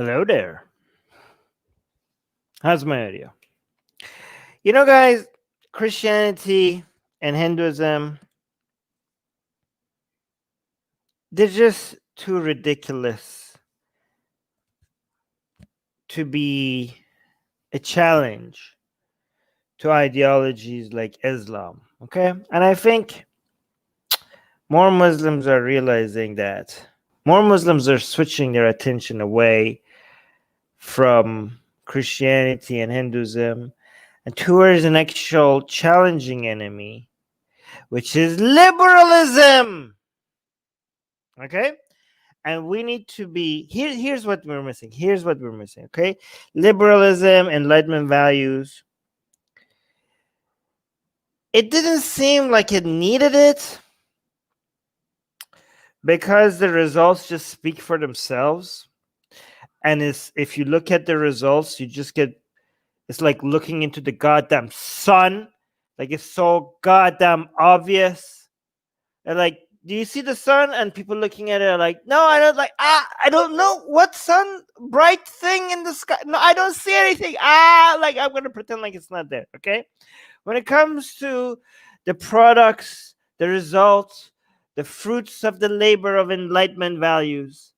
Hello there. How's my audio? Guys, Christianity and Hinduism, they're just too ridiculous to be a challenge to ideologies like Islam. Okay? And I think more Muslims are realizing that. More Muslims are switching their attention away from Christianity and Hinduism and towards an actual challenging enemy, which is liberalism. Okay? And we need to be here's what we're missing. Okay? Liberalism, Enlightenment values. It didn't seem like it needed it because the results just speak for themselves. And if you look at the results, you just it's like looking into the goddamn sun. Like, it's so goddamn obvious. And like, do you see the sun? And people looking at it are like, no, I don't. Like, I don't know what sun bright thing in the sky. No, I don't see anything. Like, I'm gonna pretend like it's not there. Okay. When it comes to the products, the results, the fruits of the labor of Enlightenment values,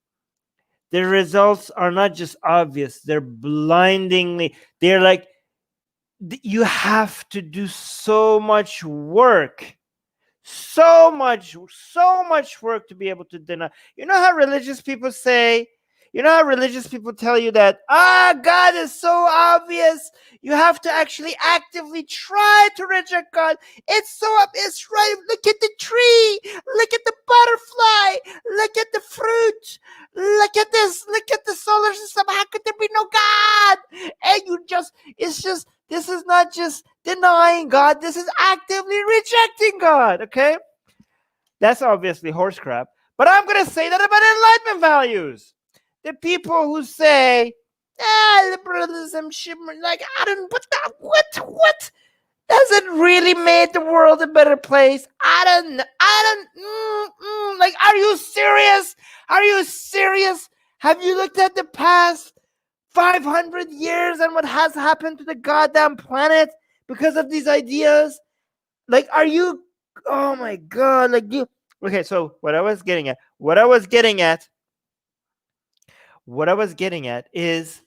the results are not just obvious. They're blindingly. They're like, you have to do so much work. So much work to be able to deny. You know how religious people say, tell you that, God is so obvious. You have to actually actively try to reject God. It's so obvious, right? Look at the tree. Look at the butterfly. Look at the fruit. Look at this. Look at the solar system. How could there be no God? And this is not just denying God. This is actively rejecting God, okay? That's obviously horse crap. But I'm going to say that about Enlightenment values. The people who say, liberalism, like, what? Does it really make the world a better place? Like, are you serious? Have you looked at the past 500 years and what has happened to the goddamn planet because of these ideas? Like, are you, oh my God, like, okay, so what I was getting at is,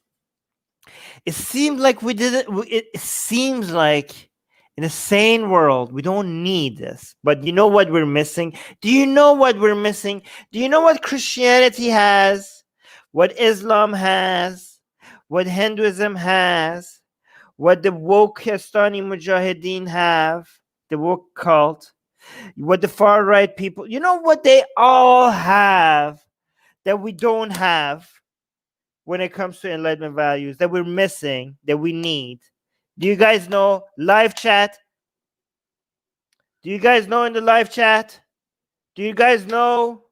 it seems like it seems like in a sane world, we don't need this. But you know what we're missing? Do you know what we're missing? Do you know what Christianity has? What Islam has? What Hinduism has? What the woke Histani Mujahideen have? The woke cult? What the far right people? You know what they all have that we don't have when it comes to Enlightenment values, that we're missing, that we need? Do you guys know? Live chat? Do you guys know in the live chat? Do you guys know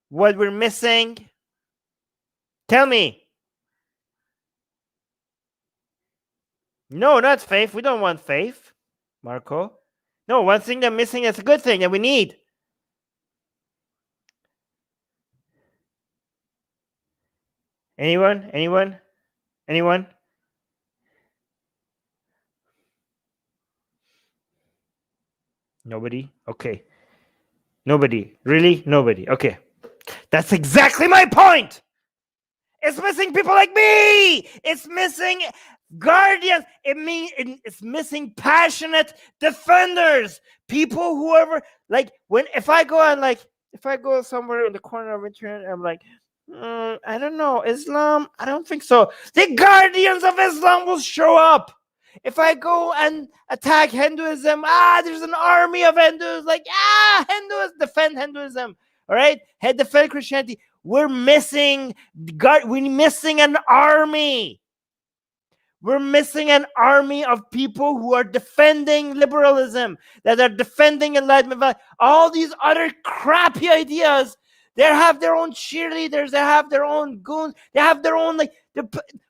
what we're missing? Tell me. No, not faith. We don't want faith, Marco. No, one thing they're missing is a good thing that we need. Anyone? Nobody? Okay. Nobody. Really? Nobody. Okay. That's exactly my point. It's missing people like me. It's missing guardians. It's missing passionate defenders. People, whoever, like, if I go somewhere in the corner of internet, I'm like, I don't know, Islam, I don't think so. The guardians of Islam will show up. If I go and attack Hinduism, there's an army of Hindus, like, Hindus, defend Hinduism. All right, defend Christianity. We're missing an army. We're missing an army of people who are defending liberalism, that are defending Enlightenment. All these other crappy ideas, they have their own cheerleaders, they have their own goons, they have their own,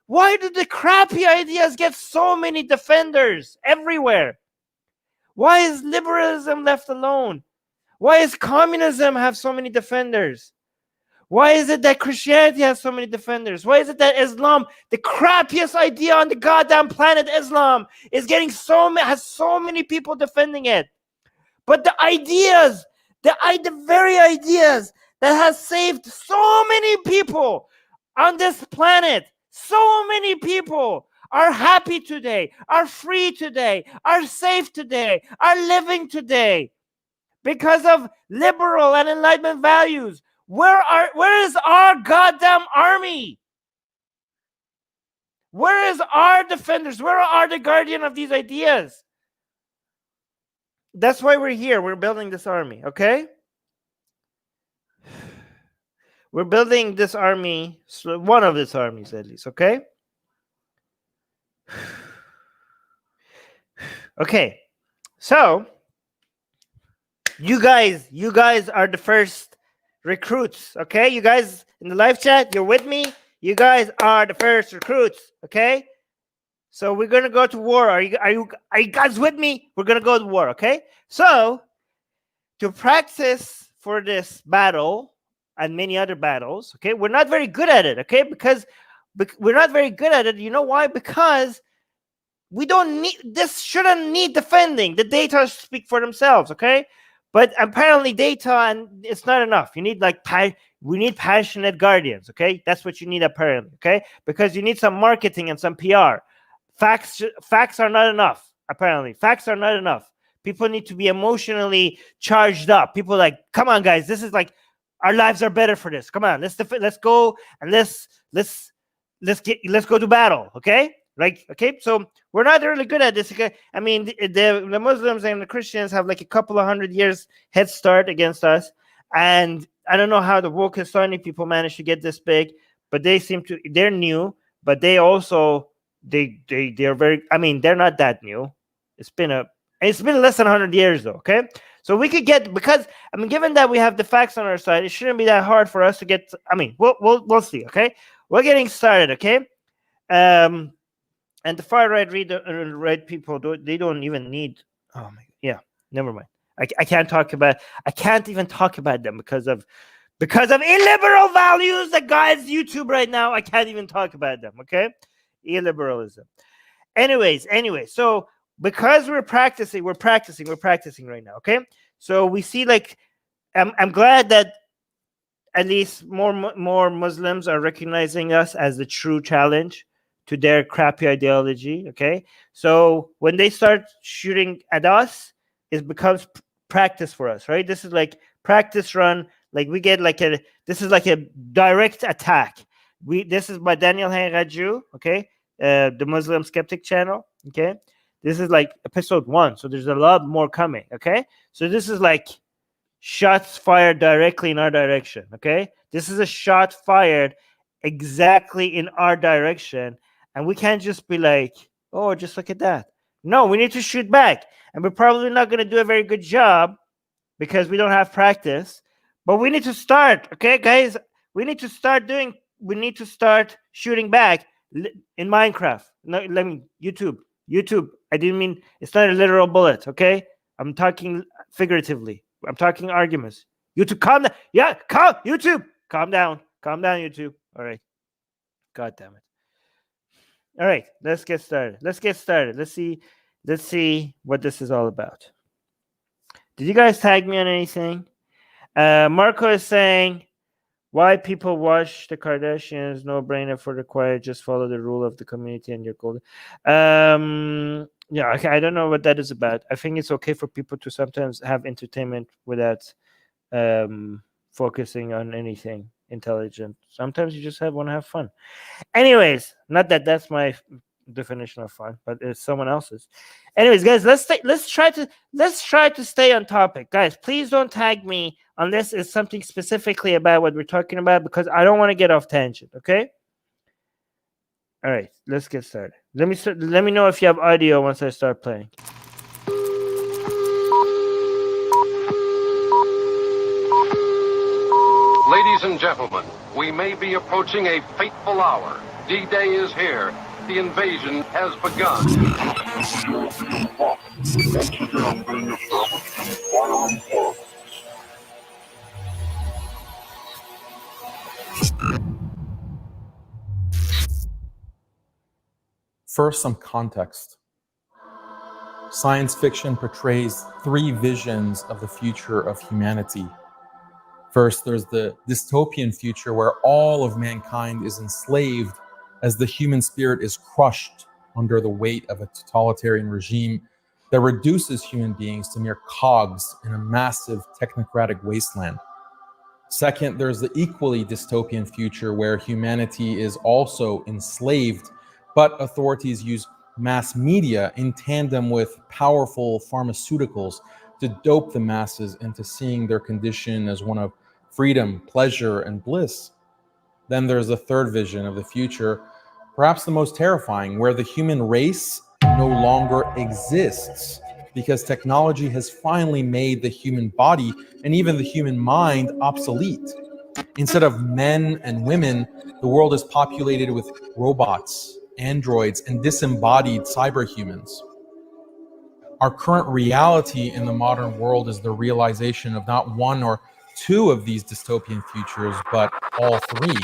why do the crappy ideas get so many defenders everywhere? Why is liberalism left alone? Why does communism have so many defenders? Why is it that Christianity has so many defenders? Why is it that Islam, the crappiest idea on the goddamn planet, Islam, is getting has so many people defending it? But the ideas, the very ideas that has saved so many people on this planet, so many people are happy today, are free today, are safe today, are living today because of liberal and Enlightenment values. Where is our goddamn army? Where is our defenders? Where are the guardian of these ideas? That's why we're here. We're building this army, okay? We're building this army, one of these armies at least, okay? Okay, so you guys are the first recruits, okay? You guys in the live chat, you're with me. You guys are the first recruits, okay? So we're gonna go to war. Are you guys with me? We're gonna go to war, okay? So to practice for this battle and many other battles, okay? We're not very good at it, okay? Because we're not very good at it. You know why? Because we don't need this. Shouldn't need defending. The data speak for themselves, okay? But apparently data and it's not enough. You need we need passionate guardians, okay? That's what you need apparently, okay? Because you need some marketing and some PR. Facts are not enough, apparently. Facts are not enough. People need to be emotionally charged up. People like, come on, guys, this is like, our lives are better for this. Come on, let's go and let's go to battle, okay? Like, okay, so we're not really good at this. Okay? I mean, the Muslims and the Christians have like a couple of 100 years head start against us, and I don't know how the woke Islamic people managed to get this big, but they're new, but they also they're very. I mean, they're not that new. It's been less than 100 years though. Okay, so we could get, because I mean, given that we have the facts on our side, it shouldn't be that hard for us to get. I mean, we'll see. Okay, we're getting started. Okay, and the far right people they don't even need. Oh my, yeah, never mind. I can't even talk about them because of illiberal values that guides YouTube right now. I can't even talk about them. Okay, illiberalism. Anyways, so because we're practicing right now. Okay, so we see like I'm glad that at least more Muslims are recognizing us as the true challenge to their crappy ideology. Okay, so when they start shooting at us, it becomes practice for us, right? This is like practice run. Like we get this is like a direct attack. This is by Daniel Hayraju, okay, the Muslim Skeptic channel. Okay, this is like episode 1, so there's a lot more coming. Okay, so this is like shots fired directly in our direction. Okay, this is a shot fired exactly in our direction, and we can't just be like, oh, just look at that. No, we need to shoot back, and we're probably not going to do a very good job because we don't have practice, but we need to start. Okay, guys, we need to start shooting back in Minecraft. No, let me YouTube. I didn't mean, it's not a literal bullet. Okay, I'm talking figuratively. I'm talking arguments. YouTube, calm down. Yeah, YouTube, calm down, YouTube. All right, god damn it. All right, let's get started. Let's see what this is all about. Did you guys tag me on anything? Marco is saying, why people watch the Kardashians? No brainer for the quiet. Just follow the rule of the community and you're golden. Yeah, okay, I don't know what that is about. I think it's okay for people to sometimes have entertainment without focusing on anything intelligent. Sometimes you just want to have fun. Anyways, not that that's my definition of fun, but it's someone else's. Anyways, guys, let's try to stay on topic. Guys, please don't tag me unless it's something specifically about what we're talking about, because I don't want to get off tangent. Okay. All right, let's get started. Let me know if you have audio once I start playing. Ladies and gentlemen, we may be approaching a fateful hour. D-Day is here. The invasion has begun. First, some context. Science fiction portrays three visions of the future of humanity. First, there's the dystopian future where all of mankind is enslaved as the human spirit is crushed under the weight of a totalitarian regime that reduces human beings to mere cogs in a massive technocratic wasteland. Second, there's the equally dystopian future where humanity is also enslaved, but authorities use mass media in tandem with powerful pharmaceuticals to dope the masses into seeing their condition as one of freedom, pleasure, and bliss. Then there's a third vision of the future, perhaps the most terrifying, where the human race no longer exists because technology has finally made the human body and even the human mind obsolete. Instead of men and women, the world is populated with robots, androids, and disembodied cyberhumans. Our current reality in the modern world is the realization of not one or two of these dystopian futures, but all three.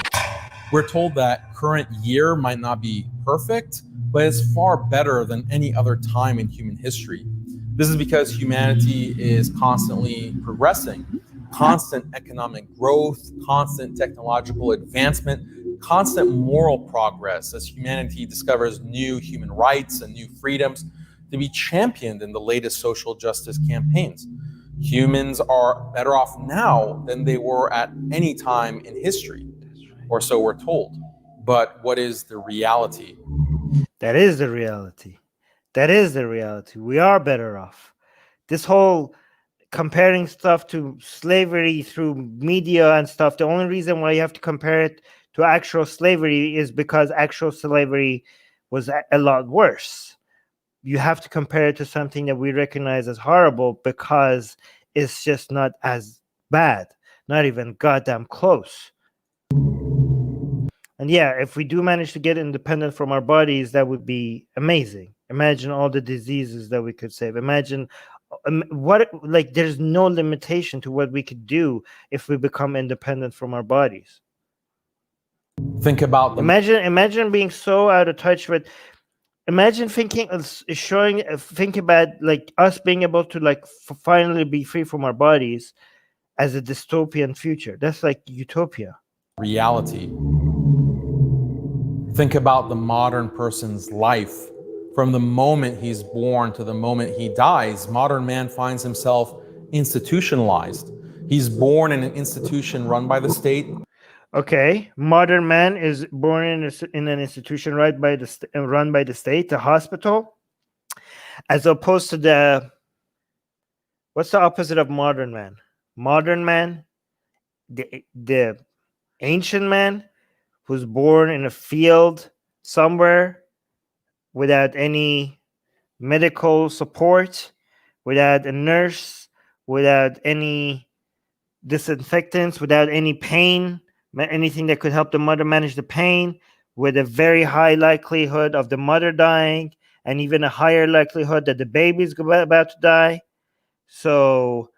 We're told that current year might not be perfect, but it's far better than any other time in human history. This is because humanity is constantly progressing. Constant economic growth, constant technological advancement, constant moral progress as humanity discovers new human rights and new freedoms to be championed in the latest social justice campaigns. Humans are better off now than they were at any time in history, or so we're told. But what is the reality? That is the reality. That is the reality. We are better off. This whole comparing stuff to slavery through media and stuff, the only reason why you have to compare it to actual slavery is because actual slavery was a lot worse. You have to compare it to something that we recognize as horrible because it's just not as bad, not even goddamn close. And yeah, if we do manage to get independent from our bodies, that would be amazing. Imagine all the diseases that we could save. Imagine there's no limitation to what we could do if we become independent from our bodies. Think about them. Imagine being so out of touch with. Imagine think about like us being able to like finally be free from our bodies as a dystopian future. That's like utopia. Reality. Think about the modern person's life. From the moment he's born to the moment he dies, modern man finds himself institutionalized. He's born in an institution run by the state. Okay, modern man is born in an institution run by the state, the hospital, as opposed to what's the opposite of modern man? Modern man, the ancient man who's born in a field somewhere without any medical support, without a nurse, without any disinfectants, without any pain, anything that could help the mother manage the pain, with a very high likelihood of the mother dying and even a higher likelihood that the baby's about to die. So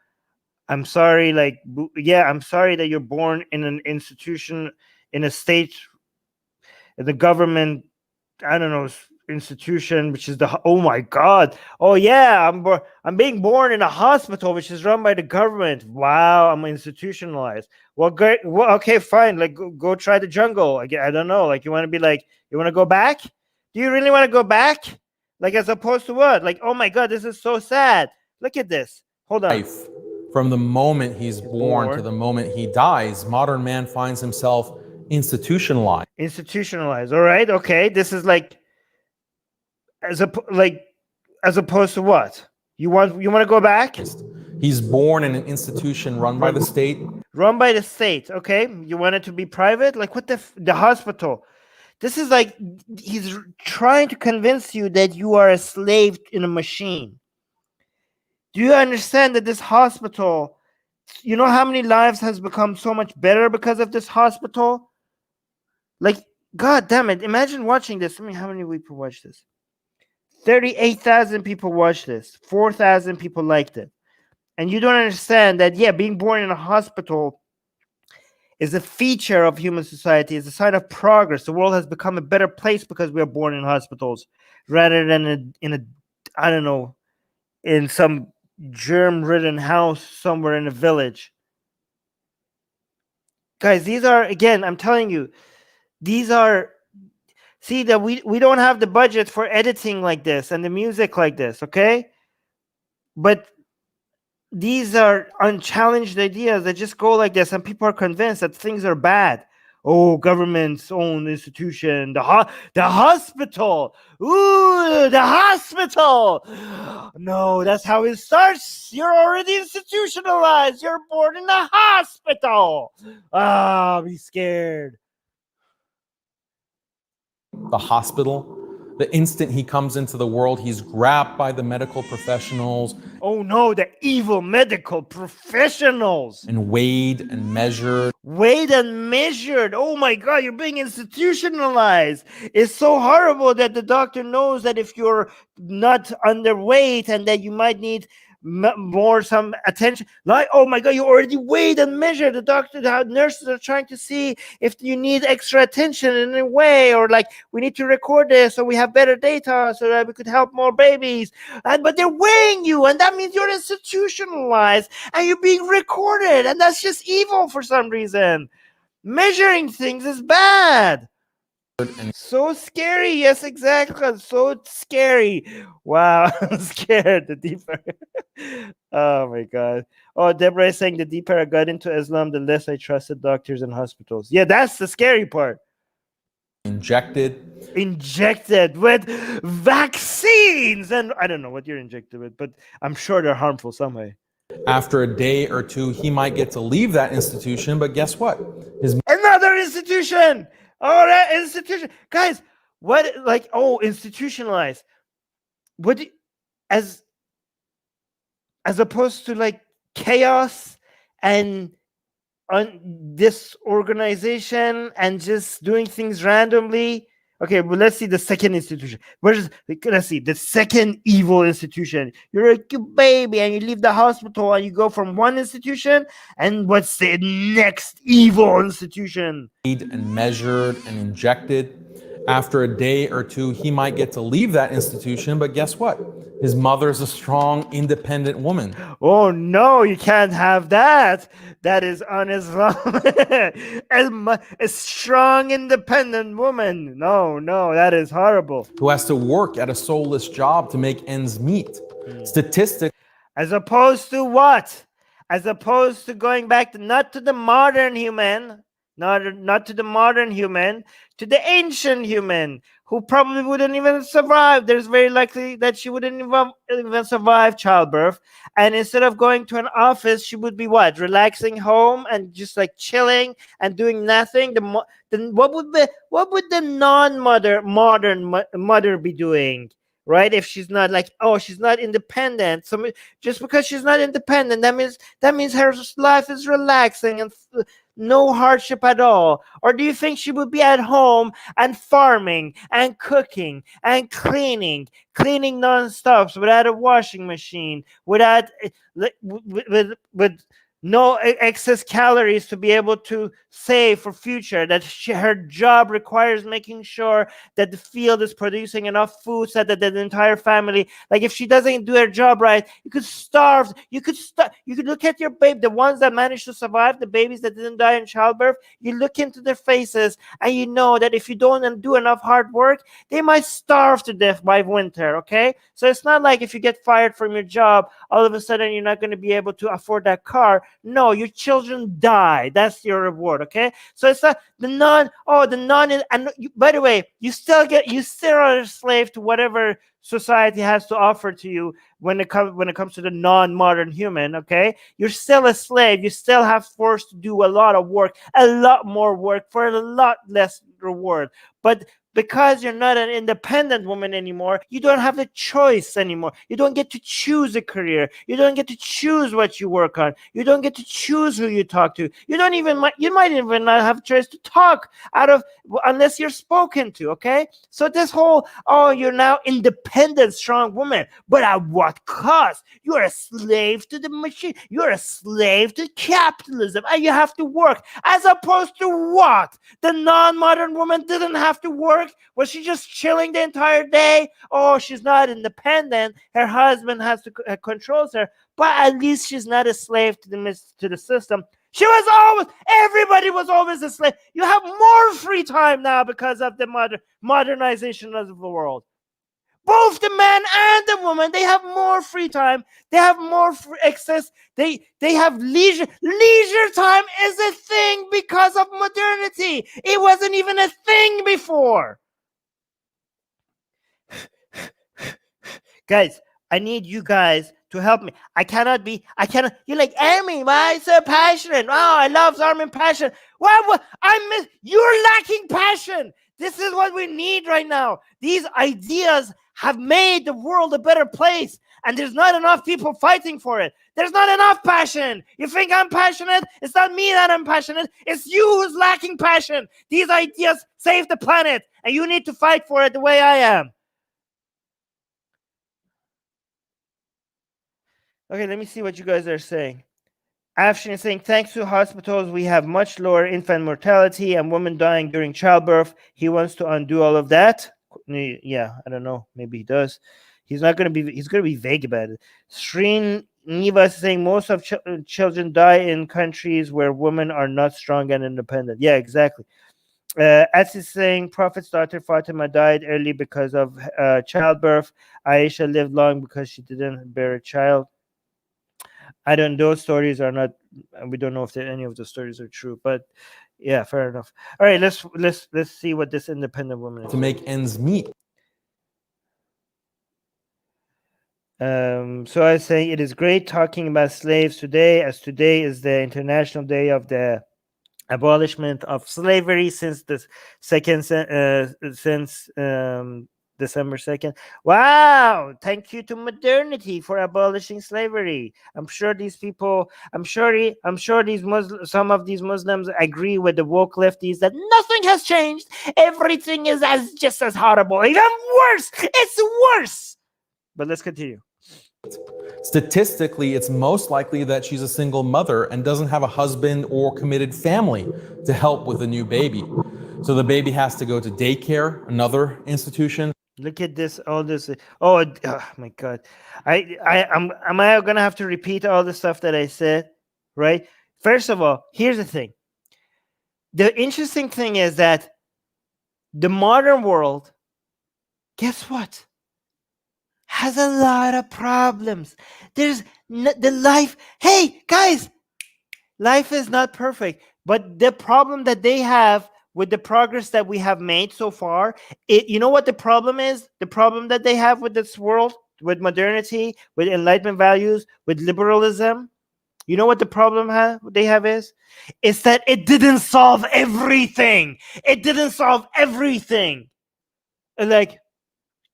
I'm sorry, I'm sorry that you're born in an institution, in a state, in the government, I don't know, institution, which is oh my god, oh yeah, I'm being born in a hospital which is run by the government. Wow, I'm institutionalized. Well, great. Well, okay, fine. Like, go try the jungle. I don't know. Like, you want to go back? Do you really want to go back? Like, as opposed to what? Like, oh my god, this is so sad. Look at this. Hold on. From the moment he's born to the moment he dies, modern man finds himself institutionalized. Institutionalized. All right. Okay. This is like, as opposed to what? You want to go back? He's born in an institution run by the state. Run by the state. Okay. You want it to be private? Like, what the hospital? This is like, he's trying to convince you that you are a slave in a machine. Do you understand that this hospital, you know how many lives has become so much better because of this hospital? Like, god damn it. Imagine watching this. I mean, how many people watch this? 38,000 people watched this. 4,000 people liked it. And you don't understand that, yeah, being born in a hospital is a feature of human society, is a sign of progress. The world has become a better place because we are born in hospitals rather than in a I don't know, in some germ-ridden house somewhere in a village. Guys, these are, again, I'm telling you, these are, see that we don't have the budget for editing like this and the music like this, okay? But these are unchallenged ideas that just go like this, and people are convinced that things are bad. Oh, government's own institution, the hospital. Ooh, the hospital. No, that's how it starts. You're already institutionalized. You're born in a hospital. Ah, be scared. The hospital. The instant he comes into the world, he's grabbed by the medical professionals. Oh no, the evil medical professionals. And weighed and measured. Weighed and measured. Oh my God, you're being institutionalized. It's so horrible that the doctor knows that if you're not underweight and that you might need some attention, like, oh my God, you already weighed and measured. The nurses are trying to see if you need extra attention in a way, or like, we need to record this so we have better data so that we could help more babies. But they're weighing you, and that means you're institutionalized and you're being recorded, and that's just evil for some reason. Measuring things is bad. So scary. Yes, exactly. So scary. Wow. I'm scared. The deeper. Oh my God. Oh, Deborah is saying the deeper I got into Islam, the less I trusted doctors and hospitals. Yeah, that's the scary part. Injected with vaccines. And I don't know what you're injected with, but I'm sure they're harmful some way. After a day or two, he might get to leave that institution, but guess what? Another institution. Oh, that institution. Guys, what, like, oh, institutionalized. What, as opposed to like chaos and disorganization and just doing things randomly. Okay, well, let's see the second institution. Let's see the second evil institution. You're a baby and you leave the hospital and you go from one institution, and what's the next evil institution? And measured and injected. After a day or two, he might get to leave that institution, but guess what? His mother's a strong, independent woman. Oh no, you can't have that. That is un-Islamic. A strong, independent woman. No, that is horrible. Who has to work at a soulless job to make ends meet. Statistics. As opposed to what? As opposed to going back to not to the modern human, not to the modern human, to the ancient human, who probably wouldn't even survive. There's very likely that she wouldn't even survive childbirth. And instead of going to an office, she would be what? Relaxing home and just like chilling and doing nothing. What would the modern mother be doing? Right? If she's not like, oh, she's not independent. So just because she's not independent, that means her life is relaxing and no hardship at all. Or do you think she would be at home and farming and cooking and cleaning non-stop without a washing machine, without with no excess calories to be able to save for future, that her job requires making sure that the field is producing enough food so that the entire family, like if she doesn't do her job right, you could starve. You could look at your babe, the ones that managed to survive, the babies that didn't die in childbirth, you look into their faces and you know that if you don't do enough hard work, they might starve to death by winter, okay? So it's not like if you get fired from your job, all of a sudden you're not going to be able to afford that car. No, your children die. That's your reward, okay? So it's not and by the way, you still are a slave to whatever society has to offer to you when it comes to the non-modern human, okay? You're still a slave. You still have forced to do a lot of work, a lot more work for a lot less reward. But because you're not an independent woman anymore, you don't have the choice anymore. You don't get to choose a career. You don't get to choose what you work on. You don't get to choose who you talk to. You might even not have a choice to talk unless you're spoken to, okay? So this whole, oh, you're now independent, strong woman, but at what cost? You're a slave to the machine. You're a slave to capitalism, and you have to work. As opposed to what? The non-modern woman didn't have to work. Was she just chilling the entire day? Oh, she's not independent. Her husband has to controls her, but at least she's not a slave to the system. Everybody was always a slave. You have more free time now because of the modernization of the world. Both the man and the woman, they have more free time. They have more access. They have leisure. Leisure time is a thing because of modernity. It wasn't even a thing before. Guys, I need you guys to help me. You're like, Armin, why so passionate? Oh, I love Armin passion. You're lacking passion. This is what we need right now. These ideas have made the world a better place, and there's not enough people fighting for it. There's not enough passion. You think I'm passionate? It's not me that I'm passionate. It's you who's lacking passion. These ideas save the planet, and you need to fight for it the way I am. Okay, let me see what you guys are saying. Afshin is saying, thanks to hospitals, we have much lower infant mortality and women dying during childbirth. He wants to undo all of that. Yeah, I don't know. Maybe he does. He's going to be vague about it. Sreen Niva is saying, most of children die in countries where women are not strong and independent. Yeah, exactly. As is saying, Prophet's daughter Fatima died early because of childbirth. Aisha lived long because she didn't bear a child. Those stories are not, we don't know if any of the stories are true, but yeah, fair enough. All right, let's see what this independent woman is. To make ends meet. So I say it is great talking about slaves today, as today is the International Day of the abolishment of slavery since the December 2nd. Wow, thank you to modernity for abolishing slavery. I'm sure these people, some of these Muslims agree with the woke lefties that nothing has changed. Everything is just as horrible, even worse. It's worse. But let's continue. Statistically, it's most likely that she's a single mother and doesn't have a husband or committed family to help with the new baby. So the baby has to go to daycare, another institution. Look at this, all this. Oh my God. Am I going to have to repeat all the stuff that I said, right? First of all, here's the thing. The interesting thing is that the modern world, guess what? Has a lot of problems. There's the life. Hey, guys, life is not perfect. But the problem that they have with the progress that we have made so far, you know what the problem is? The problem that they have with this world, with modernity, with Enlightenment values, with liberalism, you know what the problem they have is? It's that it didn't solve everything. It didn't solve everything. Like,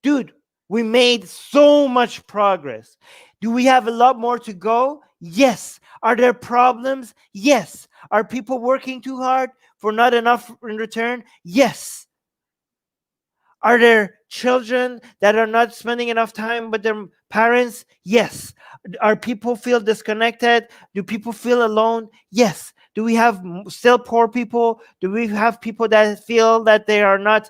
dude, we made so much progress. Do we have a lot more to go? Yes. Are there problems? Yes. Are people working too hard for not enough in return? Yes. Are there children that are not spending enough time with their parents? Yes. Are people feel disconnected? Do people feel alone? Yes. Do we have still poor people? Do we have people that feel that they are not,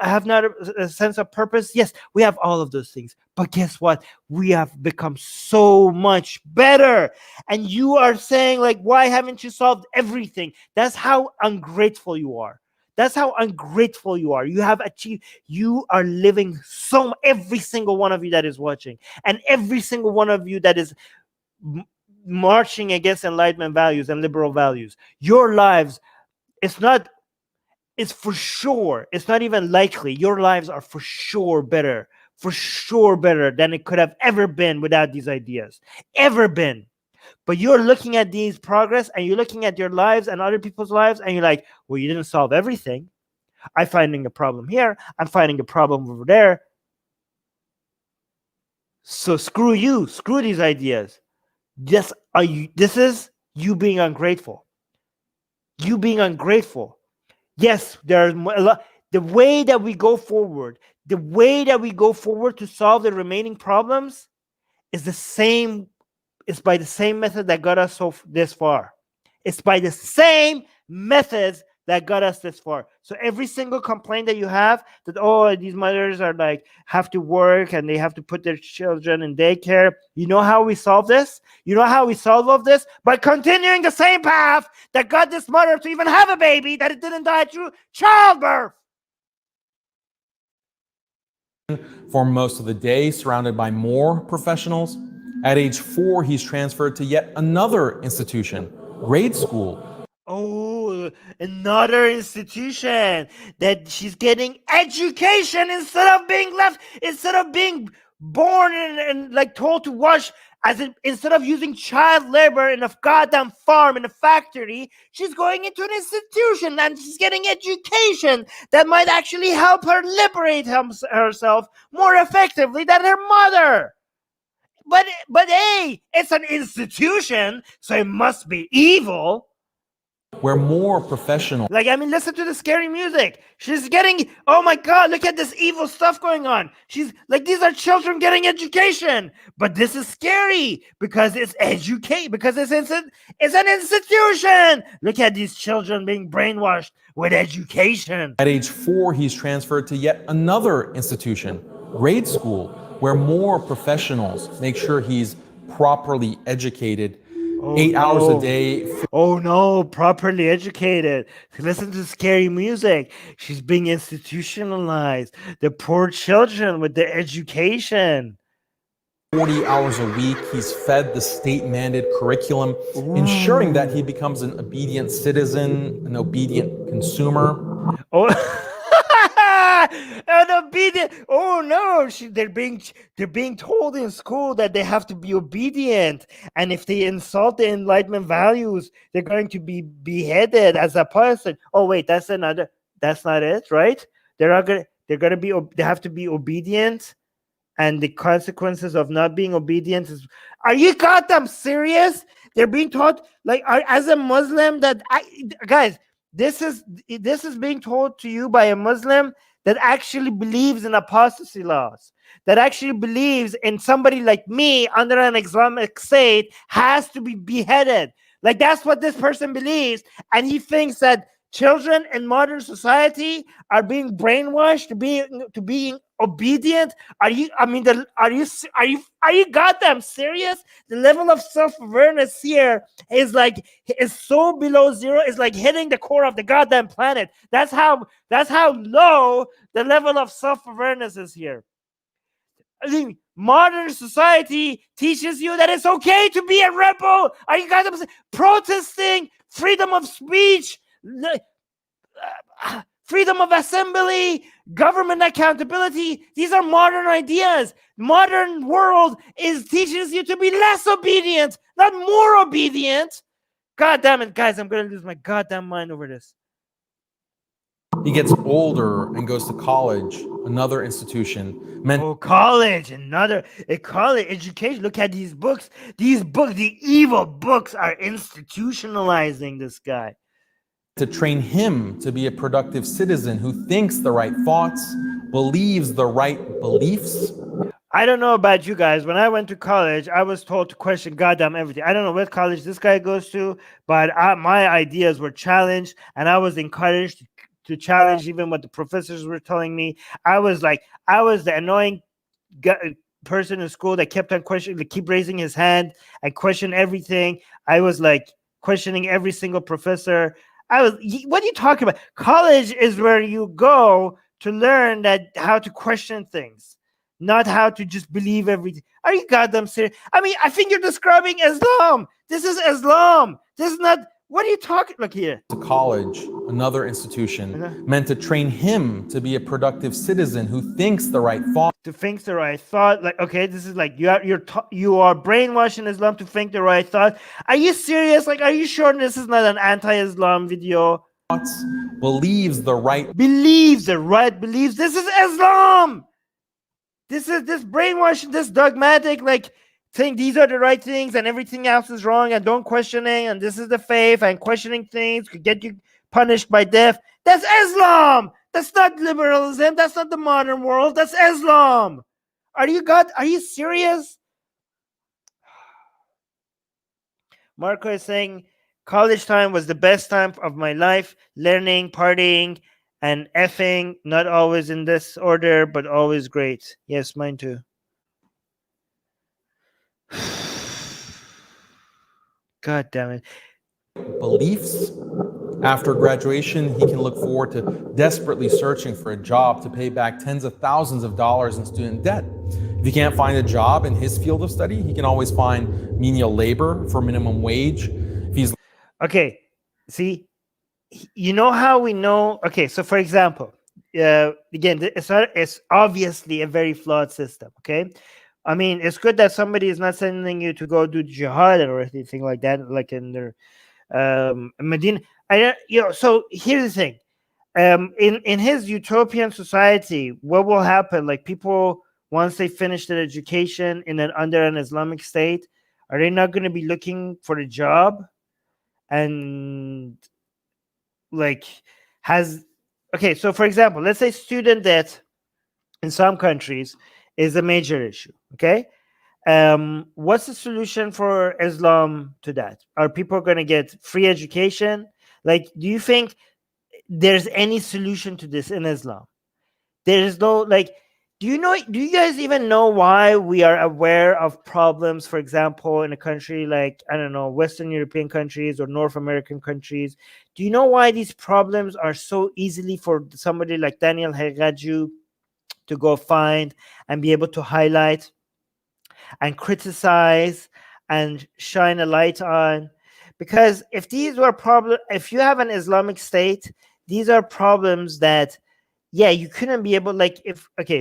have not a sense of purpose? Yes, we have all of those things. But guess what? We have become so much better. And you are saying, like, why haven't you solved everything? That's how ungrateful you are. That's how ungrateful you are. You have achieved, you are living every single one of you that is watching, and every single one of you that is marching against Enlightenment values and liberal values. Your lives, it's for sure, it's not even likely. Your lives are for sure better than it could have ever been without these ideas. Ever been. But you're looking at these progress and you're looking at your lives and other people's lives and you're like, well, you didn't solve everything. I'm finding a problem here. I'm finding a problem over there. So screw you. Screw these ideas. This is you being ungrateful. You being ungrateful. Yes, there's a lot. The way that we go forward, to solve the remaining problems is the same. It's by the same method that got us this far. It's by the same methods that got us this far. So every single complaint that you have that, oh, these mothers are like, have to work and they have to put their children in daycare. You know how we solve this? You know how we solve all of this? By continuing the same path that got this mother to even have a baby, that it didn't die through childbirth. For most of the day, surrounded by more professionals. At age 4, he's transferred to yet another institution, grade school. Oh, another institution that she's getting education instead of being born and like told to wash, instead of using child labor in a goddamn farm, in a factory. She's going into an institution and she's getting education that might actually help her liberate herself more effectively than her mother. But hey, it's an institution, so it must be evil. Where more professional. Like, I mean, listen to the scary music. She's getting, oh my God, look at this evil stuff going on. She's like, these are children getting education. But this is scary because it's because it's an institution. Look at these children being brainwashed with education. At age 4, he's transferred to yet another institution, grade school, where more professionals make sure he's properly educated. 8 hours a day. Oh no, properly educated. Listen to scary music. She's being institutionalized. The poor children with the education. 40 hours a week. He's fed the state-mandated curriculum, ensuring that he becomes an obedient citizen, an obedient consumer. Oh. And obedient. Oh no, they're being told in school that they have to be obedient, and if they insult the Enlightenment values, they're going to be beheaded as a person. Oh wait, that's not it, right? They have to be obedient, and the consequences of not being obedient is. Are you goddamn serious? They're being taught as a Muslim guys. This is being told to you by a Muslim that actually believes in apostasy laws, that actually believes in somebody like me under an Islamic state has to be beheaded. Like, that's what this person believes, and he thinks that children in modern society are being brainwashed to being obedient. Are you goddamn serious? The level of self-awareness here is so below zero. It's like hitting the core of the goddamn planet. That's how low the level of self-awareness is here. I think modern society teaches you that it's okay to be a rebel. Are you goddamn protesting, freedom of speech, freedom of assembly, government accountability? These are modern ideas. Modern world teaches you to be less obedient, not more obedient. God damn it, guys, I'm going to lose my goddamn mind over this. He gets older and goes to college, another institution. College education. Look at these books. The evil books are institutionalizing this guy. To train him to be a productive citizen who thinks the right thoughts, believes the right beliefs. I don't know about you guys. When I went to college, I was told to question goddamn everything. I don't know what college this guy goes to, but my ideas were challenged, and I was encouraged to challenge even what the professors were telling me. I was the annoying person in school that kept on questioning, that keep raising his hand and question everything. I was like questioning every single professor. What are you talking about? College is where you go to learn how to question things, not how to just believe everything. Are you goddamn serious? I mean, I think you're describing Islam. This is Islam. This is not. What are you talking about here? To college, another institution, meant to train him to be a productive citizen who thinks the right thought. To think the right thought. Like, okay, this is like you are brainwashing Islam to think the right thought. Are you serious? Like, are you sure this is not an anti-Islam video? believes the right believes this is Islam. This is this brainwashing, this dogmatic, like saying these are the right things and everything else is wrong and don't questioning, and this is the faith and questioning things could get you punished by death. That's Islam. That's not liberalism. That's not the modern world. That's Islam. Are you serious? Marco is saying college time was the best time of my life, learning, partying, and effing, not always in this order, but always great. Yes, mine too. God damn it. beliefs. After graduation, he can look forward to desperately searching for a job to pay back tens of thousands of dollars in student debt. If he can't find a job in his field of study, he can always find menial labor for minimum wage. If he's okay, see, you know how we know? Okay, so for example, again, it's obviously a very flawed system. Okay, I mean, it's good that somebody is not sending you to go do jihad or anything like that, like in their Medina. So here's the thing. In his utopian society, what will happen? Like, people, once they finish their education under an Islamic state, are they not going to be looking for a job? And like, so for example, let's say student debt in some countries is a major issue. Okay, what's the solution for Islam to that? Are people going to get free education? Like, do you think there's any solution to this in Islam? There is no, like, do you guys even know why we are aware of problems, for example, in a country like, I don't know, Western European countries or North American countries? Do you know why these problems are so easily for somebody like Daniel Hegaju to go find and be able to highlight and criticize and shine a light on? Because if these were problems, if you have an Islamic state, these are problems that, yeah, you couldn't be able, like,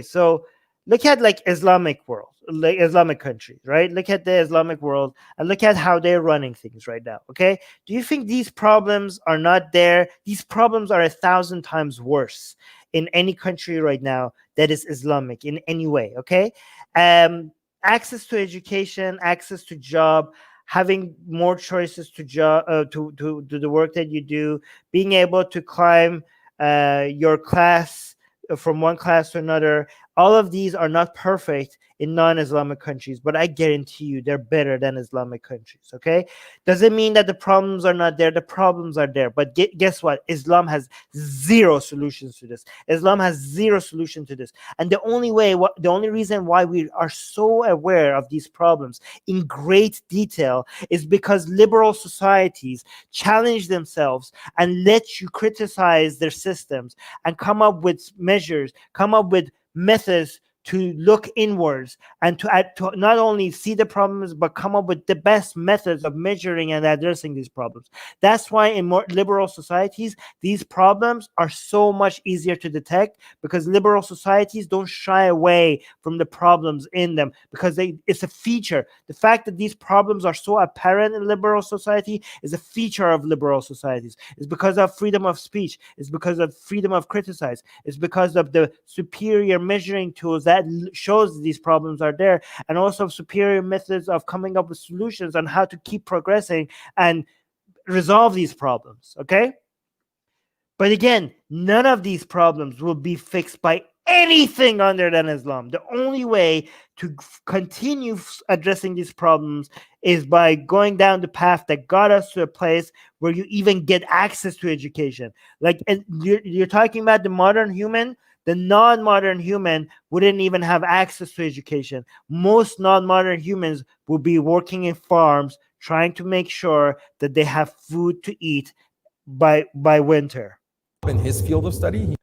so look at like Islamic world, like Islamic countries, right? Look at the Islamic world and look at how they're running things right now. Okay, do you think these problems are not there? These problems are 1,000 times worse in any country right now that is Islamic in any way. Okay, access to education, access to job, having more choices to do the work that you do, being able to climb your class from one class to another. All of these are not perfect in non-Islamic countries, but I guarantee you they're better than Islamic countries. Okay, doesn't mean that the problems are not there. The problems are there, but guess what? Islam has zero solutions to this. Islam has zero solution to this, and the only reason why we are so aware of these problems in great detail is because liberal societies challenge themselves and let you criticize their systems and come up with measures, come up with methods to look inwards and to not only see the problems but come up with the best methods of measuring and addressing these problems. That's why in more liberal societies these problems are so much easier to detect, because liberal societies don't shy away from the problems in them, because it's a feature. The fact that these problems are so apparent in liberal society is a feature of liberal societies. It's because of freedom of speech. It's because of freedom of criticize. It's because of the superior measuring tools that shows these problems are there, and also superior methods of coming up with solutions on how to keep progressing and resolve these problems. Okay, but again, none of these problems will be fixed by anything other than Islam. The only way to continue addressing these problems is by going down the path that got us to a place where you even get access to education. Like, and you're talking about the modern human. The non-modern human wouldn't even have access to education. Most non-modern humans will be working in farms, trying to make sure that they have food to eat by winter. in his field of study,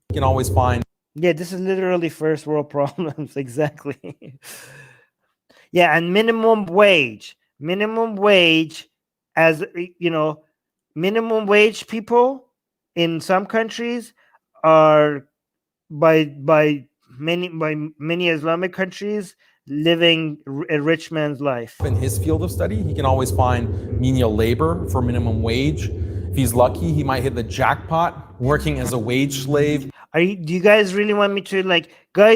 he can always find. Yeah, this is literally first world problems. Exactly. Yeah, and minimum wage, as you know, minimum wage people in some countries are by many Islamic countries living a rich man's life. In his field of study, he can always find menial labor for minimum wage. If he's lucky, he might hit the jackpot working as a wage slave. Do you guys really want me to like go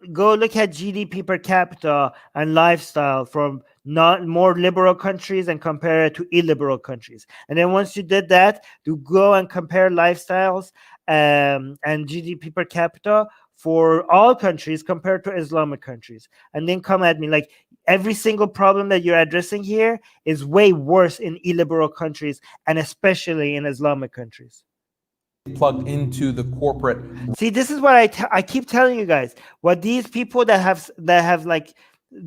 look at GDP per capita and lifestyle from not more liberal countries and compare it to illiberal countries? And then once you did that, to go and compare lifestyles and GDP per capita for all countries compared to Islamic countries, and then come at me like every single problem that you're addressing here is way worse in illiberal countries and especially in Islamic countries. Plugged into the corporate. See, this is what I keep telling you guys. What these people that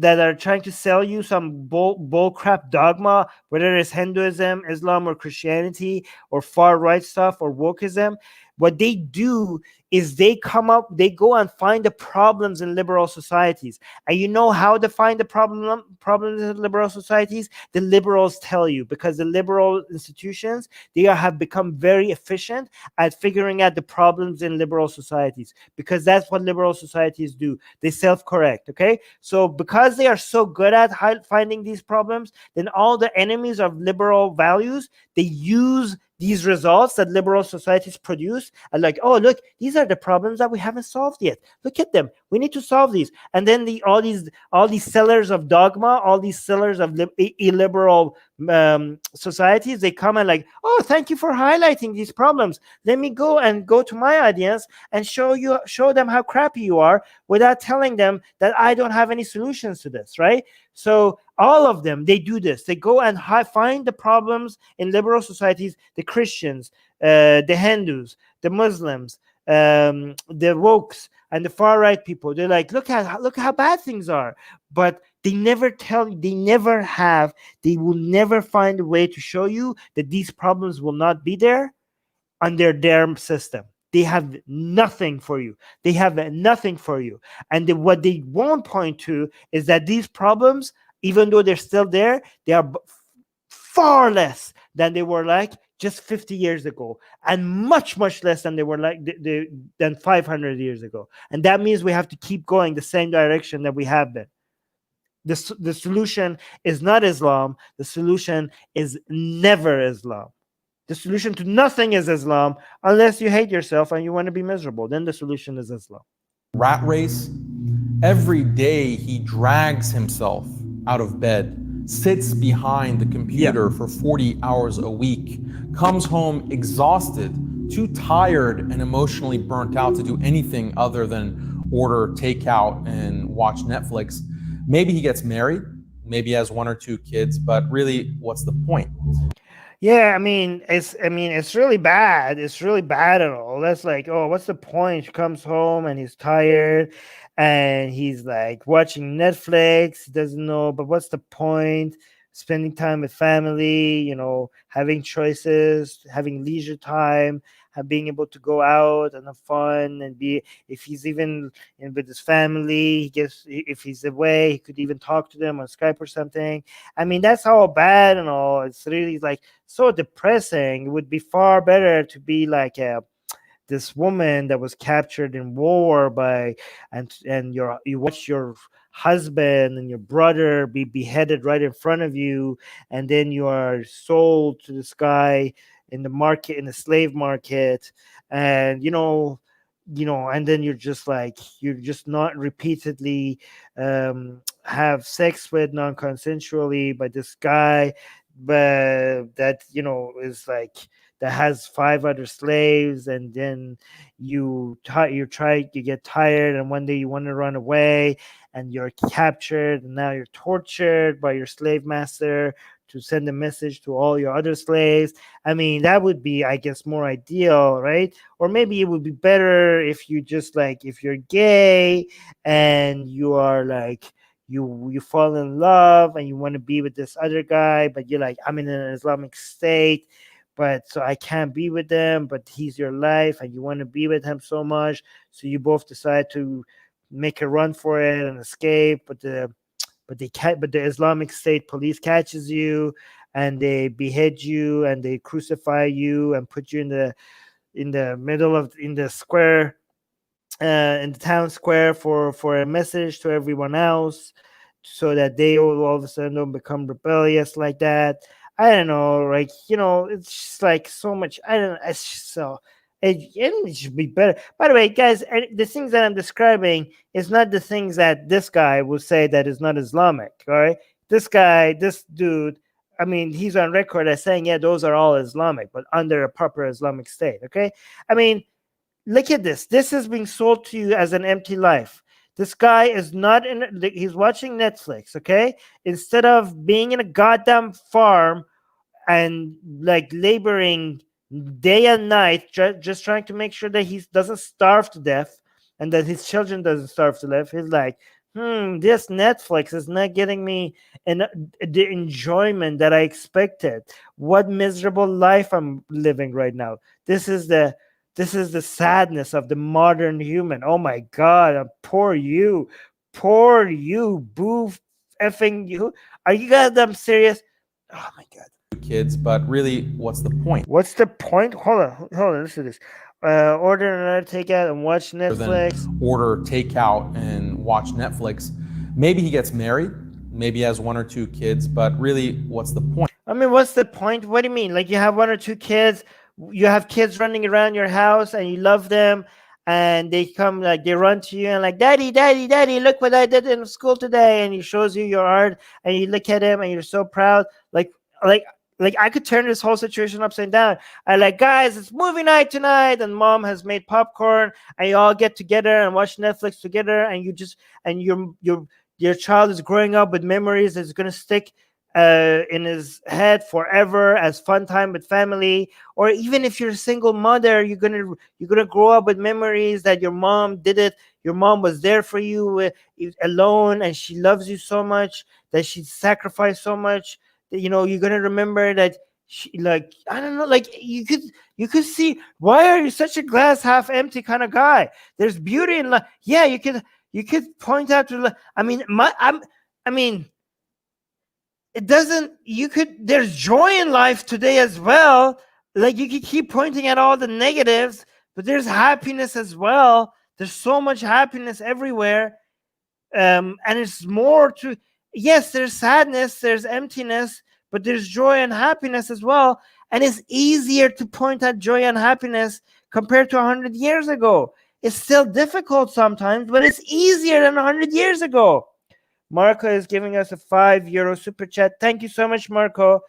are trying to sell you some bull crap dogma, whether it's Hinduism, Islam, or Christianity, or far right stuff, or wokeism, what they do is they go and find the problems in liberal societies. And you know how to find the problems in liberal societies? The liberals tell you, because the liberal institutions, have become very efficient at figuring out the problems in liberal societies, because that's what liberal societies do. They self-correct, okay? So because they are so good at finding these problems, then all the enemies of liberal values, they use these results that liberal societies produce and like, oh, look, these are the problems that we haven't solved yet. Look at them. We need to solve these. And then all these sellers of dogma, all these sellers of illiberal societies, they come and like, oh, thank you for highlighting these problems. Let me go to my audience and show them how crappy you are without telling them that I don't have any solutions to this, right? So all of them, they do this. They go and find the problems in liberal societies, the Christians, the Hindus, the Muslims, the wokes, and the far right people. They're like, look how bad things are. But they never tell you, they will never find a way to show you that these problems will not be there under their system. They have nothing for you. They have nothing for you. And what they won't point to is that these problems, even though they're still there, they are far less than they were like just 50 years ago, and much, much less than they were like than 500 years ago. And that means we have to keep going the same direction that we have been. The solution is not Islam. The solution is never Islam. The solution to nothing is Islam, unless you hate yourself and you want to be miserable. Then the solution is Islam. Rat race. Every day he drags himself out of bed, sits behind the computer for 40 hours a week, comes home exhausted, too tired and emotionally burnt out to do anything other than order takeout and watch Netflix. Maybe he gets married, maybe he has 1 or 2 kids, but really, what's the point? Yeah, I mean, it's really bad. It's really bad and all. That's like, oh, what's the point? He comes home and he's tired and he's like watching Netflix. He doesn't know, but what's the point? Spending time with family, having choices, having leisure time, being able to go out and have fun and if he's even with his family, if he's away, he could even talk to them on Skype or something. I mean, that's all bad and all. It's really like so depressing. It would be far better to be like this woman that was captured in war and you watch your husband and your brother be beheaded right in front of you, and then you are sold to this guy in the slave market, and and then you're just not repeatedly have sex with non-consensually by this guy, but that is like that has 5 other slaves, and then you get tired, and one day you want to run away and you're captured, and now you're tortured by your slave master to send a message to all your other slaves. I mean, that would be, I guess, more ideal, right? Or maybe it would be better if you just if you're gay and you are like, you fall in love and you want to be with this other guy, but you're like, I'm in an Islamic state, but so I can't be with them, but he's your life and you want to be with him so much. So you both decide to make a run for it and escape, but the Islamic State police catches you and they behead you and they crucify you and put you in the middle in the square in the town square for a message to everyone else, so that they all of a sudden don't become rebellious like that. I don't know, like, it's just like so much. I don't know. It's just so it should be better. By the way, guys, the things that I'm describing is not the things that this guy will say that is not Islamic. All right, this dude. I mean, he's on record as saying, yeah, those are all Islamic, but under a proper Islamic state. Okay, I mean, look at this. This is being sold to you as an empty life. This guy is not he's watching Netflix, okay? Instead of being in a goddamn farm and like laboring day and night, just trying to make sure that he doesn't starve to death and that his children doesn't starve to death. He's like, this Netflix is not getting me the enjoyment that I expected. What miserable life I'm living right now. This is the sadness of the modern human. Oh my God, poor you, boo, effing you. Are you goddamn serious? Oh my God. Kids, but really, what's the point? What's the point? Hold on, listen to this. Order another takeout and watch Netflix. Order takeout and watch Netflix. Maybe he gets married, maybe he has 1 or 2 kids, but really, what's the point? I mean, what's the point? What do you mean? Like, you have 1 or 2 kids, you have kids running around your house and you love them, and they come, like, they run to you and like, daddy, look what I did in school today. And he shows you your art and you look at him and you're so proud. Like I could turn this whole situation upside down. I like, guys, it's movie night tonight, and mom has made popcorn, and you all get together and watch Netflix together, and your child is growing up with memories that's gonna stick in his head forever as fun time with family. Or even if you're a single mother, you're gonna grow up with memories that your mom did it. Your mom was there for you alone, and she loves you so much that she sacrificed so much. You're gonna remember that she, like, I don't know, like, you could see, why are you such a glass half empty kind of guy? There's beauty in life. Yeah, you could point out to, I mean, there's joy in life today as well. Like, you could keep pointing at all the negatives, but there's happiness as well. There's so much happiness everywhere. And it's more to, yes, there's sadness, there's emptiness, but there's joy and happiness as well. And it's easier to point at joy and happiness compared to 100 years ago. It's still difficult sometimes, but it's easier than 100 years ago. Marco is giving us a €5 super chat. Thank you so much, Marco.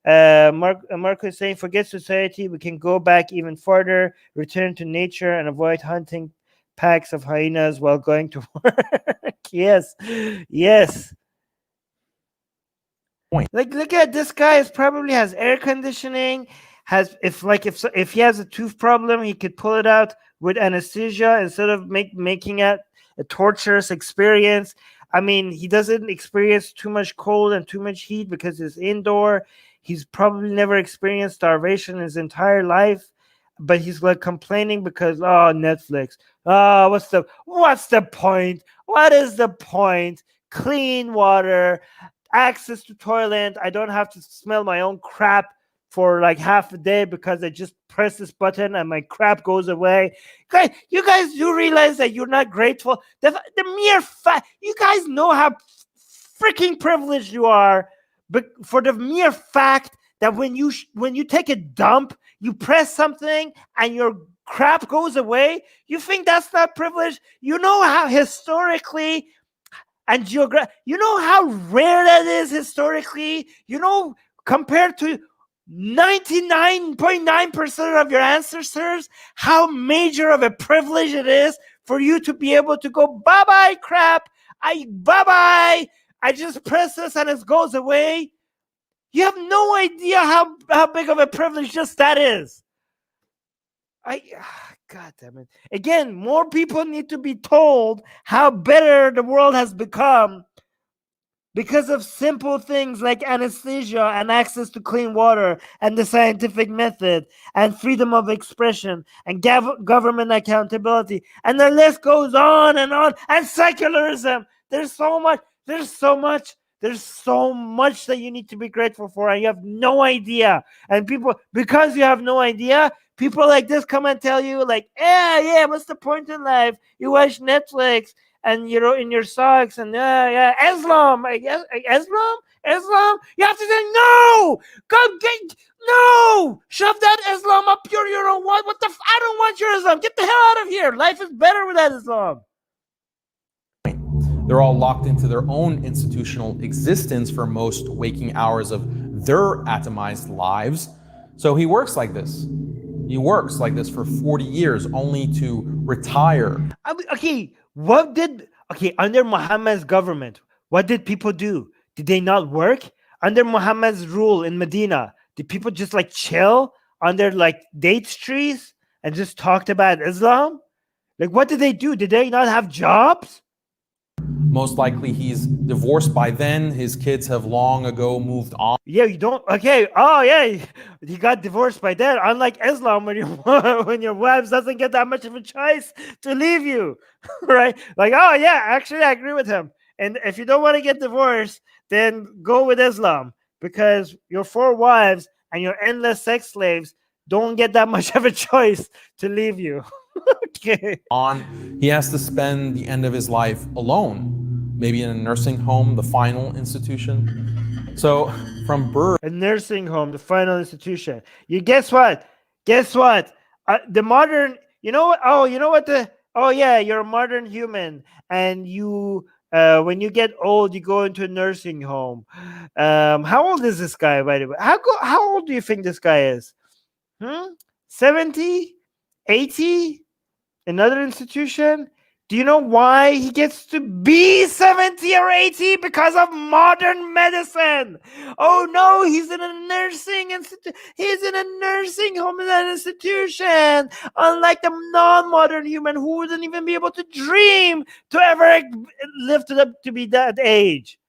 Marco is saying, forget society, we can go back even further, return to nature, and avoid hunting packs of hyenas while going to work. Yes. Point. Like, look at this guy. Probably has air conditioning. If he has a tooth problem, he could pull it out with anesthesia instead of making it a torturous experience. I mean, he doesn't experience too much cold and too much heat because he's indoor. He's probably never experienced starvation his entire life, but he's like complaining because, oh, Netflix. Oh, what's the point? What is the point? Clean water, access to toilet. I don't have to smell my own crap for like half a day because I just press this button and my crap goes away. Guys, you guys do realize that you're not grateful. The mere fact, you guys know how freaking privileged you are, but for the mere fact that when you take a dump, you press something and your crap goes away, you think that's not privilege? You know how historically and you know how rare that is historically? Compared to 99.9% of your ancestors, how major of a privilege it is for you to be able to go, bye-bye crap, bye-bye, I just press this and it goes away. You have no idea how big of a privilege just that is. God damn it. Again, more people need to be told how better the world has become because of simple things like anesthesia and access to clean water and the scientific method and freedom of expression and government accountability. And the list goes on, and secularism. There's so much that you need to be grateful for, and you have no idea. And because you have no idea, people like this come and tell you, like, yeah, what's the point in life? You watch Netflix and you're in your socks and Islam, I guess, Islam. You have to say no. No. Shove that Islam up your own. What the? I don't want your Islam. Get the hell out of here. Life is better without Islam. They're all locked into their own institutional existence for most waking hours of their atomized lives. So he works like this. He works like this for 40 years, only to retire. Under Muhammad's government, what did people do? Did they not work? Under Muhammad's rule in Medina, did people just like chill on their like date trees and just talked about Islam? Like, what did they do? Did they not have jobs? Most likely he's divorced by then. His kids have long ago moved on. Yeah, you don't. Okay. Oh, yeah. He got divorced by then. Unlike Islam, when your wife doesn't get that much of a choice to leave you, right? Like, oh yeah, actually, I agree with him. And if you don't want to get divorced, then go with Islam, because your 4 wives and your endless sex slaves don't get that much of a choice to leave you. Okay. He has to spend the end of his life alone, maybe in a nursing home, the final institution. So from birth, a nursing home, the final institution. You guess what? The modern, you know what? Oh, you know what? You're a modern human, and you, when you get old, you go into a nursing home. How old is this guy, by the way? How old do you think this guy is? 70? 80? Another institution? Do you know why he gets to be 70 or 80? Because of modern medicine. Oh no, he's in a nursing institute. He's in a nursing home in an institution. Unlike the non-modern human who wouldn't even be able to dream to ever live to be that age.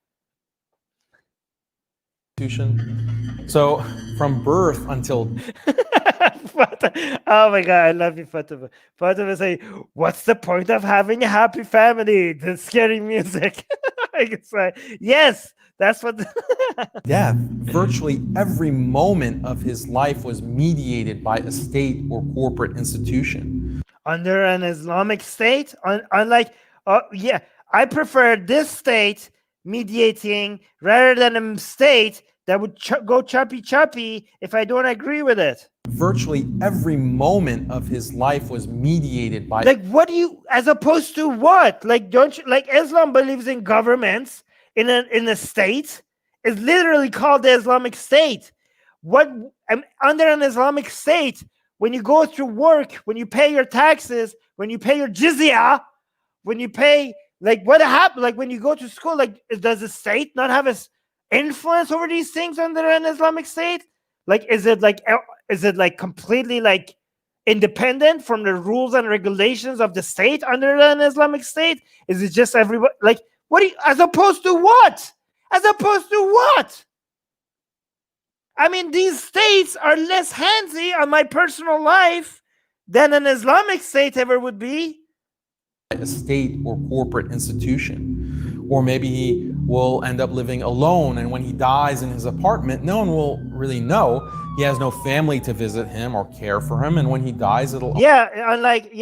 So from birth until oh my god, I love you, Fatima. Fatima say, what's the point of having a happy family? The scary music. I can say, yes, that's what death, virtually every moment of his life was mediated by a state or corporate institution. Under an Islamic state, unlike I prefer this state mediating rather than a state that would go choppy if I don't agree with it. Virtually every moment of his life was mediated by, like, what do you, as opposed to what? Like, don't you, like, Islam believes in governments in a state. It's literally called the Islamic State. What under an Islamic state, when you go through work, when you pay your taxes, when you pay your jizya, when you pay, like, what happened? Like, when you go to school, like, does the state not have a influence over these things under an Islamic state? Like, is it like completely like independent from the rules and regulations of the state under an Islamic state? Is it just everybody, like, what do you, as opposed to what? As opposed to what? I mean, these states are less handsy on my personal life than an Islamic state ever would be. A state or corporate institution. Or maybe he will end up living alone, and when he dies in his apartment, no one will really know. He has no family to visit him or care for him, and when he dies, it'll... Yeah, unlike,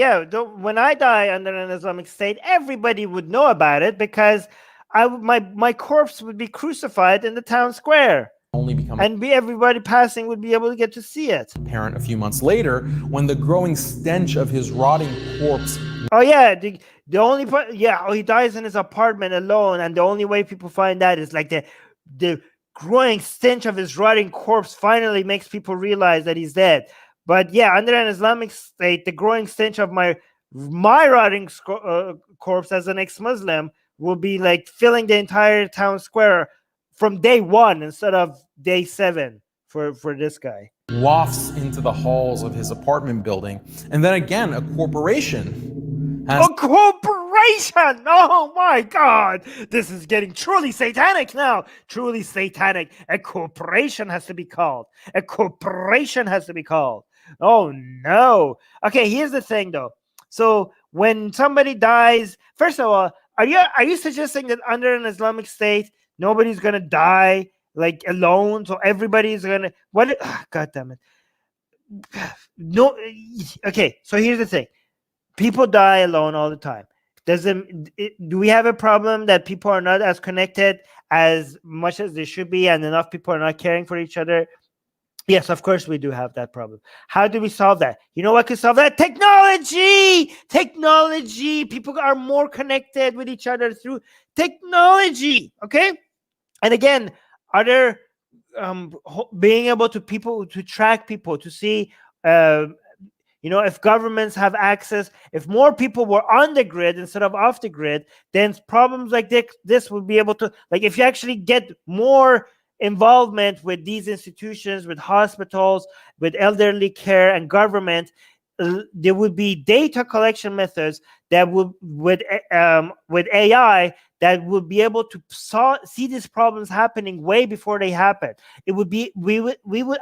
when I die under an Islamic state, everybody would know about it, because my corpse would be crucified in the town square. Only become everybody passing would be able to get to see it. Apparent a few months later, when the growing stench of his rotting corpse... Oh yeah, the only part, he dies in his apartment alone, and the only way people find that is like the growing stench of his rotting corpse finally makes people realize that he's dead. But yeah, under an Islamic state, the growing stench of my rotting corpse as an ex-Muslim will be like filling the entire town square from day 1 instead of day 7 for this guy. Wafts into the halls of his apartment building, and then again, a corporation. A corporation! Oh my god! This is getting truly satanic now. Truly satanic. A corporation has to be called. A corporation has to be called. Oh no. Okay, here's the thing though. So when somebody dies, first of all, are you suggesting that under an Islamic state, nobody's gonna die like alone? So everybody's gonna, what? God damn it. no. Okay, so here's the thing: people die alone all the time. Do we have a problem that people are not as connected as much as they should be, and enough people are not caring for each other? Yes, of course we do have that problem. How do we solve that? You know what could solve that? Technology! Technology! People are more connected with each other through technology, okay? And again, other being able to track people, to see, if governments have access, if more people were on the grid instead of off the grid, then problems like this would be able to, like, if you actually get more involvement with these institutions, with hospitals, with elderly care and government, there would be data collection methods that would, with AI, that would be able to see these problems happening way before they happen. It would be,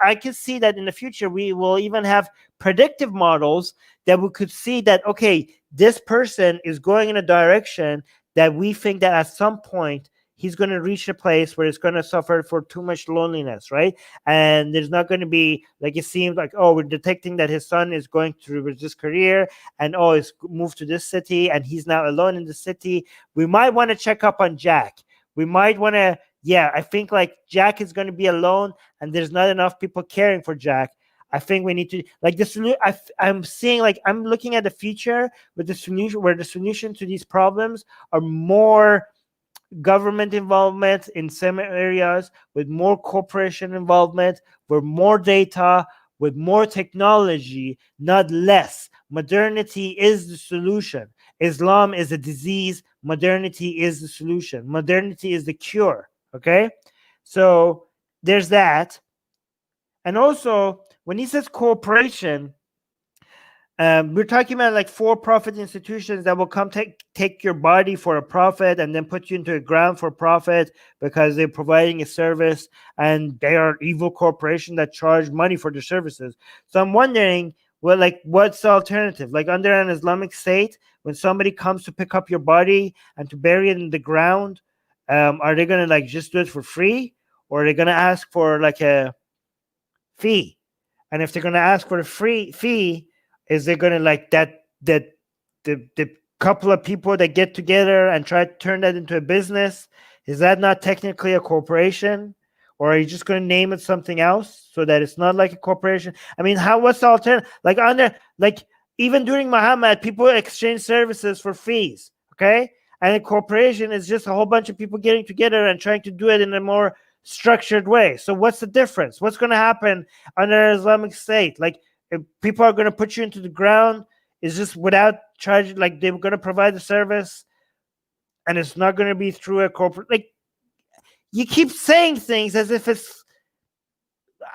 I could see that in the future we will even have predictive models that we could see that, okay, this person is going in a direction that we think that at some point he's going to reach a place where it's going to suffer for too much loneliness, right? And there's not going to be, like, it seems like, oh, we're detecting that his son is going through this career, and oh, he's moved to this city and he's now alone in the city. We might want to check up on Jack. We might want to, I think, like, Jack is going to be alone and there's not enough people caring for Jack. I think we need to, like, I'm seeing, like, I'm looking at the future with the solution, where the solution to these problems are more government involvement in some areas, with more corporation involvement, with more data, with more technology, not less. Modernity is the solution. Islam is a disease. Modernity is the solution. Modernity is the cure. Okay? So there's that. And also, when he says cooperation, we're talking about, like, for-profit institutions that will come take your body for a profit and then put you into a ground for profit because they're providing a service, and they are evil corporation that charge money for their services. So I'm wondering, well, like, what's the alternative? Like, under an Islamic state, when somebody comes to pick up your body and to bury it in the ground, are they going to, like, just do it for free, or are they going to ask for, like, a fee? And if they're going to ask for a free fee, is it going to, like, the couple of people that get together and try to turn that into a business, is that not technically a corporation? Or are you just going to name it something else so that it's not like a corporation? I mean, what's the alternative? Like, even during Muhammad, people exchange services for fees, okay? And a corporation is just a whole bunch of people getting together and trying to do it in a more structured way. So what's the difference? What's going to happen under an Islamic state? Like, if people are going to put you into the ground, is just without charging, like, they're going to provide the service, and it's not going to be through a corporate. Like, you keep saying things as if it's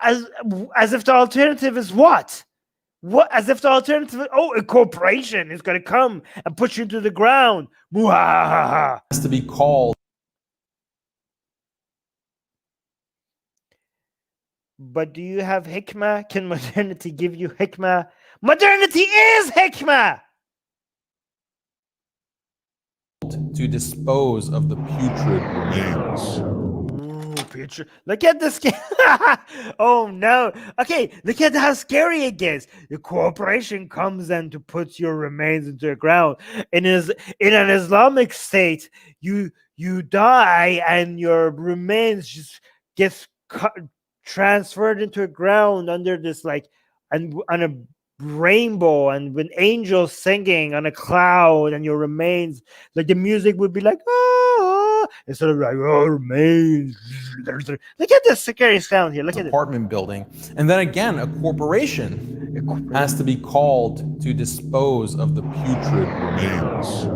as if the alternative is what? As if the alternative is, oh, a corporation is going to come and put you into the ground. It has to be called. But do you have hikmah? Can modernity give you hikmah? Modernity is hikmah! To dispose of the putrid remains. Ooh, putrid. Look at this. Oh, no. Okay, look at how scary it gets. The corporation comes and to put your remains into the ground. In an Islamic state, you die and your remains just gets transferred into a ground under this, like, and on a rainbow, and with angels singing on a cloud, and your remains, like, the music would be like, ah, instead of like, oh, remains. Look at this scary sound here. Look at it. Apartment building. And then again, a corporation has to be called to dispose of the putrid remains.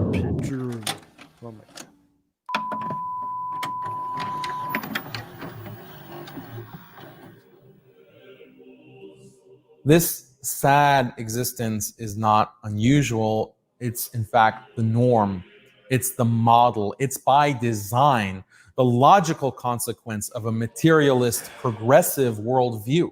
Oh my God. This sad existence is not unusual. It's, in fact, the norm. It's the model. It's by design, the logical consequence of a materialist, progressive worldview.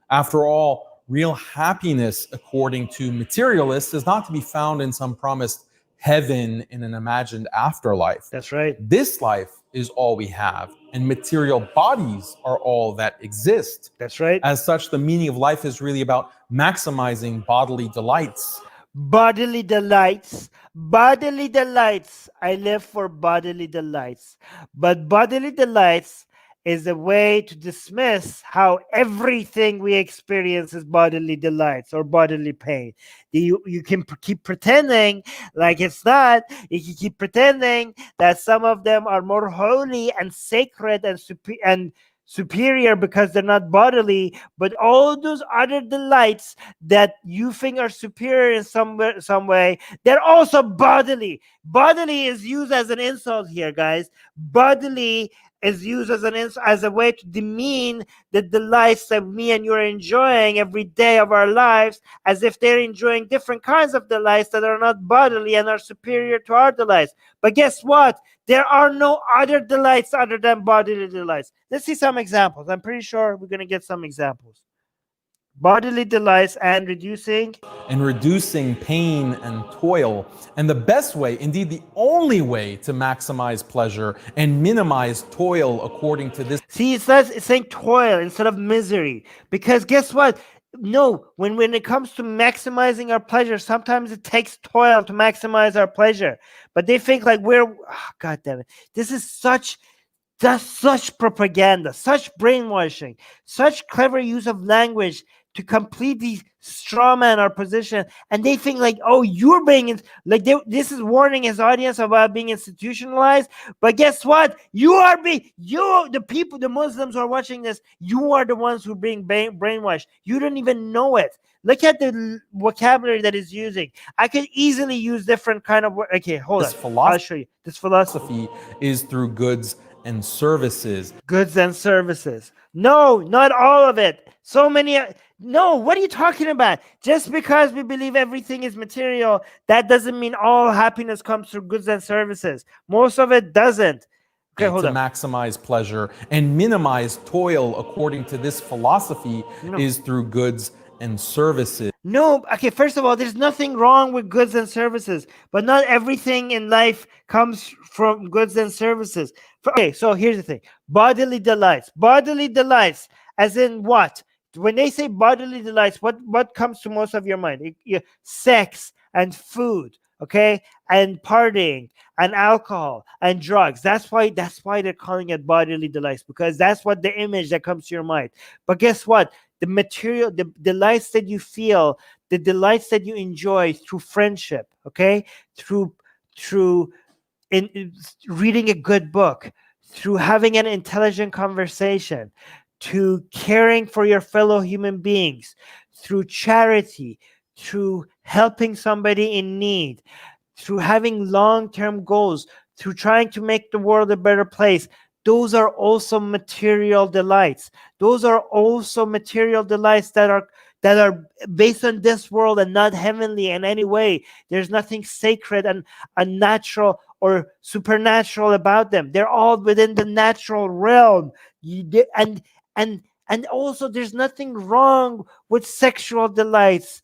After all, real happiness, according to materialists, is not to be found in some promised heaven in an imagined afterlife. That's right. This life is all we have, and material bodies are all that exist. That's right. As such, the meaning of life is really about maximizing bodily delights. Bodily delights. Bodily delights. I live for bodily delights. But bodily delights is a way to dismiss how everything we experience is bodily delights or bodily pain. You can keep pretending like it's not. You can keep pretending that some of them are more holy and sacred and superior because they're not bodily, but all those other delights that you think are superior in some way, they're also bodily. Bodily is used as an insult here, guys. Bodily is used as a way to demean the delights that me and you are enjoying every day of our lives, as if they're enjoying different kinds of delights that are not bodily and are superior to our delights. But guess what? There are no other delights other than bodily delights. Let's see some examples. I'm pretty sure we're going to get some examples. Bodily delights and reducing pain and toil. And the best way, indeed the only way, to maximize pleasure and minimize toil according to this. See, it's saying toil instead of misery. Because guess what? No, when it comes to maximizing our pleasure, sometimes it takes toil to maximize our pleasure. But they think like God damn it. This is such propaganda, such brainwashing, such clever use of language to completely strawman our position. And they think like, oh, you're being this is warning his audience about being institutionalized. But guess what? The Muslims who are watching this, you are the ones who are being brainwashed. You don't even know it. Look at the vocabulary that is using. I could easily use different kind of words. Okay, hold on. I'll show you. This philosophy is through goods and services. Goods and services. No, not all of it. So many. No, what are you talking about? Just because we believe everything is material, that doesn't mean all happiness comes through goods and services. Most of it doesn't. Okay, hold on. To maximize pleasure and minimize toil according to this philosophy is through goods and services. No, okay, first of all, there's nothing wrong with goods and services, but not everything in life comes from goods and services. Okay, so here's the thing. Bodily delights. Bodily delights, as in what? When they say bodily delights, what comes to most of your mind? Sex and food, okay? And partying and alcohol and drugs. That's why they're calling it bodily delights, because that's what the image that comes to your mind. But guess what? The material, the delights that you feel, the delights that you enjoy through friendship, okay? Through in reading a good book, through having an intelligent conversation, to caring for your fellow human beings, through charity, through helping somebody in need, through having long-term goals, through trying to make the world a better place. Those are also material delights. Those are also material delights that are based on this world and not heavenly in any way. There's nothing sacred and unnatural or supernatural about them. They're all within the natural realm. And also there's nothing wrong with sexual delights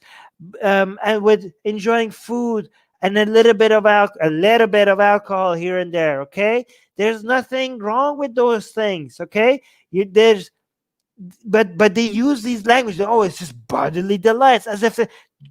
and with enjoying food and a little bit of alcohol here and there, okay? There's nothing wrong with those things, okay? But they use these languages. Oh, it's just bodily delights, as if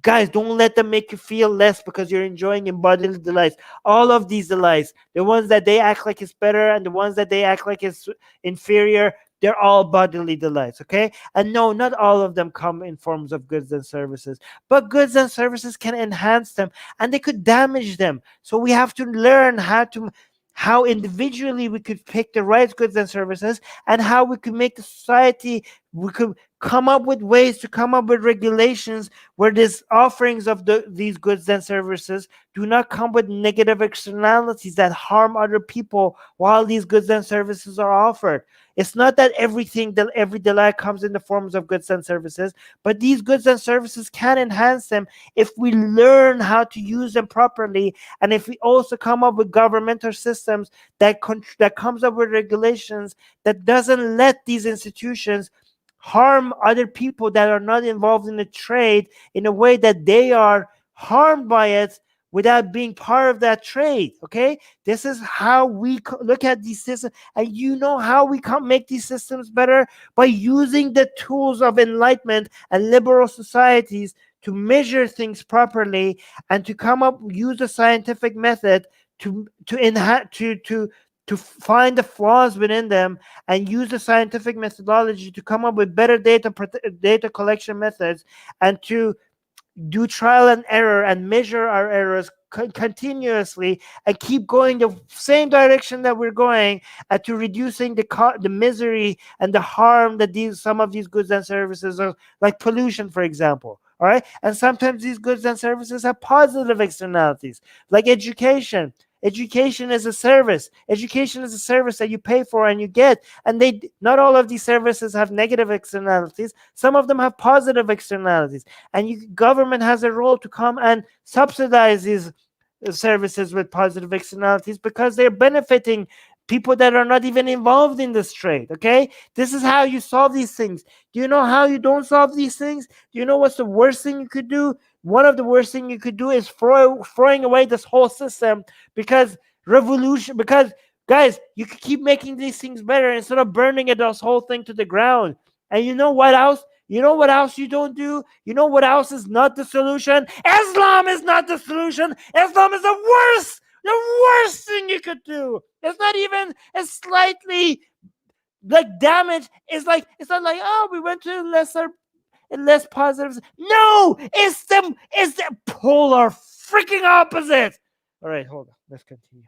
guys, don't let them make you feel less because you're enjoying in bodily delights. All of these delights, the ones that they act like is better and the ones that they act like is inferior, they're all bodily delights, okay? And no, not all of them come in forms of goods and services, but goods and services can enhance them and they could damage them. So we have to learn how individually we could pick the right goods and services, and how we could make the society, we could come up with ways to come up with regulations where these offerings of these goods and services do not come with negative externalities that harm other people while these goods and services are offered. It's not that every delight comes in the forms of goods and services, but these goods and services can enhance them if we learn how to use them properly, and if we also come up with governmental systems that comes up with regulations that doesn't let these institutions harm other people that are not involved in the trade in a way that they are harmed by it without being part of that trade. Okay, this is how we look at these systems, and you know how we can make these systems better by using the tools of enlightenment and liberal societies to measure things properly and to come up, use a scientific method to find the flaws within them, and use the scientific methodology to come up with better data collection methods, and to do trial and error and measure our errors continuously, and keep going the same direction that we're going, to reducing the misery and the harm that some of these goods and services are, like pollution, for example. All right, and sometimes these goods and services have positive externalities, like education. Education is a service. Education is a service that you pay for and you get. And not all of these services have negative externalities. Some of them have positive externalities. And government has a role to come and subsidize these services with positive externalities, because they're benefiting people that are not even involved in this trade. Okay, this is how you solve these things. Do you know how you don't solve these things? Do you know what's the worst thing you could do? One of the worst things you could do is throwing away this whole system, because guys, you could keep making these things better instead of burning this whole thing to the ground. And you know what else? You know what else you don't do? You know what else is not the solution? Islam is not the solution. Islam is the worst thing you could do. It's not even a slightly like damage. It's not like, oh, we went to less positives. No, it's the polar freaking opposite. All right, hold on. Let's continue.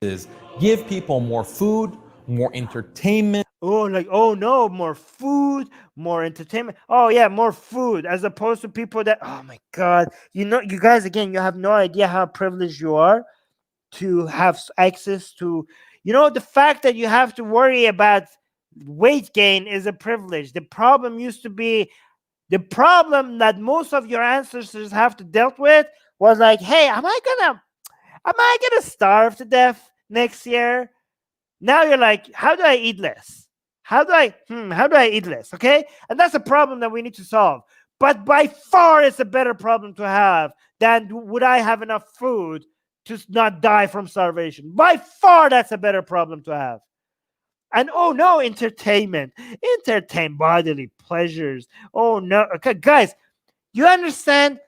Is give people more food, more entertainment. Oh, oh no, more food, more entertainment. Oh yeah, more food, as opposed to people that, oh my God, you guys, again, you have no idea how privileged you are to have access to, the fact that you have to worry about weight gain is a privilege. The problem that most of your ancestors have to dealt with was like, hey, am I gonna starve to death next year? Now you're like, how do I eat less? How do I eat less? Okay, and that's a problem that we need to solve. But by far, it's a better problem to have than would I have enough food to not die from starvation. By far, that's a better problem to have. And oh no, entertain bodily pleasures. Oh no, okay, guys, you understand?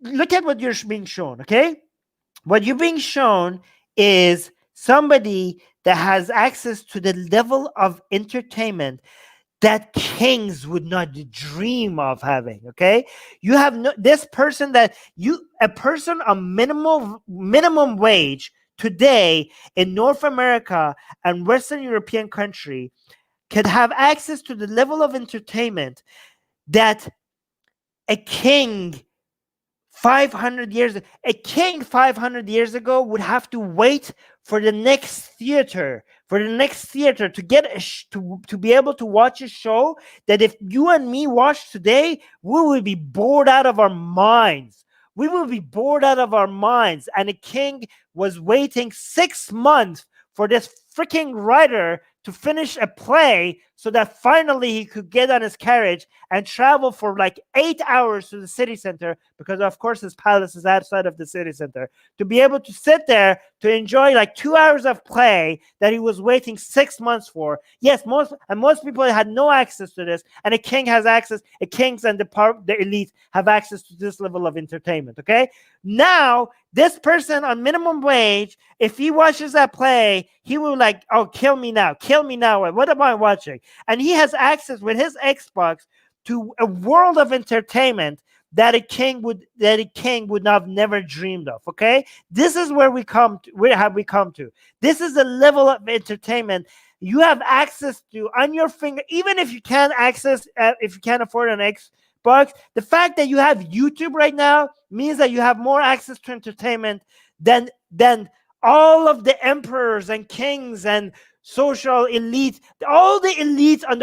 Look at what you're being shown. Okay, what you're being shown is somebody that has access to the level of entertainment that kings would not dream of having. Okay, you have this person a person on minimum wage today in North America and Western European country could have access to the level of entertainment that a king 500 years ago would have to wait for the next theater to get to be able to watch a show that if you and me watch today, we would be bored out of our minds. And a king was waiting 6 months for this freaking writer to finish a play so that finally he could get on his carriage and travel for like 8 hours to the city center, because of course his palace is outside of the city center, to be able to sit there to enjoy like 2 hours of play that he was waiting 6 months for. Yes, most people had no access to this, and a king has access. Kings and the elite have access to this level of entertainment. Okay, now this person on minimum wage, if he watches that play, he will like, oh, kill me now. What am I watching? And he has access with his Xbox to a world of entertainment that a king would have never dreamed of. Okay, this is where have we come to? This is a level of entertainment you have access to on your finger, even if you can't afford an Xbox. The fact that you have YouTube right now means that you have more access to entertainment than all of the emperors and kings and social elite, all the elites on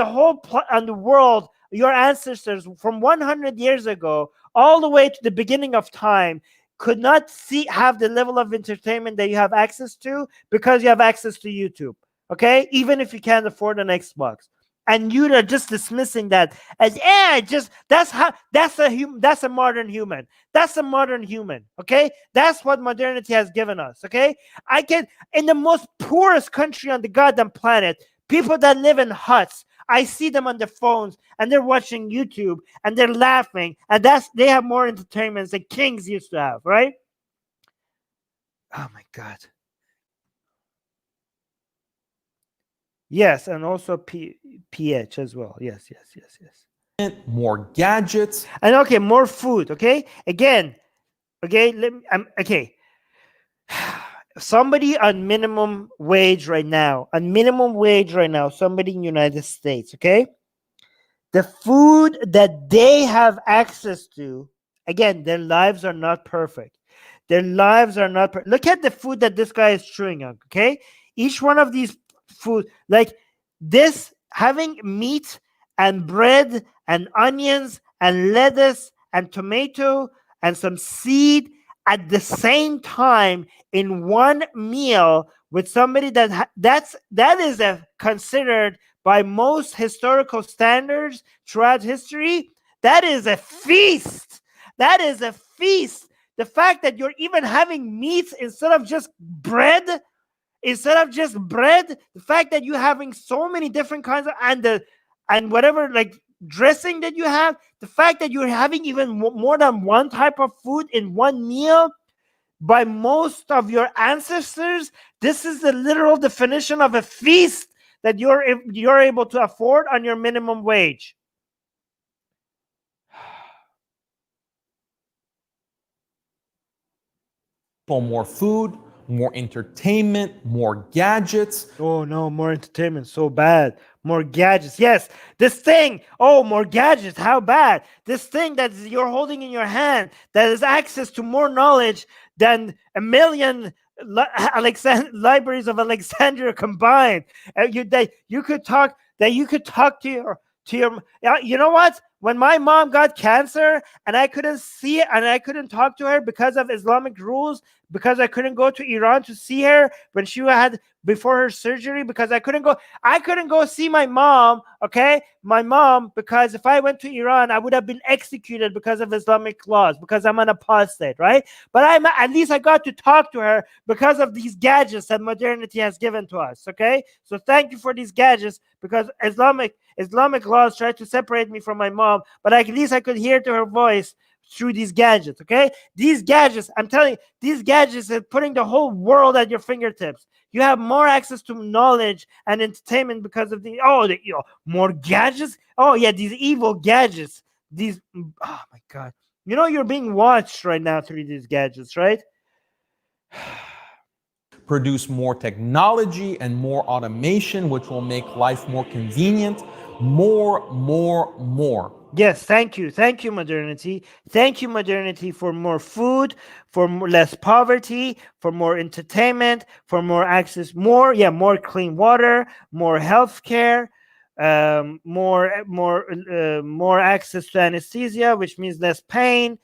the world, your ancestors from 100 years ago all the way to the beginning of time could not have the level of entertainment that you have access to, because you have access to YouTube. Okay, even if you can't afford an Xbox. and you are just dismissing that as just that's a modern human. That's a modern human. Okay, that's what modernity has given us. Okay, I can, in the most poorest country on the goddamn planet, people that live in huts, I see them on their phones and they're watching YouTube and they're laughing, and they have more entertainment than kings used to have, right? Oh my God. Yes, and also pH as well. Yes. More gadgets. And okay, more food. Okay, again, okay, okay. Somebody on minimum wage right now, somebody in the United States, okay, the food that they have access to, again, their lives are not perfect. Look at the food that this guy is chewing on, okay? Each one of these food, like this, having meat and bread and onions and lettuce and tomato and some seed at the same time in one meal with somebody that is considered by most historical standards throughout history, that is a feast. That is a feast. The fact that you're even having meat instead of just bread, the fact that you're having so many different kinds of, and whatever, like, dressing that you have, the fact that you're having even more than one type of food in one meal, by most of your ancestors, this is the literal definition of a feast that you're able to afford on your minimum wage. More food, more entertainment, more gadgets. Oh no, more entertainment, so bad. More gadgets. Yes, this thing. Oh, more gadgets. How bad? This thing that you're holding in your hand that has access to more knowledge than a million libraries of Alexandria combined. You could talk to your you know what? When my mom got cancer and I couldn't see it and I couldn't talk to her because of Islamic rules, because I couldn't go to Iran to see her when she had before her surgery, because I couldn't go see my mom, okay? My mom, because if I went to Iran, I would have been executed because of Islamic laws, because I'm an apostate, right? But at least I got to talk to her because of these gadgets that modernity has given to us, okay? So thank you for these gadgets, because Islamic laws tried to separate me from my mom, but at least I could hear to her voice through these gadgets, okay? These gadgets, I'm telling you, these gadgets are putting the whole world at your fingertips. You have more access to knowledge and entertainment because of more gadgets. Oh yeah, these evil gadgets. Oh my God. You're being watched right now through these gadgets, right? Produce more technology and more automation, which will make life more convenient. More. Yes, thank you, modernity. Thank you, modernity, for more food, for less poverty, for more entertainment, for more access, more clean water, more healthcare, more access to anesthesia, which means less pain,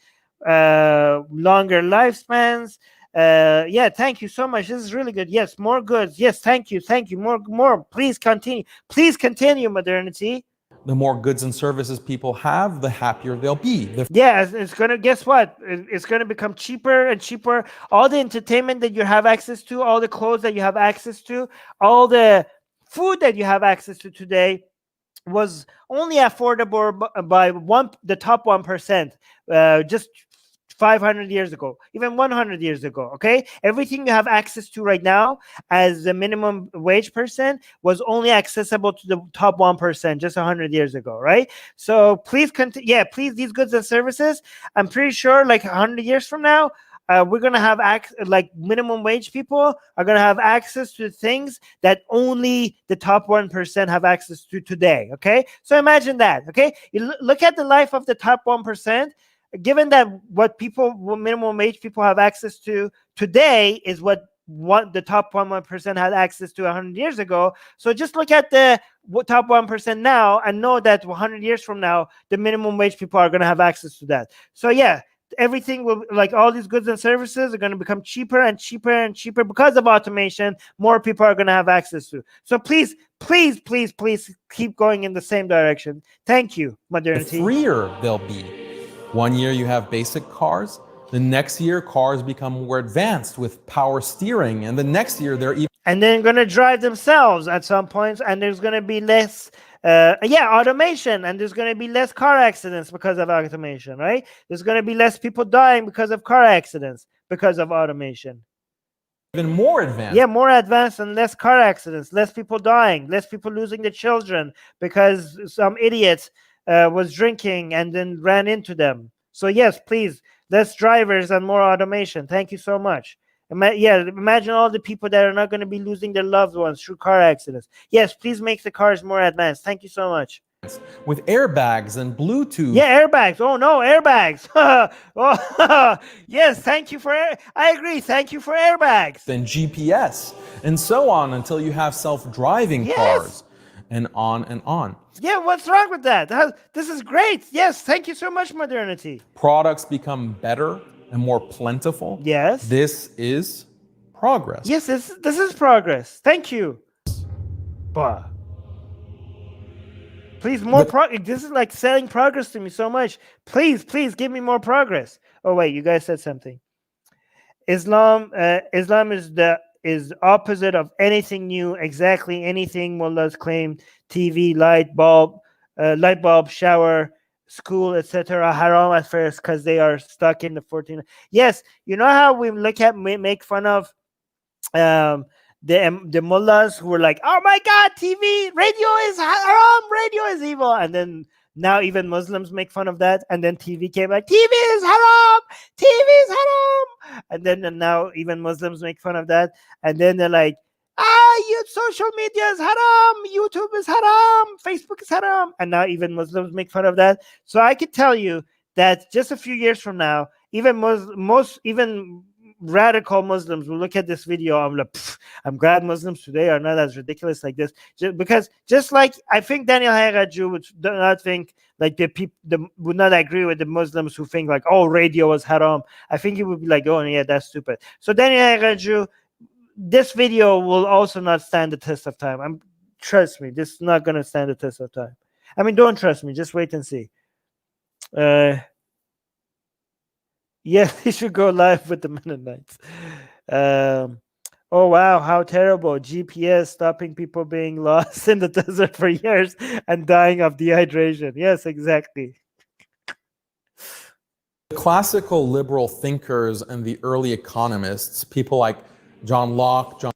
longer lifespans. Thank you so much. This is really good. Yes, more goods. Yes, thank you. More. Please continue, modernity. The more goods and services people have, the happier they'll be. It's gonna, guess what? It's gonna become cheaper and cheaper. All the entertainment that you have access to, all the clothes that you have access to, all the food that you have access to today was only affordable by the top 1%, just 500 years ago, even 100 years ago, okay? Everything you have access to right now as a minimum wage person was only accessible to the top 1% just 100 years ago, right? So please please, these goods and services, I'm pretty sure like 100 years from now, we're going to have like minimum wage people are going to have access to things that only the top 1% have access to today, okay? So imagine that, okay? You look at the life of the top 1%. Given that what minimum wage people have access to today is what the top 1% had access to 100 years ago. So just look at the top 1% now and know that 100 years from now, the minimum wage people are going to have access to that. So yeah, everything will, like all these goods and services are going to become cheaper and cheaper and cheaper because of automation. More people are going to have access to. So please, please, please, please keep going in the same direction. Thank you, modernity. The freer they'll be. One year you have basic cars. The next year, cars become more advanced with power steering. And the next year, they're even... And then going to drive themselves at some points. And there's going to be less, automation. And there's going to be less car accidents because of automation, right? There's going to be less people dying because of car accidents because of automation. even more advanced. Yeah, more advanced and less car accidents, less people dying, less people losing their children because some idiot was drinking and then ran into them. So yes, please, less drivers and more automation. Thank you so much. Imagine all the people that are not going to be losing their loved ones through car accidents. Yes, please make the cars more advanced. Thank you so much. With airbags and Bluetooth. Yeah, airbags. Oh no, airbags. Oh, yes, thank you for I agree. Thank you for airbags. And GPS and so on until you have self-driving cars and on and on. Yeah, what's wrong with that? This is great. Yes, thank you so much, modernity. Products become better and more plentiful. Yes. This is progress. Yes, this is progress. Thank you. Bah. Please, more progress. This is like selling progress to me so much. Please, please give me more progress. Oh wait, you guys said something. Islam is opposite of anything new. Exactly anything mullahs claim. TV, light bulb, shower, school, etc. haram at first because they are stuck in the 14. Yes, you know how we make fun of the mullahs who were like, oh my god, TV, radio is haram, radio is evil, and then now even Muslims make fun of that, and then TV came like, TV is haram, TV is haram, and then now even Muslims make fun of that, and then they're like, social media is haram, YouTube is haram, Facebook is haram, and now even Muslims make fun of that. So I could tell you that just a few years from now, even even radical Muslims will look at this video. I'm like, I'm glad Muslims today are not as ridiculous like this, because just like I think Daniel Hayraju would not think like would not agree with the Muslims who think like, oh, radio is haram. I think he would be like, oh yeah, that's stupid. So Daniel Hayraju, this video will also not stand the test of time. Trust me, this is not going to stand the test of time. I mean, don't trust me, just wait and see. Yeah, he should go live with the Mennonites. Oh wow, how terrible. GPS stopping people being lost in the desert for years and dying of dehydration. Yes, exactly. Classical liberal thinkers and the early economists, people like John Locke, John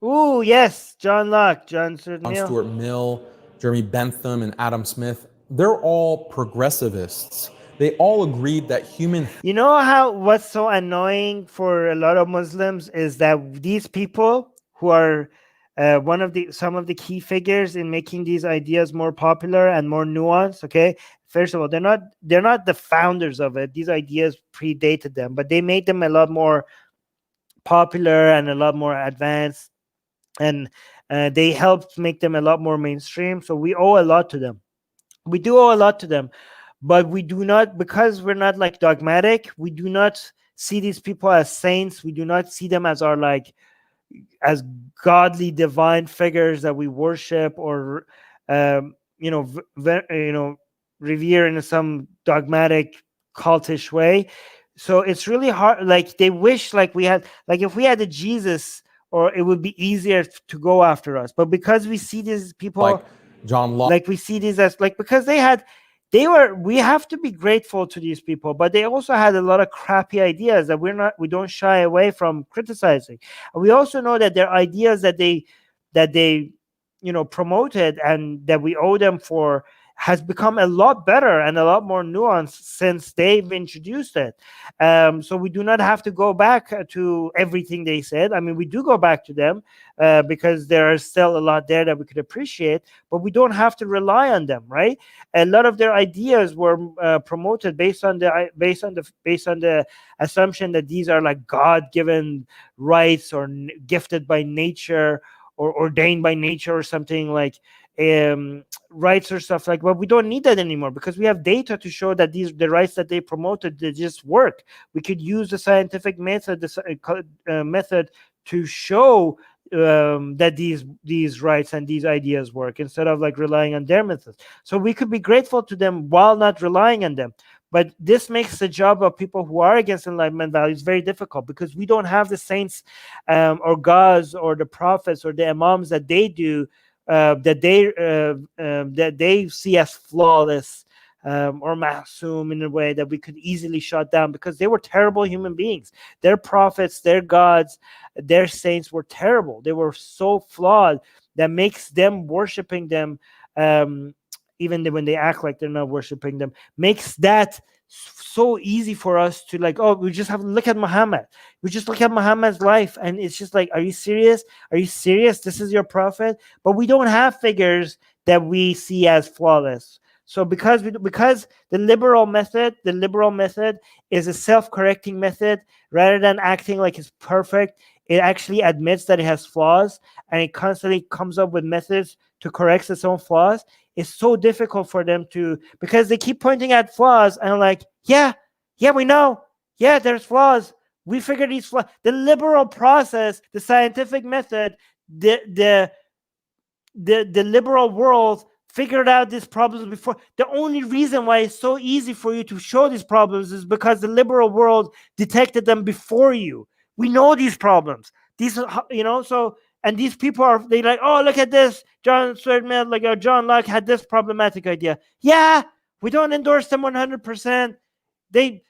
Stuart Mill, Jeremy Bentham, and Adam Smith, they're all progressivists. They all agreed that You know what's so annoying for a lot of Muslims is that these people who are some of the key figures in making these ideas more popular and more nuanced, okay? First of all, they're not the founders of it. These ideas predated them, but they made them a lot more popular and a lot more advanced, and they helped make them a lot more mainstream. So we owe a lot to them. We do owe a lot to them, but we do not, because we're not like dogmatic, we do not see these people as saints. We do not see them as as godly divine figures that we worship or revere in some dogmatic cultish way. So it's really hard. Like they wish like we had, like if we had a Jesus, or it would be easier to go after us. But because we see these people like John Locke, like we see these as like, because we have to be grateful to these people, but they also had a lot of crappy ideas that we don't shy away from criticizing. And we also know that their ideas that they promoted and that we owe them for has become a lot better and a lot more nuanced since they've introduced it. So we do not have to go back to everything they said. I mean, we do go back to them because there is still a lot there that we could appreciate, but we don't have to rely on them, right? A lot of their ideas were promoted based on the assumption that these are like God-given rights or gifted by nature or ordained by nature or something. Like rights or stuff like. But we don't need that anymore because we have data to show that the rights that they promoted, they just work. We could use the scientific method, method to show that these rights and these ideas work, instead of like relying on their methods. So we could be grateful to them while not relying on them. But this makes the job of people who are against Enlightenment values very difficult, because we don't have the saints or gods or the prophets or the imams that they do, that they see as flawless or masoom, in a way that we could easily shut down, because they were terrible human beings. Their prophets, their gods, their saints were terrible. They were so flawed that makes them worshiping them, even when they act like they're not worshiping them, makes that so easy for us to like, oh, we just have to look at Muhammad. We just look at Muhammad's life, and it's just like, are you serious? Are you serious? This is your prophet? But we don't have figures that we see as flawless. So because the liberal method is a self-correcting method, rather than acting like it's perfect, it actually admits that it has flaws, and it constantly comes up with methods to correct its own flaws. It's so difficult for them to, because they keep pointing at flaws, and like, yeah, we know. Yeah, there's flaws. We figured these flaws. The liberal process, the scientific method, the liberal world figured out these problems before. The only reason why it's so easy for you to show these problems is because the liberal world detected them before you. We know these problems. These, so, and these people they like, oh, look at this. John Locke had this problematic idea. Yeah, we don't endorse them 100%. They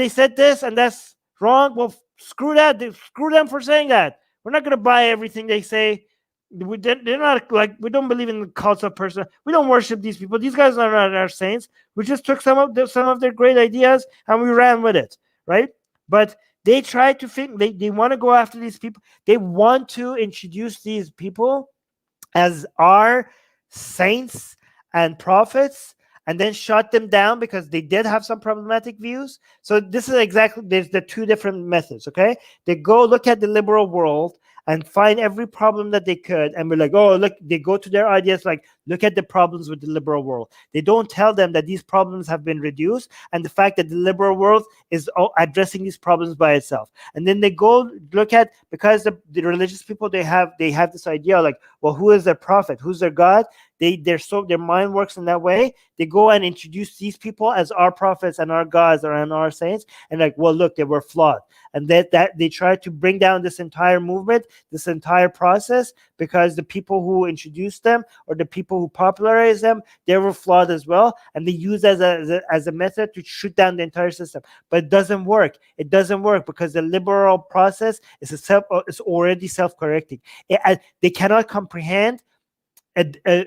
said this, and that's wrong. Well, screw that. Screw them for saying that. We're not going to buy everything they say. They're not like, we don't believe in the cults of person. We don't worship these people. These guys are not our saints. We just took some of their great ideas and we ran with it, right? But they try to think, they want to go after these people. They want to introduce these people as our saints and prophets, and then shut them down because they did have some problematic views. So this is exactly, there's the two different methods, okay? They go look at the liberal world and find every problem that they could, and we're like, oh, look, they go to their ideas like, look at the problems with the liberal world. They don't tell them that these problems have been reduced, and the fact that the liberal world is addressing these problems by itself. And then they go look at, because the religious people, they have this idea like, well, who is their prophet? Who's their God? Their mind works in that way. They go and introduce these people as our prophets and our gods and our saints, and like, well, look, they were flawed. And that they try to bring down this entire movement, this entire process, because the people who introduced them or the people who popularized them, they were flawed as well, and they use as a method to shoot down the entire system. But it doesn't work. It doesn't work because the liberal process is already self-correcting. They cannot comprehend a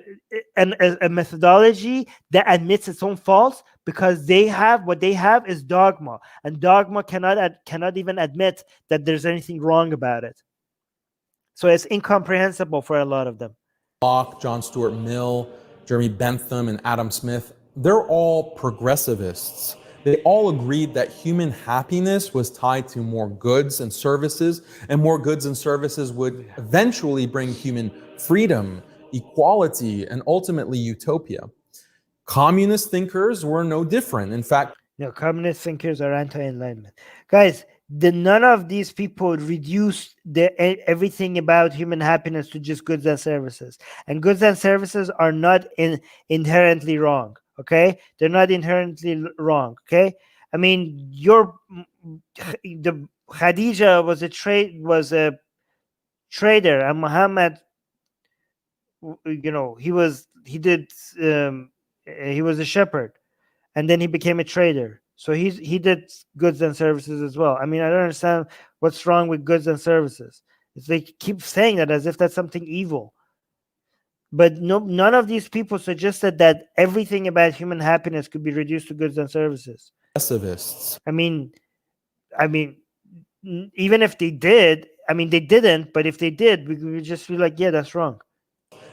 methodology that admits its own faults, because what they have is dogma, and dogma cannot even admit that there's anything wrong about it. So it's incomprehensible for a lot of them. Locke, John Stuart Mill, Jeremy Bentham, and Adam Smith, they're all progressivists. They all agreed that human happiness was tied to more goods and services, and more goods and services would eventually bring human freedom, equality, and ultimately utopia. Communist thinkers were no different. In fact, communist thinkers are anti-enlightenment. Guys, none of these people reduce everything about human happiness to just goods and services. And goods and services are not inherently wrong, okay? They're not inherently wrong, okay? I mean, the Khadija was a trader, and Muhammad, he was a shepherd, and then he became a trader. So he did goods and services as well. I mean, I don't understand what's wrong with goods and services. They keep saying that as if that's something evil. But none of these people suggested that everything about human happiness could be reduced to goods and services. Progressivists. I mean, even if they did, they didn't. But if they did, we would just be like, yeah, that's wrong.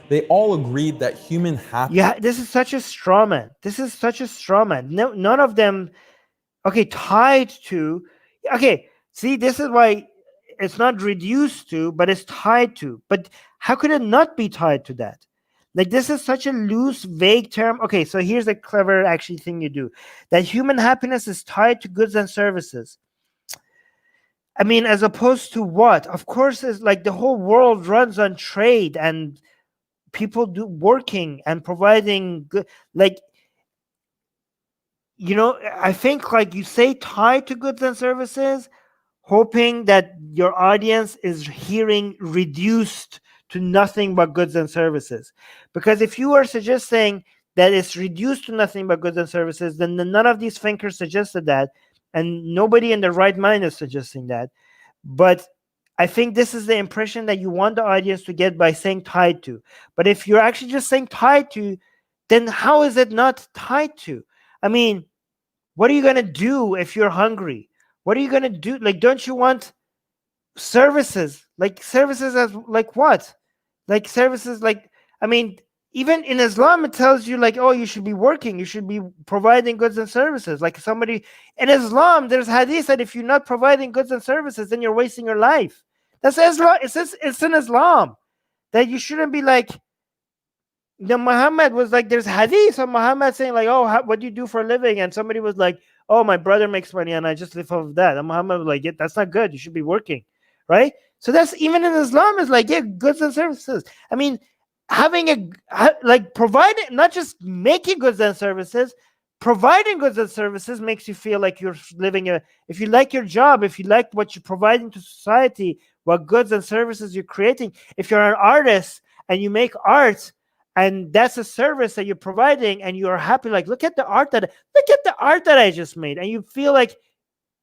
They all agreed that human happiness. Yeah, this is such a straw man. No, none of them. Okay, tied to. Okay, see, this is why it's not reduced to, but it's tied to. But how could it not be tied to that? Like, this is such a loose, vague term. Okay, so here's a clever actually thing you do. That human happiness is tied to goods and services. I mean, as opposed to what? Of course, it's like the whole world runs on trade and people do working and providing good, like, I think, like, you say tied to goods and services, hoping that your audience is hearing reduced to nothing but goods and services. Because if you are suggesting that it's reduced to nothing but goods and services, then none of these thinkers suggested that, and nobody in their right mind is suggesting that. But I think this is the impression that you want the audience to get by saying tied to. But if you're actually just saying tied to, then how is it not tied to? I mean, what are you going to do if you're hungry? What are you going to do? Like, don't you want services? Like, services as, like, what? Like, services, like, I mean, even in Islam, it tells you, like, oh, you should be working. You should be providing goods and services. Like, somebody in Islam, there's hadith that if you're not providing goods and services, then you're wasting your life. That's Islam. It's in Islam that you shouldn't be like, Muhammad was like, there's hadith of Muhammad saying, like, oh, what do you do for a living? And somebody was like, oh, my brother makes money and I just live off of that. And Muhammad was like, yeah, that's not good. You should be working, right? So that's, even in Islam, is like, yeah, goods and services. I mean, having providing, not just making goods and services, providing goods and services makes you feel like you're living if you like your job, if you like what you're providing to society, what goods and services you're creating, if you're an artist and you make art, and that's a service that you're providing, and you're happy, like, look at the art that I just made, and you feel like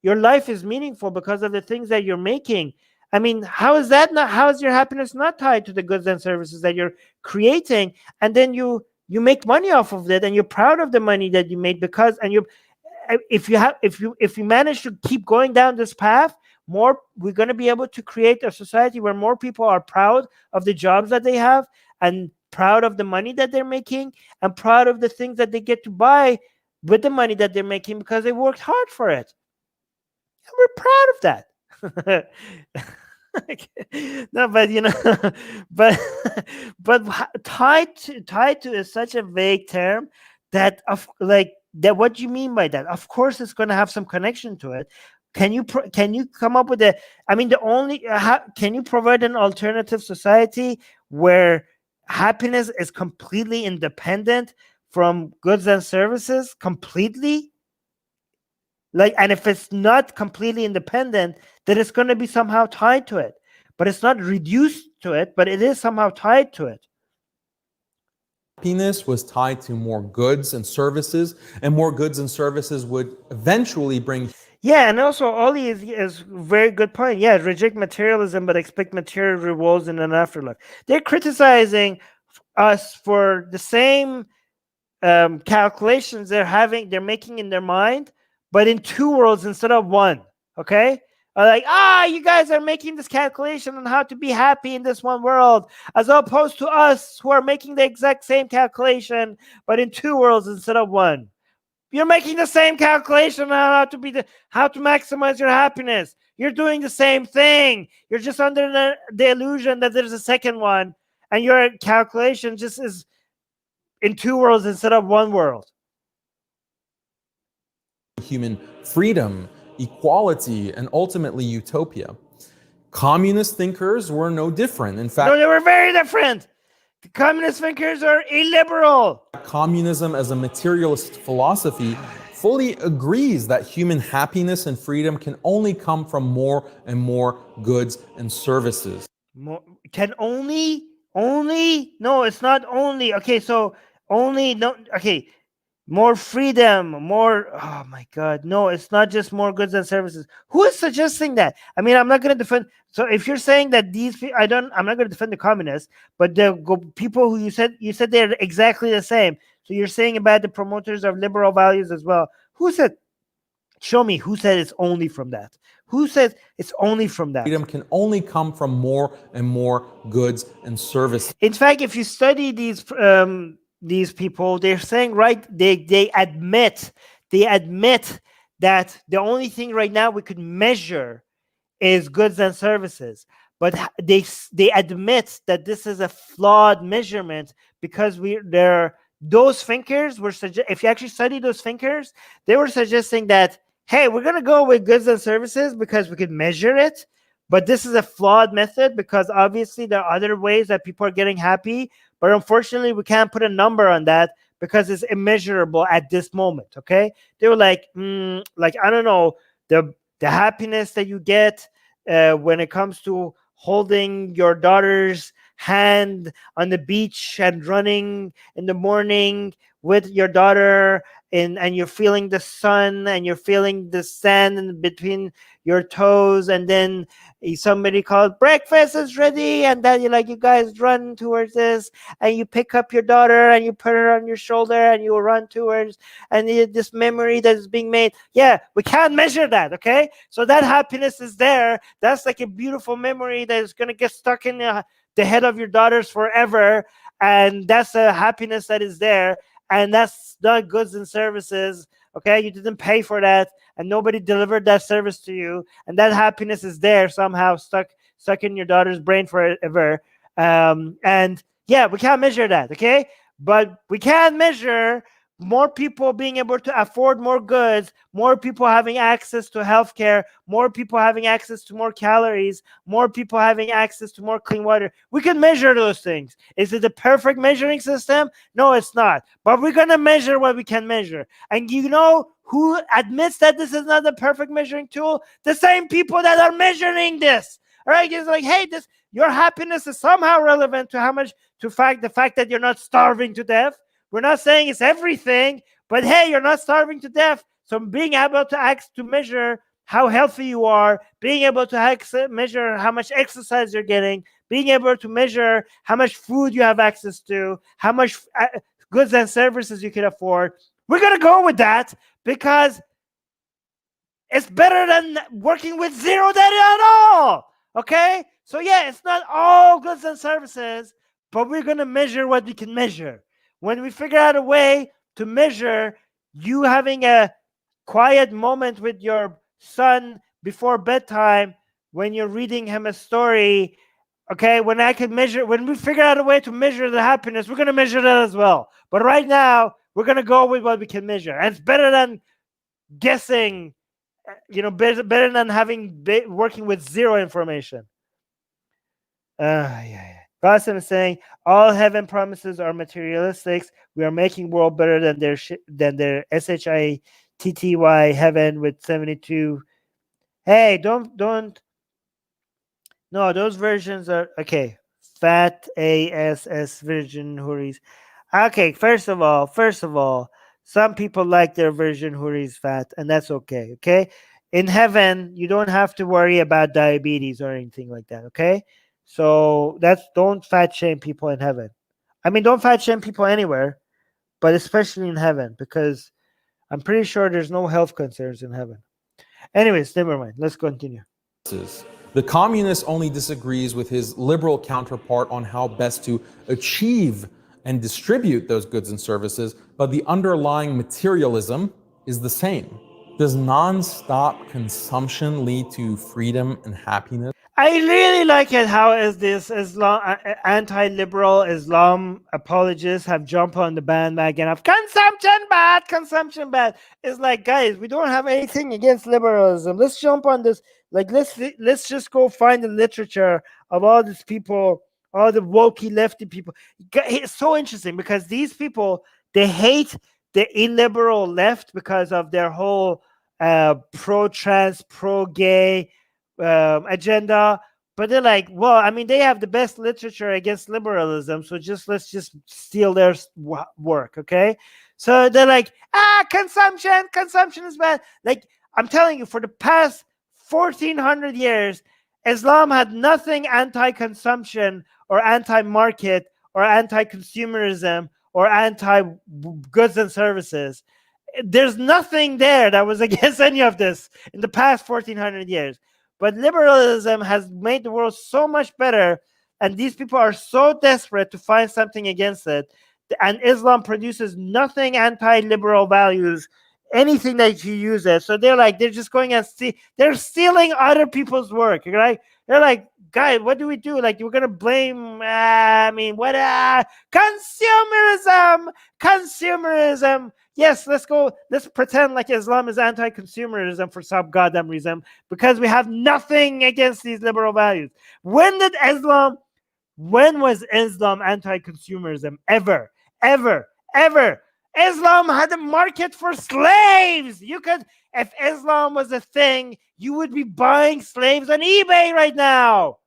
your life is meaningful because of the things that you're making. I mean, how is your happiness not tied to the goods and services that you're creating? And then you make money off of it, and you're proud of the money that you made, because, and if you manage to keep going down this path, we're going to be able to create a society where more people are proud of the jobs that they have, and proud of the money that they're making, and proud of the things that they get to buy with the money that they're making because they worked hard for it. And we're proud of that. No, but but tied to is such a vague term that what do you mean by that? Of course, it's going to have some connection to it. Can you come up with can you provide an alternative society where happiness is completely independent from goods and services, completely? Like, and if it's not completely independent, then it's going to be somehow tied to it. But it's not reduced to it, but it is somehow tied to it. Happiness was tied to more goods and services, and more goods and services would eventually bring... Yeah, and also Oli is very good point. Yeah, reject materialism, but expect material rewards in an afterlife. They're criticizing us for the same calculations they're making in their mind, but in two worlds instead of one. Okay, like, you guys are making this calculation on how to be happy in this one world, as opposed to us who are making the exact same calculation, but in two worlds instead of one. You're making the same calculation on how to maximize your happiness. You're doing the same thing. You're just under the illusion that there's a second one, and your calculation just is in two worlds instead of one world. Human freedom, equality, and ultimately utopia. Communist thinkers were no different. In fact, no, they were very different. The communist thinkers are illiberal. Communism as a materialist philosophy fully agrees that human happiness and freedom can only come from more and more goods and services. No, it's not only. Okay, so only, no, okay. More freedom, more, oh my God. No, it's not just more goods and services. Who is suggesting that? I mean, I'm not going to defend. So if you're saying that I'm not going to defend the communists, but the people who you said they're exactly the same. So you're saying about the promoters of liberal values as well. Who said, show me who said it's only from that? Who says it's only from that? Freedom can only come from more and more goods and services. In fact, if you study these people, they're saying, right, they admit that the only thing right now we could measure is goods and services. but they admit that this is a flawed measurement, because those thinkers were if you actually study those thinkers, they were suggesting that, hey, we're going to go with goods and services because we could measure it, but this is a flawed method because obviously there are other ways that people are getting happy, but unfortunately we can't put a number on that because it's immeasurable at this moment. Okay, they were like, I don't know, the happiness that you get when it comes to holding your daughter's hand on the beach and running in the morning with your daughter, and you're feeling the sun and you're feeling the sand in between your toes, and then somebody called, breakfast is ready, and then you guys run towards this, and you pick up your daughter and you put her on your shoulder and you run towards, and this memory that is being made. Yeah, we can't measure that. Okay, so that happiness is there. That's like a beautiful memory that is going to get stuck in the head of your daughters forever, and that's a happiness that is there, and that's not goods and services. Okay, you didn't pay for that, and nobody delivered that service to you, and that happiness is there somehow stuck in your daughter's brain forever. And yeah, we can't measure that. Okay, but we can measure more people being able to afford more goods, more people having access to healthcare, more people having access to more calories, more people having access to more clean water. We can measure those things. Is it the perfect measuring system? No, it's not. But we're going to measure what we can measure. And you know who admits that this is not the perfect measuring tool? The same people that are measuring this. All right, it's like, hey, your happiness is somehow relevant to the fact that you're not starving to death. We're not saying it's everything, but hey, you're not starving to death. So being able to measure how healthy you are, being able to measure how much exercise you're getting, being able to measure how much food you have access to, how much goods and services you can afford. We're going to go with that because it's better than working with zero data at all. Okay? So yeah, it's not all goods and services, but we're going to measure what we can measure. When we figure out a way to measure you having a quiet moment with your son before bedtime, when you're reading him a story, okay, when we figure out a way to measure the happiness, we're going to measure that as well. But right now, we're going to go with what we can measure. And it's better than guessing, better than working with zero information. Yeah. Gossam is saying all heaven promises are materialistic. We are making world better than their SHITTY heaven with 72. Hey, don't. No, those versions are okay. Fat ASS Virgin Huris. Okay, first of all, some people like their Virgin Huris fat, and that's okay. Okay, in heaven you don't have to worry about diabetes or anything like that. Okay. So don't fat shame people in heaven. I mean, don't fat shame people anywhere, but especially in heaven, because I'm pretty sure there's no health concerns in heaven. Anyways, never mind. Let's continue. The communist only disagrees with his liberal counterpart on how best to achieve and distribute those goods and services, but the underlying materialism is the same. Does non-stop consumption lead to freedom and happiness? I really like it how this anti-liberal Islam apologists have jumped on the bandwagon of consumption bad. It's like, guys, we don't have anything against liberalism. Let's jump on this. Like, let's just go find the literature of all these people, all the wokey lefty people. It's so interesting because these people, they hate the illiberal left because of their whole pro-trans, pro-gay agenda, but they're like, well, I mean, they have the best literature against liberalism, so let's just steal their work. Okay, so they're like, consumption is bad. Like, I'm telling you, for the past 1400 years, Islam had nothing anti-consumption or anti-market or anti-consumerism or anti-goods and services. There's nothing there that was against any of this in the past 1400 years. But liberalism has made the world so much better, and these people are so desperate to find something against it. And Islam produces nothing anti-liberal values, anything that you use it. So they're just going and they're stealing other people's work, right? They're like, guys, what do we do? Like, we're gonna blame, what, consumerism. Yes, let's pretend like Islam is anti-consumerism for some goddamn reason, because we have nothing against these liberal values. When was Islam anti-consumerism? Ever. Islam had a market for slaves. If Islam was a thing, you would be buying slaves on eBay right now.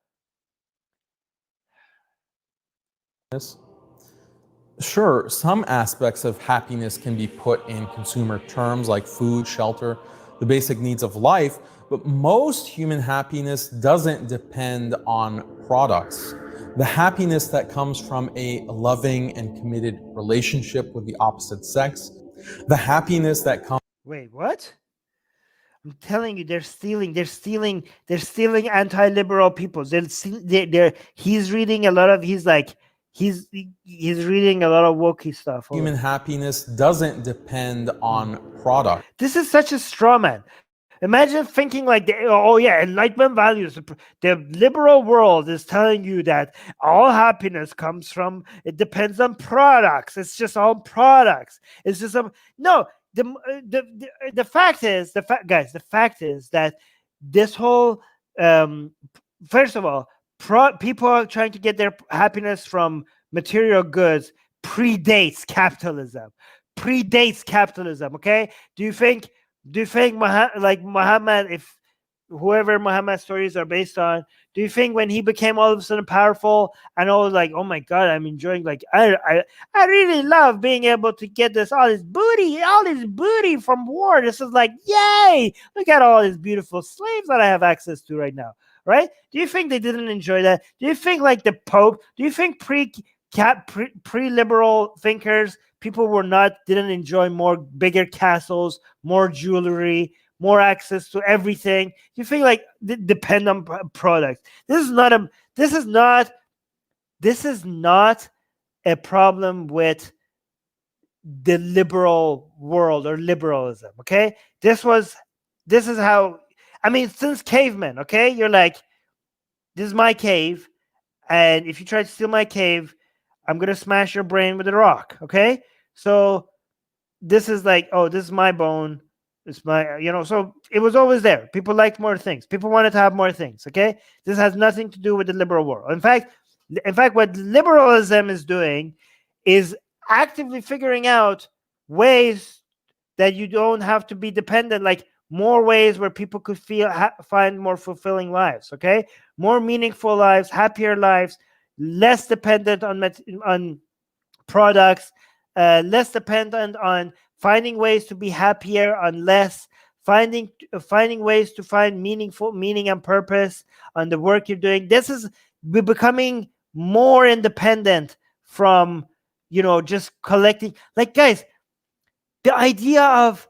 Sure, some aspects of happiness can be put in consumer terms like food, shelter, the basic needs of life, but most human happiness doesn't depend on products. The happiness that comes from a loving and committed relationship with the opposite sex, the happiness that comes... Wait, what? I'm telling you, they're stealing anti-liberal people. He's reading a lot of, he's reading a lot of wokey stuff. Human happiness doesn't depend on product. This is such a straw man. Imagine thinking like, Enlightenment values. The liberal world is telling you that all happiness comes from, it depends on products. It's just all products. It's just no. The fact is that this whole, first of all, people are trying to get their happiness from material goods predates capitalism. Okay, do you think Muhammad, if whoever Muhammad's stories are based on, do you think when he became all of a sudden powerful and all like, oh my God, I'm enjoying, like, I really love being able to get all this booty from war. This is like, yay, look at all these beautiful slaves that I have access to right now, right? Do you think they didn't enjoy that? Do you think like the Pope, do you think pre-liberal thinkers, people didn't enjoy bigger castles, more jewelry, more access to everything? You think like depend on products? This is not a problem with the liberal world or liberalism. Okay, this is how, since cavemen. Okay, you're like, this is my cave, and if you try to steal my cave, I'm gonna smash your brain with a rock. Okay, so this is like, oh, this is my bone. It's my, so it was always there. People liked more things. People wanted to have more things. Okay, this has nothing to do with the liberal world. In fact, what liberalism is doing is actively figuring out ways that you don't have to be dependent, like more ways where people could find more fulfilling lives. Okay, more meaningful lives, happier lives, less dependent on products, less dependent on finding ways to be happier, on less, finding ways to find meaning and purpose on the work you're doing. We're becoming more independent from, just collecting. Like, guys, the idea of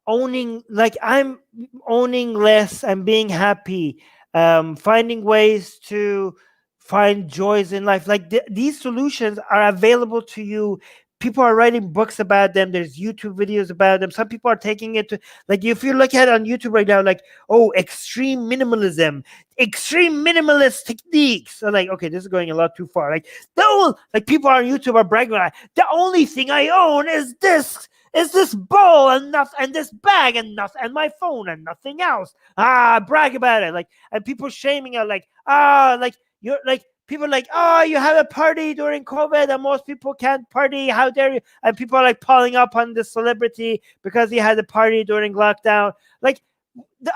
owning, like, I'm owning less and being happy, finding ways to find joys in life. Like, these solutions are available to you. People are writing books about them. There's YouTube videos about them. Some people are taking it to, like, if you look at it on YouTube right now, like, oh, extreme minimalism, extreme minimalist techniques. So like, okay, this is going a lot too far. Like, people on YouTube are bragging like, the only thing I own is this bowl and this bag and my phone and nothing else. Brag about it. Like, and people shaming it, like, you're like, people are like, oh, you have a party during COVID and most people can't party. How dare you? And people are like piling up on this celebrity because he had a party during lockdown. Like,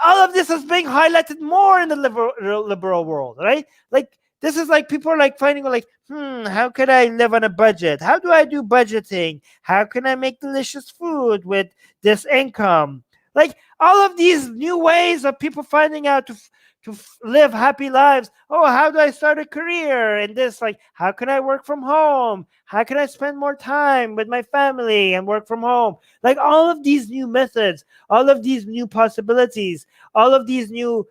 all of this is being highlighted more in the liberal world, right? Like, this is like, people are like finding like, how could I live on a budget? How do I do budgeting? How can I make delicious food with this income? Like, all of these new ways of people finding out to live happy lives. Oh, how do I start a career in this? Like, how can I work from home? How can I spend more time with my family and work from home? Like, all of these new methods, all of these new possibilities, all of these new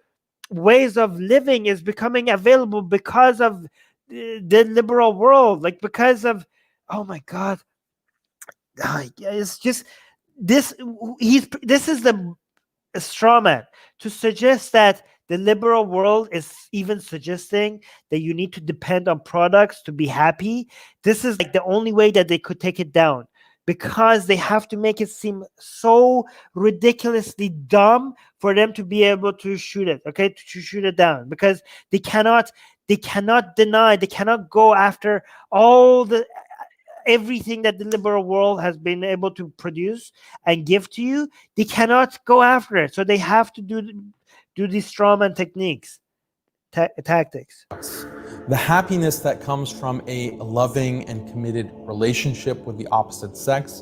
ways of living is becoming available because of the liberal world. Like, because of, oh my God, it's just this. This is the straw man to suggest that the liberal world is even suggesting that you need to depend on products to be happy. This is like the only way that they could take it down, because they have to make it seem so ridiculously dumb for them to be able to shoot it, okay, to shoot it down, because they cannot deny, they cannot go after all the everything that the liberal world has been able to produce and give to you. They cannot go after it, so they have to do these strawman techniques, tactics. The happiness that comes from a loving and committed relationship with the opposite sex.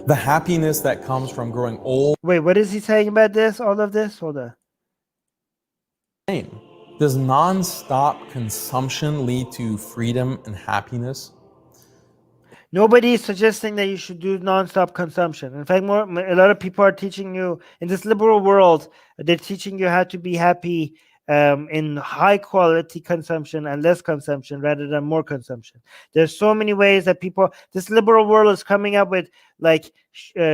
The happiness that comes from growing old. Wait, what is he saying about this? All of this? Hold on. Does non-stop consumption lead to freedom and happiness? Nobody is suggesting that you should do non-stop consumption. In fact, a lot of people are teaching you in this liberal world, they're teaching you how to be happy in high quality consumption and less consumption rather than more consumption. There's so many ways that this liberal world is coming up with, like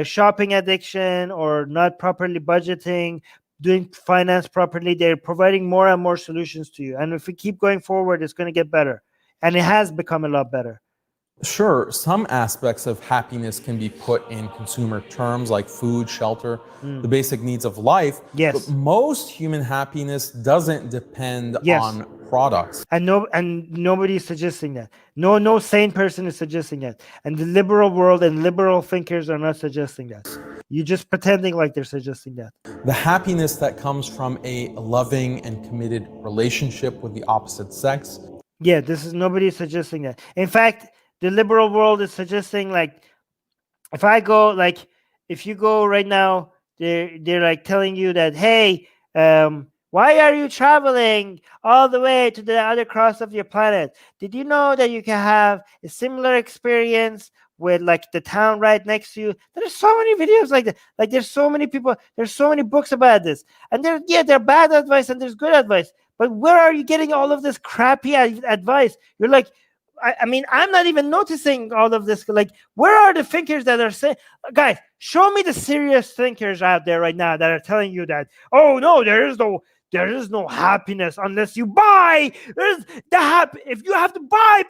shopping addiction or not properly budgeting, doing finance properly. They're providing more and more solutions to you. And if we keep going forward, it's going to get better. And it has become a lot better. Sure, some aspects of happiness can be put in consumer terms like food, shelter, the basic needs of life. Yes. But most human happiness doesn't depend on products. And nobody is suggesting that. No sane person is suggesting that. And the liberal world and liberal thinkers are not suggesting that. You're just pretending like they're suggesting that. The happiness that comes from a loving and committed relationship with the opposite sex. Yeah, nobody is suggesting that. In fact, the liberal world is suggesting, like, if you go right now, they're like telling you that, hey, why are you traveling all the way to the other cross of your planet? Did you know that you can have a similar experience with like the town right next to you? There's so many videos like that. Like there's so many people, there's so many books about this. And they're bad advice and there's good advice. But where are you getting all of this crappy advice? You're like, I mean, I'm not even noticing all of this. Like, where are the thinkers that are saying, guys, show me the serious thinkers out there right now that are telling you that, oh no, there is no happiness unless you buy. If you have to buy,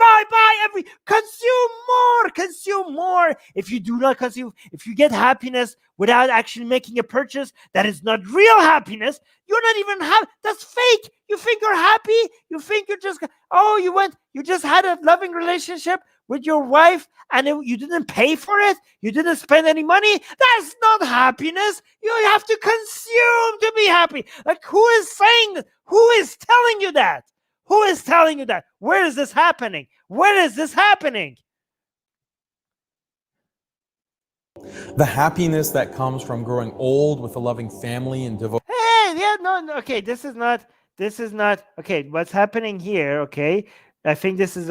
consume more. If you do not consume, if you get happiness without actually making a purchase, that is not real happiness. You're not even happy. That's fake. You think you're happy. You think you're just, you just had a loving relationship with your wife and you didn't pay for it. You didn't spend any money. That's not happiness. You have to consume to be happy. Like, who is saying that? Who is telling you that? Who is telling you that? Where is this happening? Where is this happening? The happiness that comes from growing old with a loving family and devotion. Hey, yeah, no, okay, this is not, okay, what's happening here, okay, I think this is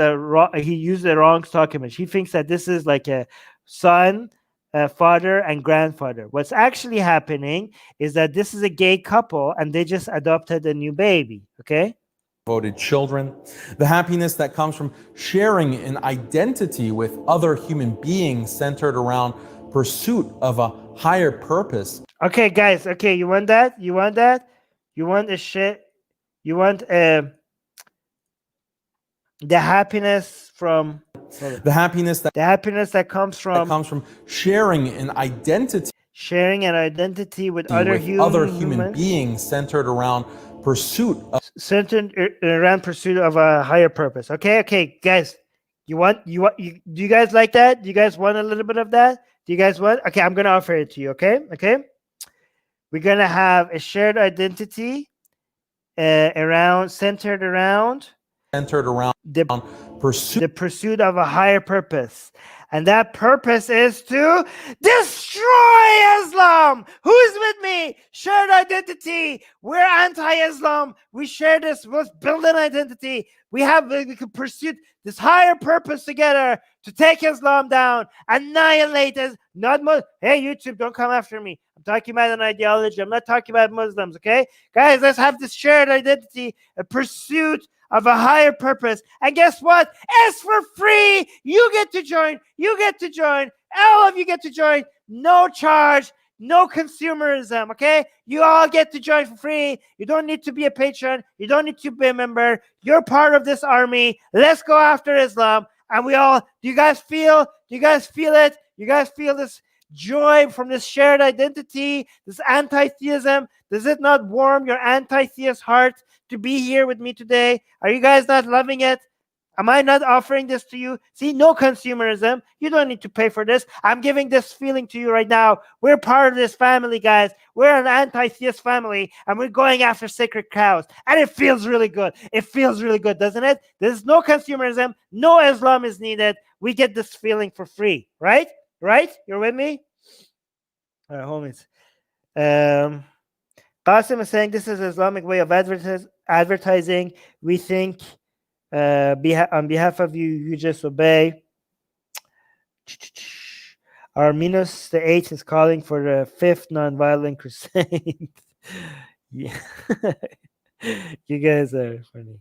he used the wrong stock image. He thinks that this is like a son, a father, and grandfather. What's actually happening is that this is a gay couple and they just adopted a new baby, okay? Devoted children. The happiness that comes from sharing an identity with other human beings centered around pursuit of a higher purpose. Okay, guys, okay, you want that? You want that? You want a shit? You want the happiness from the happiness that comes from sharing an identity with other human beings centered around pursuit of a higher purpose. Okay, guys, do you guys like that? Do you guys want a little bit of that? Do you guys want? Okay, I'm gonna offer it to you. Okay. We're gonna have a shared identity centered around the pursuit of a higher purpose. And that purpose is to destroy Islam. Who's with me? Shared identity. We're anti-Islam. We share this. Let's build an identity. We can pursue this higher purpose together to take Islam down, annihilate us. Hey, YouTube, don't come after me. I'm talking about an ideology. I'm not talking about Muslims, okay? Guys, let's have this shared identity, a pursuit of a higher purpose. And guess what? It's for free. You get to join. All of you get to join. No charge. no consumerism, okay? You all get to join for free. You don't need to be a patron. You don't need to be a member. You're part of this army. Let's go after Islam. And do you guys feel it? You guys feel this joy from this shared identity, this anti-theism? Does it not warm your anti-theist heart to be here with me today? Are you guys not loving it? Am I not offering this to you? See, no consumerism. You don't need to pay for this. I'm giving this feeling to you right now. We're part of this family, guys. We're an anti-theist family, and we're going after sacred cows. And it feels really good. It feels really good, doesn't it? There's no consumerism. No Islam is needed. We get this feeling for free, right? Right? You're with me? All right, homies. Qasim is saying this is an Islamic way of advertising. We think on behalf of you, you just obey. Arminus the Eighth is calling for the fifth nonviolent crusade. Yeah, you guys are funny.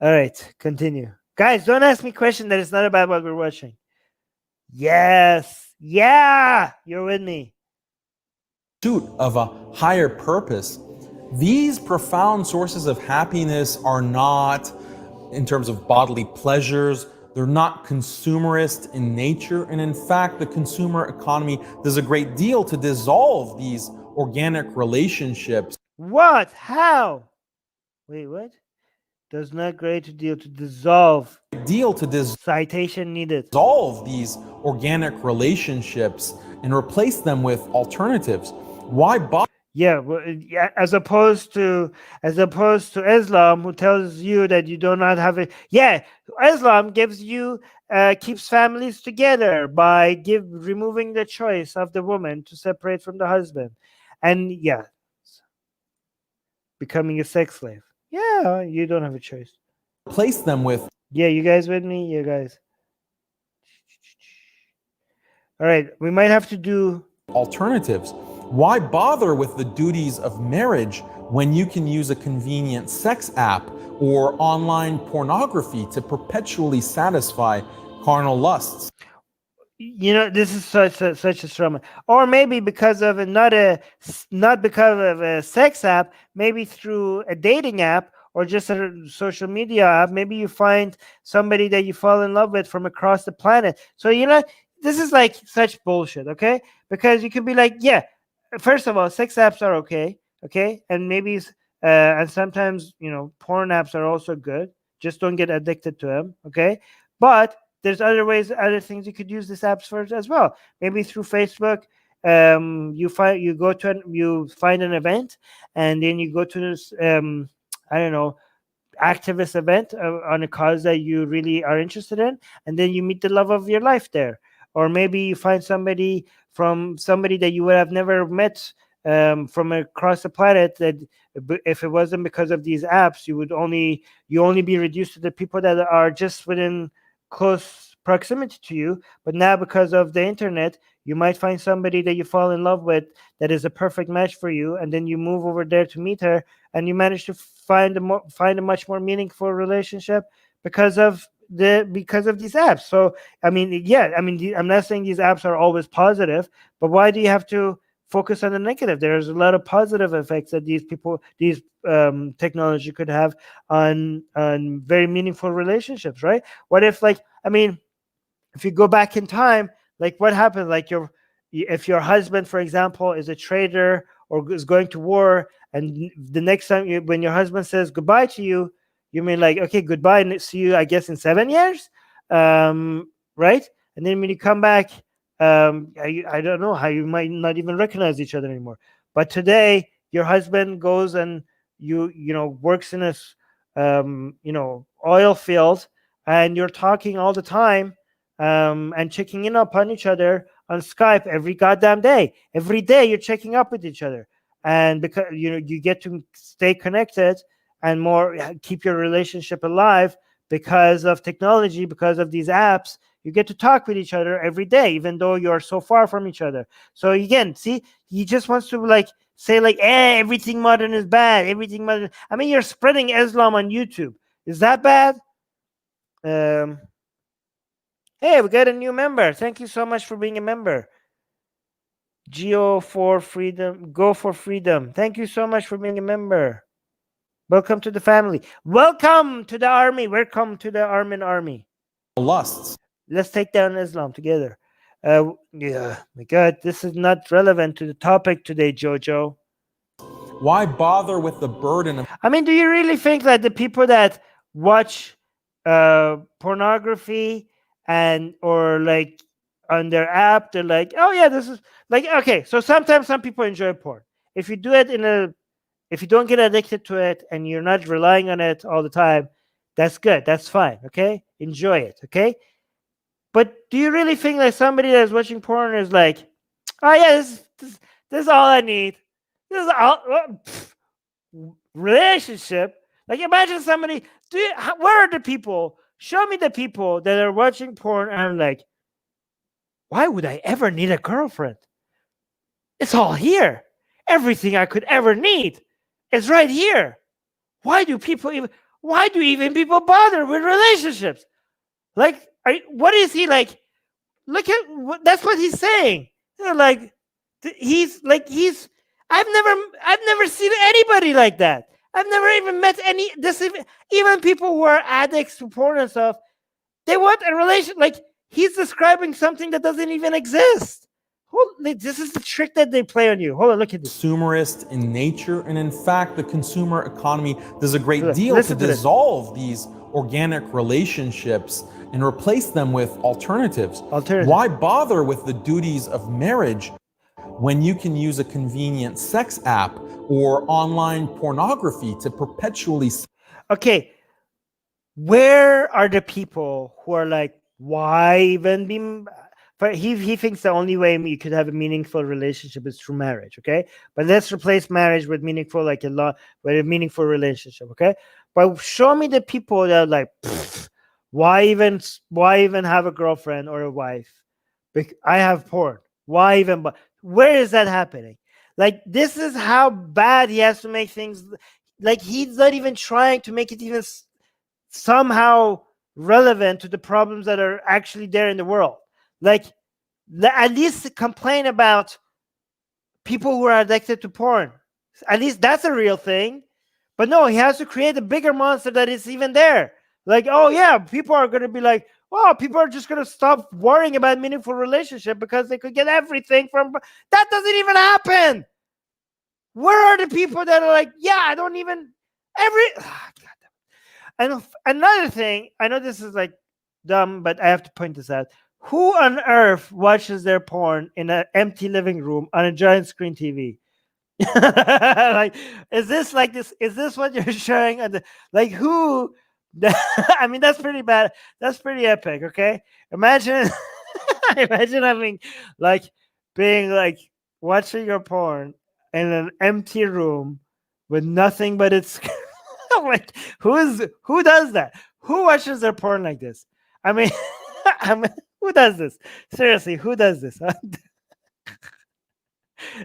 All right, continue, guys. Don't ask me questions that is not about what we're watching. Yes, yeah, you're with me. Pursuit of a higher purpose. These profound sources of happiness are not, in terms of bodily pleasures, they're not consumerist in nature. And in fact, the consumer economy does a great deal to dissolve these organic relationships. What? How? Wait, what? Does not great deal to dissolve. Citation needed. Dissolve these organic relationships and replace them with alternatives. Why bother? Yeah, well, as opposed to Islam, who tells you that you do not have it. Yeah, Islam gives you keeps families together by removing the choice of the woman to separate from the husband, and becoming a sex slave. Yeah, you don't have a choice. Replace them with. Yeah, you guys with me? You guys. All right, we might have to do alternatives. Why bother with the duties of marriage when you can use a convenient sex app or online pornography to perpetually satisfy carnal lusts? This is such a trauma. Or maybe because of not because of a sex app, maybe through a dating app or just a social media app. Maybe you find somebody that you fall in love with from across the planet. So this is like such bullshit, okay? Because you could be like, yeah, first of all, sex apps are okay, and maybe and sometimes porn apps are also good. Just don't get addicted to them, okay? But there's other things you could use these apps for as well. Maybe through Facebook, you find an event, and then you go to this I don't know, activist event on a cause that you really are interested in, and then you meet the love of your life there. Or maybe you find somebody that you would have never met from across the planet, that if it wasn't because of these apps, you only be reduced to the people that are just within close proximity to you. But now, because of the internet, you might find somebody that you fall in love with that is a perfect match for you, and then you move over there to meet her, and you manage to find a much more meaningful relationship because of these apps. So I'm not saying these apps are always positive, but why do you have to focus on the negative? There's a lot of positive effects that these technology could have on very meaningful relationships, right? What if if you go back in time, like what happened, if your husband, for example, is a traitor or is going to war, and the next time when your husband says goodbye to you, you mean like, okay, goodbye and see you, I guess, in 7 years, right? And then when you come back, I don't know how you might not even recognize each other anymore. But today, your husband goes and works in a oil field, and you're talking all the time, and checking in upon each other on Skype every goddamn day. Every day you're checking up with each other, and because you get to stay connected and more keep your relationship alive because of technology, because of these apps. You get to talk with each other every day, even though you're so far from each other. So again, see, he just wants to say everything modern is bad. Everything modern. I mean, you're spreading Islam on YouTube. Is that bad? Hey, we got a new member. Thank you so much for being a member. Geo for freedom. Go for freedom. Thank you so much for being a member. Welcome to the family. Welcome to the army. Welcome to the Armin army. lusts. Let's take down Islam together. Yeah, my God, this is not relevant to the topic today, Jojo. Why bother with the burden of I mean, do you really think that the people that watch pornography and or like on their app, they're like, oh yeah, this is like okay. So sometimes some people enjoy porn. If you do it if you don't get addicted to it and you're not relying on it all the time, that's good. That's fine. Okay, enjoy it. Okay, but do you really think that somebody that's watching porn is like, oh yeah, this is all I need. This is all. Relationship. Like imagine somebody. Where are the people? Show me the people that are watching porn and I'm like, why would I ever need a girlfriend? It's all here. Everything I could ever need is right here. Why do even people bother with relationships? Like, what is he like? Look at that's what he's saying. You know, like he's I've never seen anybody like that. I've never even met any even people who are addicts to porn and stuff. They want a relation. Like he's describing something that doesn't even exist. This is the trick that they play on you. Hold on, look at this. consumerist in nature, and in fact, the consumer economy does a great deal Listen to to this. dissolve these organic relationships and replace them with alternatives. Alternatives. Why bother with the duties of marriage when you can use a convenient sex app or online pornography to perpetually Okay, where are the people who are like, why even be? But he thinks the only way you could have a meaningful relationship is through marriage. Okay, but let's replace marriage with meaningful, like with a meaningful relationship. Okay, but show me the people that are like, why even have a girlfriend or a wife? I have porn. Why even? But where is that happening? Like this is how bad he has to make things. Like he's not even trying to make it even somehow relevant to the problems that are actually there in the world. Like at least complain about people who are addicted to porn. At least that's a real thing. But no, he has to create a bigger monster that is even there. Like, oh yeah, people are going to be like, wow, people are just going to stop worrying about meaningful relationship because they could get everything from. That doesn't even happen. Where are the people that are like, yeah, I don't even and another thing, I know this is like dumb, but I have to point this out. Who on earth watches their porn in an empty living room on a giant screen TV? Like, is this like this? Is this what you're showing? Like, who? I mean, that's pretty bad. That's pretty epic. Okay, imagine, imagine having like being like watching your porn in an empty room with nothing but its. Like, who does that? Who watches their porn like this? I mean, who does this? Seriously, who does this?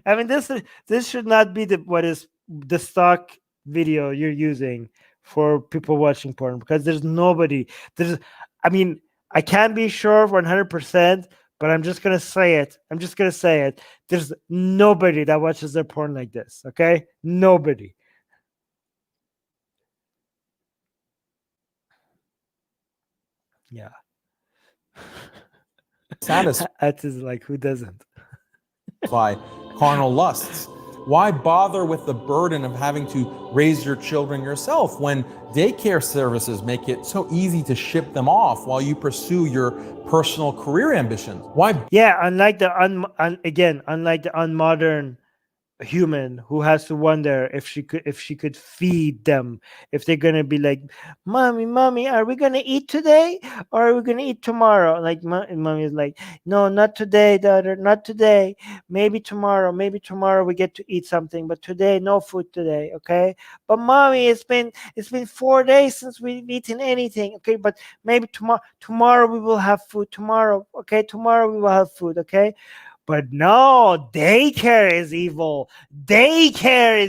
I mean, this should not be what is the stock video you're using for people watching porn, because there's nobody. I mean, I can't be sure 100%, but I'm just gonna say it. There's nobody that watches their porn like this. Okay, nobody. Yeah. That is like, who doesn't? satisfy carnal lusts. Why bother with the burden of having to raise your children yourself when daycare services make it so easy to ship them off while you pursue your personal career ambitions? Why? Yeah, unlike the unlike the unmodern human who has to wonder if she could feed them, if they're gonna be like, mommy, are we gonna eat today or are we gonna eat tomorrow? Like mommy is like, no, not today, daughter, not today, maybe tomorrow we get to eat something, but today no food today. Okay, but mommy, it's been 4 days since we've eaten anything. Okay, but maybe tomorrow we will have food. Tomorrow we will have food. Okay. But no, daycare is evil. Daycare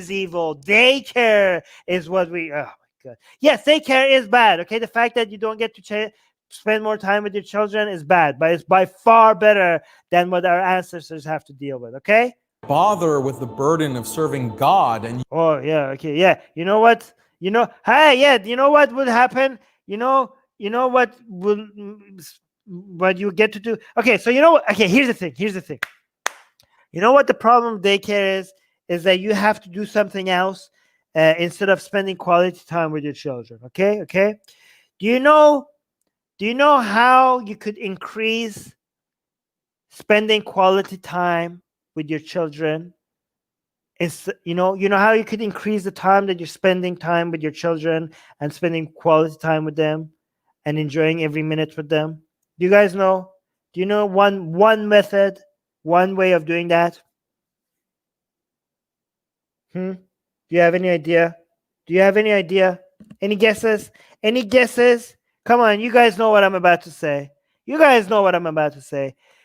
is what we. Oh my God. Yes, daycare is bad. Okay, the fact that you don't get to spend more time with your children is bad, but it's by far better than what our ancestors have to deal with. Okay. Bother with the burden of serving God, and Oh yeah, okay, yeah. You know what? Hey, yeah. You know what would happen? You know what will what you get to do? Okay, so okay. Here's the thing. You know what the problem with daycare is that you have to do something else instead of spending quality time with your children. Okay. Do you know how you could increase spending quality time with your children? You know how you could increase the time that you're spending time with your children and spending quality time with them and enjoying every minute with them? Do you guys know? Do you know one method, one way of doing that? Do you have any idea? Any guesses? Come on, you guys know what I'm about to say.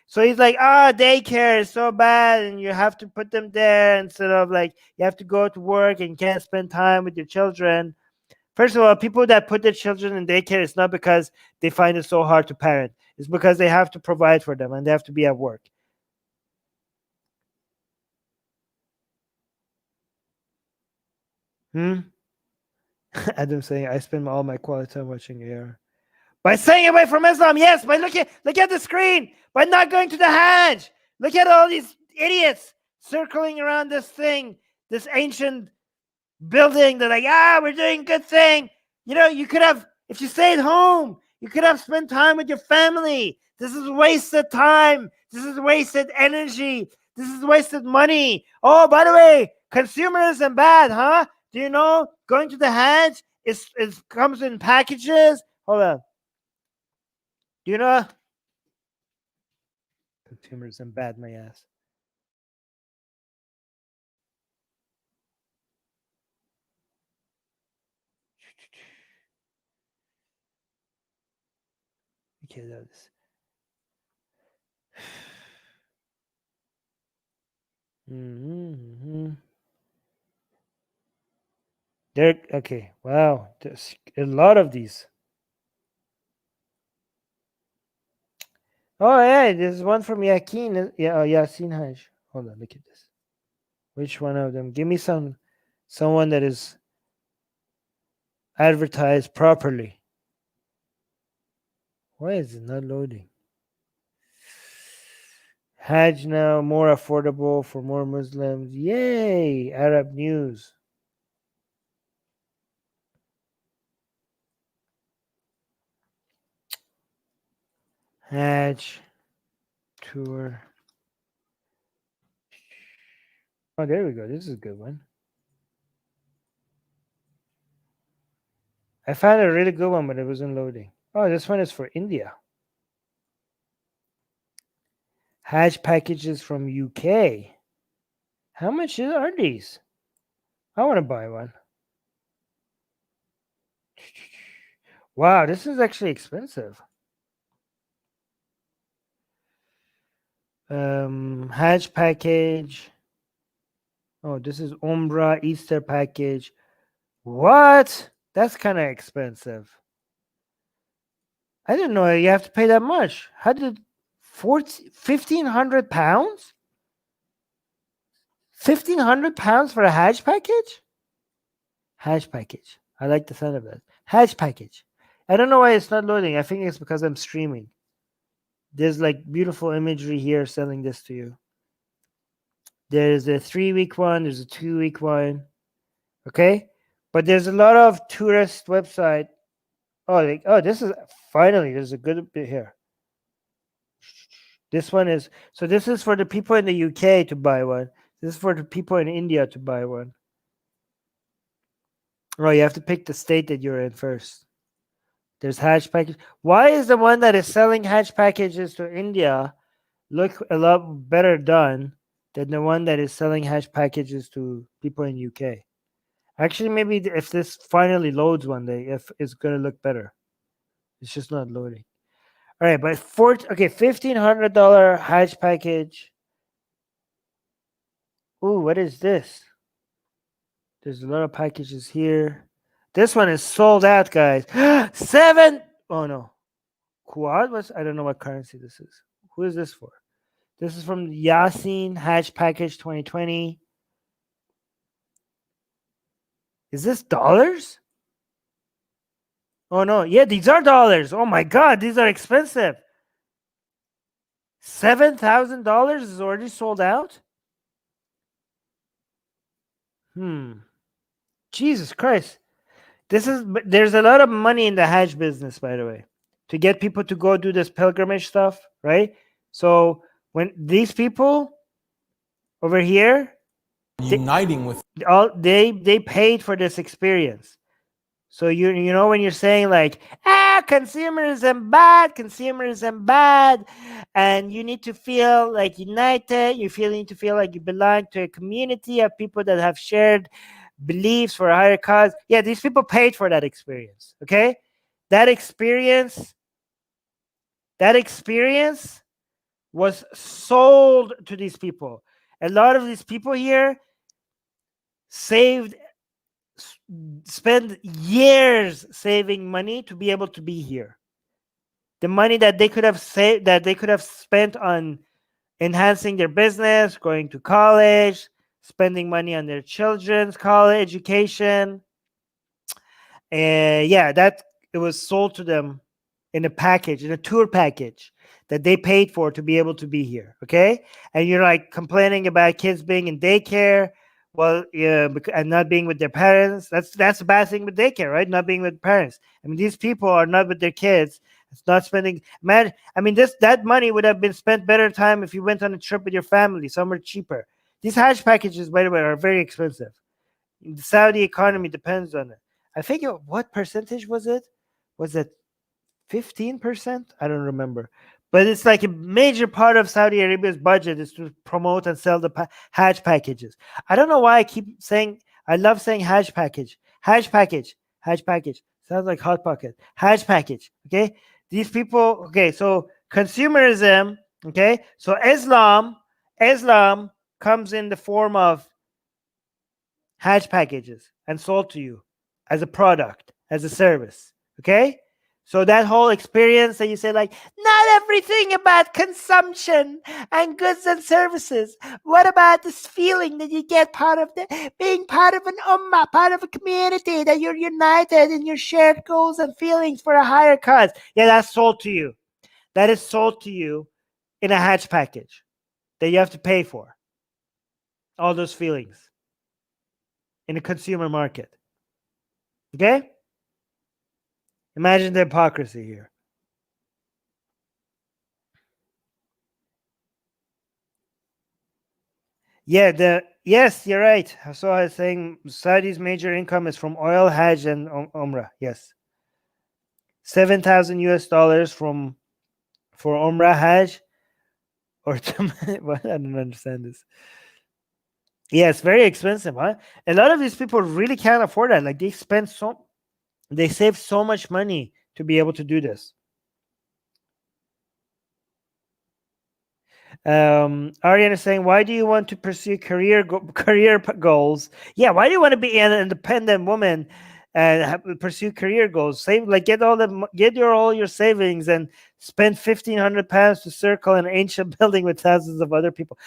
So he's like, daycare is so bad, and you have to put them there instead of like you have to go to work and can't spend time with your children. First of all, people that put their children in daycare, it's not because they find it so hard to parent. It's because they have to provide for them and they have to be at work. Adam saying, I spend all my quality time watching AR. By staying away from Islam, yes. By look at the screen. By not going to the Hajj. Look at all these idiots circling around this thing, this ancient building. They're like, we're doing a good thing. You could have, if you stayed home, you could have spent time with your family. This is wasted time. This is wasted energy. This is wasted money. Oh, by the way, consumerism bad, huh? Do you know going to the Hajj comes in packages? Hold on. Do you know? Consumerism bad, my ass. Okay, that's. There. Okay. Wow. There's a lot of these. Oh yeah, there's one from Yakin. Yeah, Yasin Hajj. Hold on, look at this. Which one of them? Give me someone that is advertised properly. Why is it not loading? Hajj now more affordable for more Muslims. Yay! Arab news. Hajj tour. Oh, there we go. This is a good one. I found a really good one, but it wasn't loading. Oh, this one is for India. Hajj packages from UK. How much are these? I want to buy one. Wow, this is actually expensive. Hajj package. Oh, this is Umrah Easter package. What? That's kind of expensive. I didn't know you have to pay that much. How did 1,500 pounds? 1,500 pounds for a Hajj package? Hajj package. I like the sound of that. Hajj package. I don't know why it's not loading. I think it's because I'm streaming. There's like beautiful imagery here selling this to you. There's a 3-week one. There's a 2-week one. Okay. But there's a lot of tourist website. This is finally, there's a good bit here. This one is, so this is for the people in the UK to buy one. This is for the people in India to buy one. Oh, you have to pick the state that you're in first. There's Hajj package. Why is the one that is selling Hajj packages to India look a lot better done than the one that is selling Hajj packages to people in UK? Actually, maybe if this finally loads one day, if it's gonna look better. It's just not loading. All right, but $1,500 Hajj package. Ooh, what is this? There's a lot of packages here. This one is sold out, guys. Oh no. Quad? I don't know what currency this is. Who is this for? This is from Yasin Hajj Package 2020. Is this dollars? Oh no, yeah, these are dollars. Oh my god, these are expensive. $7,000 is already sold out? Jesus Christ. There's a lot of money in the Hajj business, by the way, to get people to go do this pilgrimage stuff, right? So when these people over here, uniting with they paid for this experience. So you know when you're saying like consumerism bad, and you need to feel like united, you need to feel like you belong to a community of people that have shared beliefs for a higher cause. Yeah, these people paid for that experience. Okay, that experience was sold to these people. A lot of these people here spend years saving money to be able to be here. The money that they could have saved, that they could have spent on enhancing their business, going to college, spending money on their children's college education. Yeah, that it was sold to them in a package, in a tour package that they paid for to be able to be here. Okay, and you're like complaining about kids being in daycare. Well, yeah, and not being with their parents. That's a bad thing with daycare, right? Not being with parents. I mean, these people are not with their kids. It's not spending. Man, I mean, that money would have been spent better time if you went on a trip with your family somewhere cheaper. These Hajj packages, by the way, are very expensive. The Saudi economy depends on it. I think what percentage was it? Was it 15%? I don't remember. But it's like a major part of Saudi Arabia's budget is to promote and sell the Hajj packages. I don't know why I keep saying, I love saying Hajj package. Hajj package. Hajj package. Sounds like Hot Pocket. Hajj package. Okay. These people, okay, so consumerism, okay, so Islam comes in the form of Hajj packages and sold to you as a product, as a service. Okay? So that whole experience that you say, like, not everything about consumption and goods and services. What about this feeling that you get being part of an ummah, part of a community, that you're united in your shared goals and feelings for a higher cause? Yeah, that's sold to you. That is sold to you in a Hajj package that you have to pay for. All those feelings in a consumer market. Okay? Imagine the hypocrisy here. Yeah, yes, you're right. So I was saying Saudi's major income is from oil, Hajj, and Umrah. Yes. 7,000 US dollars for Umrah, Hajj, or what? I don't understand this. Yeah, it's very expensive, huh? A lot of these people really can't afford that. Like they save so much money to be able to do this. Ariane is saying, why do you want to pursue career goals? Yeah, why do you want to be an independent woman and pursue career goals? Save, like, get all your savings and spend £1,500 to circle an ancient building with thousands of other people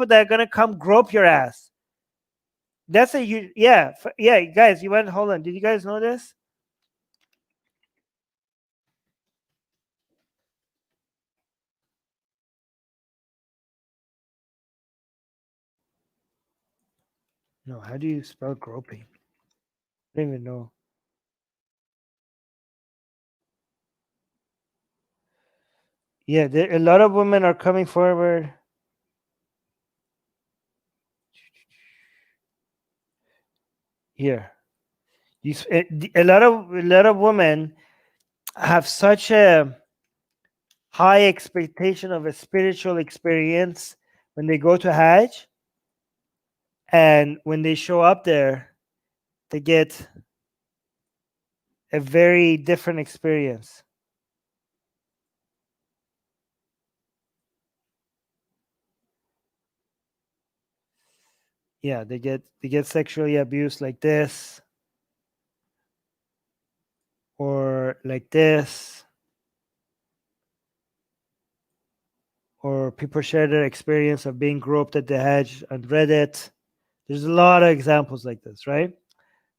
that are gonna come grope your ass. That's yeah, guys. Hold on. Did you guys know this? No, how do you spell groping? I don't even know. Yeah, a lot of women are coming forward. Here, a lot of women have such a high expectation of a spiritual experience when they go to Hajj, and when they show up there, they get a very different experience. Yeah, they get sexually abused like this, or like this. or people share their experience of being groped at the hedge on Reddit. There's a lot of examples like this, right?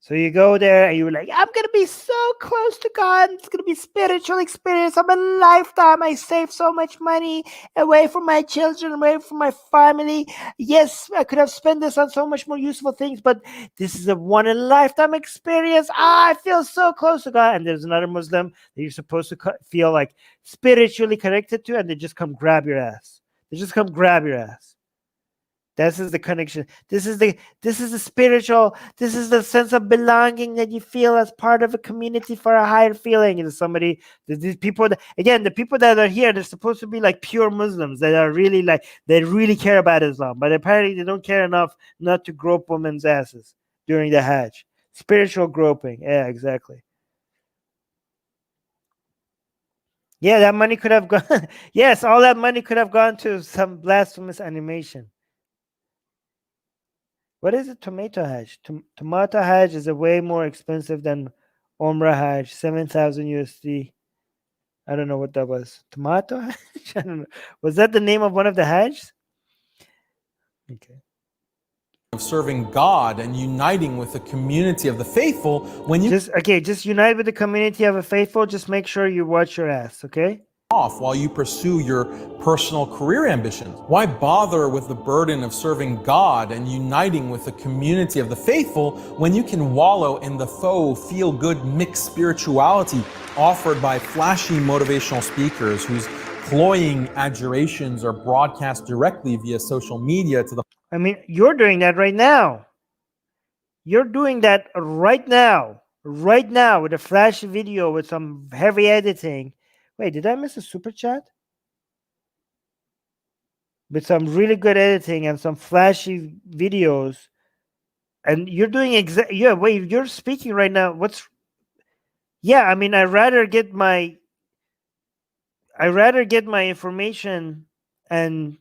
So you go there and you're like, I'm going to be so close to God. It's going to be spiritual experience of a lifetime. I saved so much money away from my children, away from my family. Yes, I could have spent this on so much more useful things, but this is a one in a lifetime experience. I feel so close to God. And there's another Muslim that you're supposed to feel like spiritually connected to, and they just come grab your ass. They just come grab your ass. This is the connection. This is the spiritual. This is the sense of belonging that you feel as part of a community for a higher feeling. And somebody, these people, again, the people that are here, they're supposed to be like pure Muslims that are really like, they really care about Islam, but apparently they don't care enough not to grope women's asses during the Hajj. Spiritual groping. Yeah, exactly. Yeah, that money could have gone. Yes, all that money could have gone to some blasphemous animation. What is a tomato Hajj? Tomato Hajj is a way more expensive than Umrah Hajj, 7,000 USD. I don't know what that was. Tomato Hajj? I don't know. Was that the name of one of the Hajjs? Okay. Of serving God and uniting with the community of the faithful. When you just unite with the community of the faithful. Just make sure you watch your ass, okay? Off while you pursue your personal career ambitions. Why bother with the burden of serving God and uniting with the community of the faithful when you can wallow in the faux feel-good mixed spirituality offered by flashy motivational speakers whose cloying adjurations are broadcast directly via social media to the... I mean, you're doing that right now. You're doing that right now with a flashy video with some heavy editing. Wait, did I miss a super chat? With some really good editing and some flashy videos, and you're doing wait, you're speaking right now. I mean, I'd rather get my information and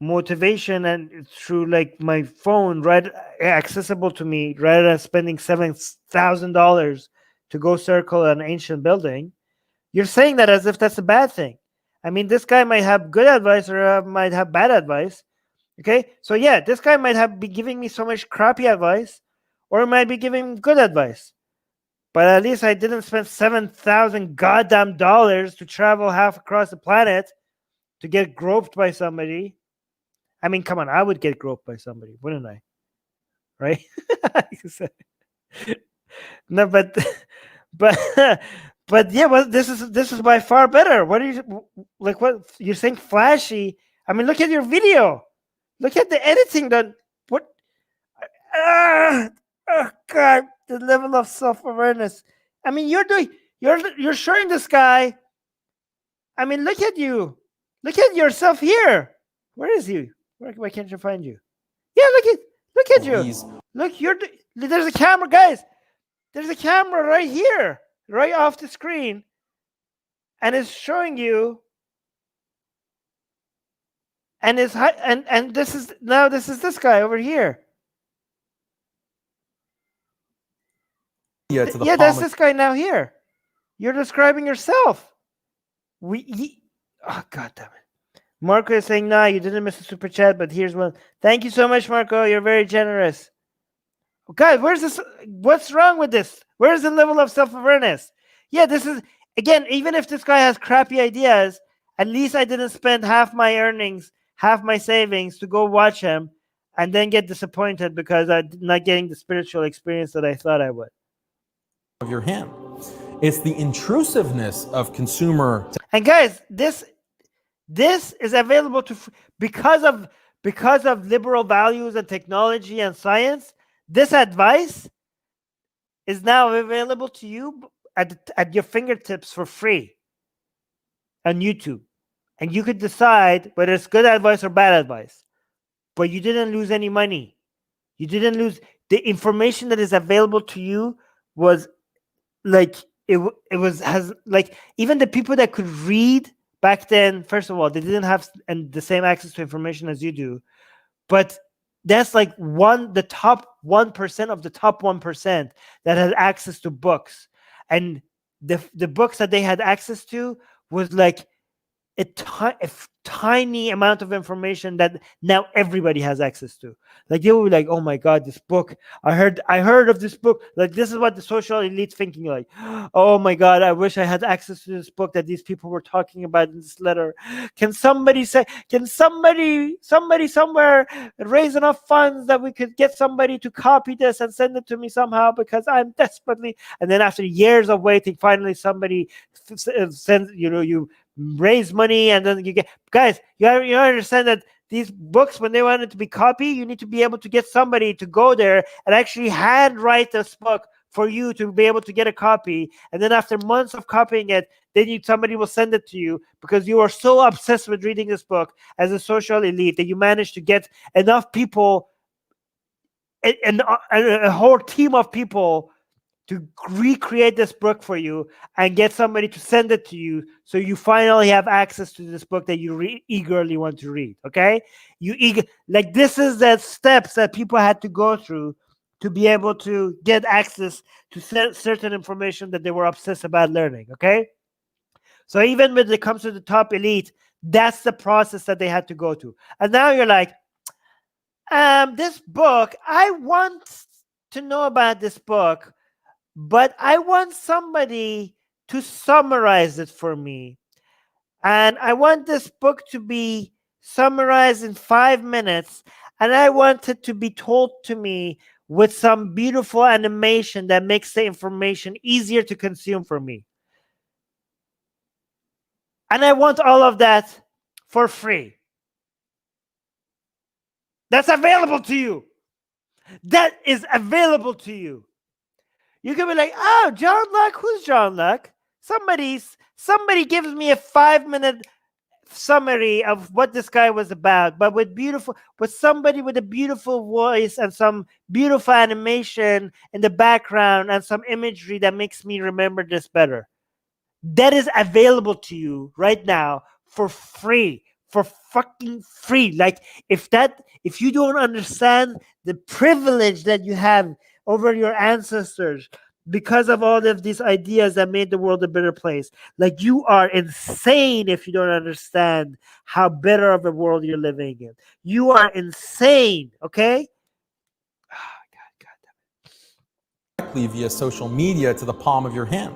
motivation and through like my phone, right, accessible to me, rather than spending $7,000 to go circle an ancient building. You're saying that as if that's a bad thing. I mean, this guy might have good advice or might have bad advice. Okay, so yeah, this guy might be giving me so much crappy advice, or he might be giving good advice. But at least I didn't spend $7,000 goddamn dollars to travel half across the planet to get groped by somebody. I mean, come on, I would get groped by somebody, wouldn't I? Right? No, but yeah, well, this is by far better. What are you like? What you're saying? Flashy? I mean, look at your video. Look at the editing done. What? Oh God, the level of self-awareness. I mean, you're showing this guy. I mean, look at you. Look at yourself here. Where is you? Why can't you find you? Yeah, look at you. Look, there's a camera, guys. There's a camera right here, right off the screen, and it's showing you. And this is this guy over here. Yeah, that's this guy now here. You're describing yourself. Oh, God damn it. Marco is saying, nah, you didn't miss a super chat, but here's one. Thank you so much, Marco. You're very generous. God, where's this? What's wrong with this? Where's the level of self-awareness? Yeah, this is, again, even if this guy has crappy ideas, at least I didn't spend half my earnings, half my savings to go watch him and then get disappointed because I'm not getting the spiritual experience that I thought I would. Of your hand. It's the intrusiveness of consumer. And guys, this is available to because of liberal values and technology and science. This advice is now available to you at your fingertips for free on YouTube. And you could decide whether it's good advice or bad advice. But you didn't lose any money. You didn't lose the information that is available to you. Was like has even the people that could read back then, first of all, they didn't have the same access to information as you do. But that's like the top 1% of the top 1% that had access to books. And the books that they had access to was like tiny amount of information that now everybody has access to. Like they will be like, oh my god, this book, I heard of this book. Like this is what the social elite thinking, like, oh my god, I wish I had access to this book that these people were talking about in this letter. Can somebody somewhere raise enough funds that we could get somebody to copy this and send it to me somehow, because I'm desperately. And then after years of waiting, finally somebody sends, you raise money, and then you get, guys, you understand that these books, when they want it to be copied, you need to be able to get somebody to go there and actually handwrite this book for you to be able to get a copy. And then after months of copying it, then somebody will send it to you, because you are so obsessed with reading this book as a social elite that you manage to get enough people, and a whole team of people, to recreate this book for you and get somebody to send it to you, so you finally have access to this book that you eagerly want to read. Okay, like this is the steps that people had to go through to be able to get access to certain information that they were obsessed about learning. Okay, so even when it comes to the top elite, that's the process that they had to go to. And now you're like, this book, I want to know about this book, but I want somebody to summarize it for me. And I want this book to be summarized in 5 minutes. And I want it to be told to me with some beautiful animation that makes the information easier to consume for me. And I want all of that for free. That's available to you. That is available to you. You can be like, oh, John Locke, who's John Locke? Somebody gives me a 5-minute summary of what this guy was about, but with somebody with a beautiful voice and some beautiful animation in the background and some imagery that makes me remember this better. That is available to you right now for free. For fucking free. Like if you don't understand the privilege that you have over your ancestors because of all of these ideas that made the world a better place, like you are insane if you don't understand how better of a world you're living in. You are insane, okay? Directly via social media to the palm of your hand.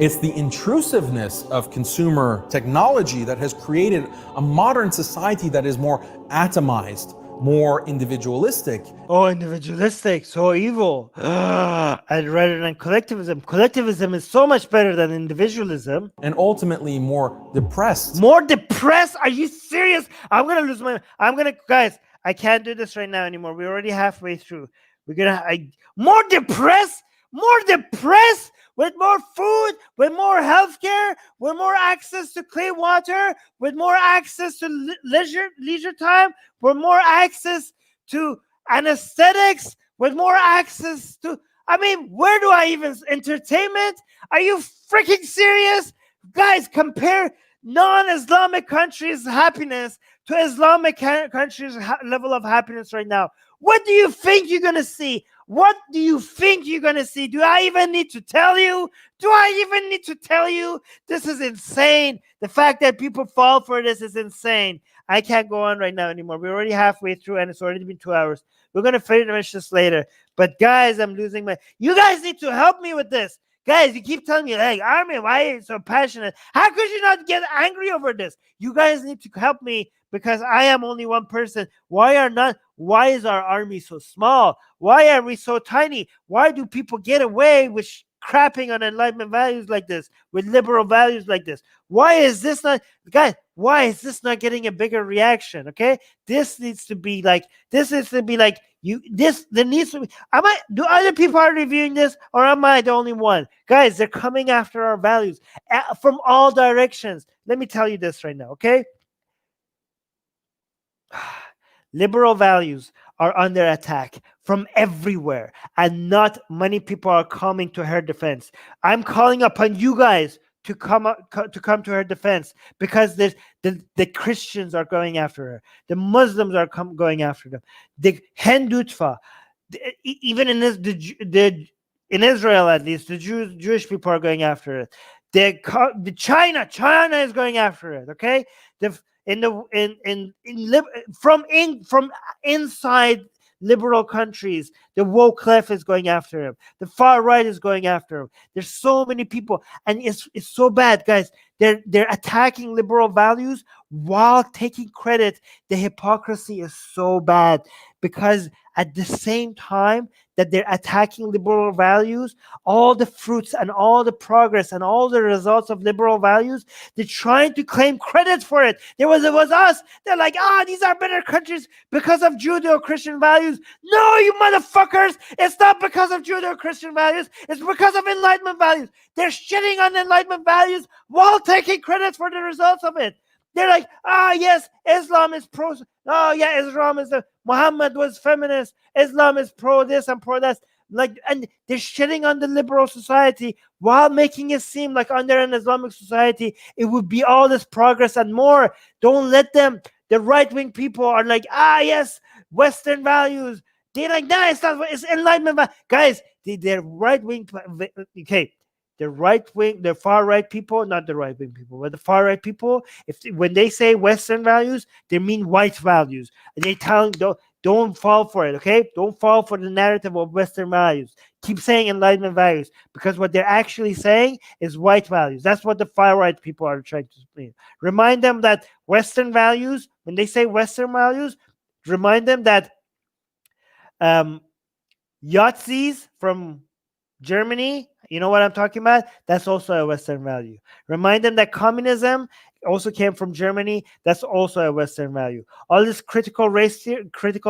It's the intrusiveness of consumer technology that has created a modern society that is more atomized, more individualistic. Oh, individualistic, so evil. And rather than collectivism. Collectivism is so much better than individualism. And ultimately more depressed. More depressed? Are you serious? Guys, I can't do this right now anymore. We're already halfway through. More depressed? More depressed? With more food, with more healthcare, with more access to clean water, with more access to leisure time, with more access to anesthetics, with more access to, where do I even, entertainment? Are you freaking serious? Guys, compare non-Islamic countries' happiness to Islamic countries' level of happiness right now. What do you think you're going to see? What do you think you're going to see? Do I even need to tell you? This is insane. The fact that people fall for this is insane. I can't go on right now anymore. We're already halfway through and it's already been 2 hours. We're going to finish this later. But guys, I'm losing you guys need to help me with this. Guys, you keep telling me, hey, Armin, why are you so passionate? How could you not get angry over this? You guys need to help me because I am only one person. Why is our army so small? Why are we so tiny? Why do people get away with crapping on Enlightenment values like this, with liberal values like this? Why is this not getting a bigger reaction? Okay, do other people are reviewing this, or am I the only one? Guys, they're coming after our values from all directions. Let me tell you this right now, okay? Liberal values are under attack from everywhere, and not many people are coming to her defense. I'm calling upon you guys to come to her defense, because the Christians are going after her, the Muslims are going after them, the Hindutva, even in Israel, at least the Jewish people are going after it. China is going after it. Okay, from inside liberal countries. The woke left is going after him. The far right is going after him. There's so many people, and it's so bad, guys. They're attacking liberal values while taking credit. The hypocrisy is so bad, because at the same time that they're attacking liberal values, all the fruits and all the progress and all the results of liberal values, they're trying to claim credit for it. It was us. They're like, these are better countries because of Judeo-Christian values. No, you motherfuckers! It's not because of Judeo-Christian values. It's because of Enlightenment values. They're shitting on Enlightenment values while taking credit for the results of it. They're like, yes, Islam is pro. Oh, yeah, Islam is Muhammad was feminist. Islam is pro this and pro that. Like, and they're shitting on the liberal society while making it seem like under an Islamic society, it would be all this progress and more. Don't let them. The right-wing people are like, yes, Western values. They're like, nah, it's not. It's Enlightenment. Guys, they're right-wing. Okay. The right-wing, the far-right people, not the right-wing people, but the far-right people, when they say Western values, they mean white values. And they tell them, don't fall for it, okay? Don't fall for the narrative of Western values. Keep saying Enlightenment values, because what they're actually saying is white values. That's what the far-right people are trying to explain. Remind them that Western values, when they say Western values, remind them that Yahtzees from Germany, you know what I'm talking about? That's also a Western value. Remind them that communism also came from Germany. That's also a Western value. All this critical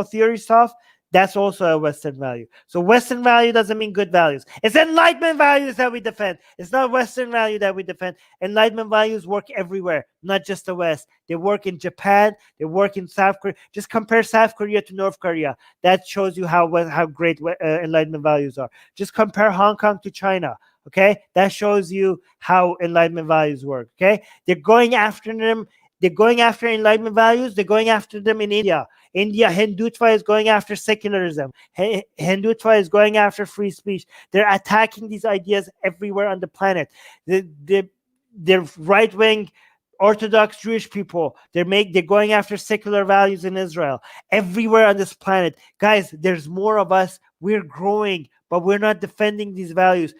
theory stuff, that's also a Western value. So Western value doesn't mean good values. It's Enlightenment values that we defend. It's not Western value that we defend. Enlightenment values work everywhere, not just the West. They work in Japan. They work in South Korea. Just compare South Korea to North Korea. That shows you how great Enlightenment values are. Just compare Hong Kong to China. Okay, that shows you how Enlightenment values work. Okay, they're going after them. They're going after Enlightenment values. They're going after them in India. Hindutva is going after secularism. Hindutva is going after free speech. They're attacking these ideas everywhere on the planet. They're right-wing Orthodox Jewish people. They're going after secular values in Israel. Everywhere on this planet. Guys, there's more of us. We're growing, but we're not defending these values.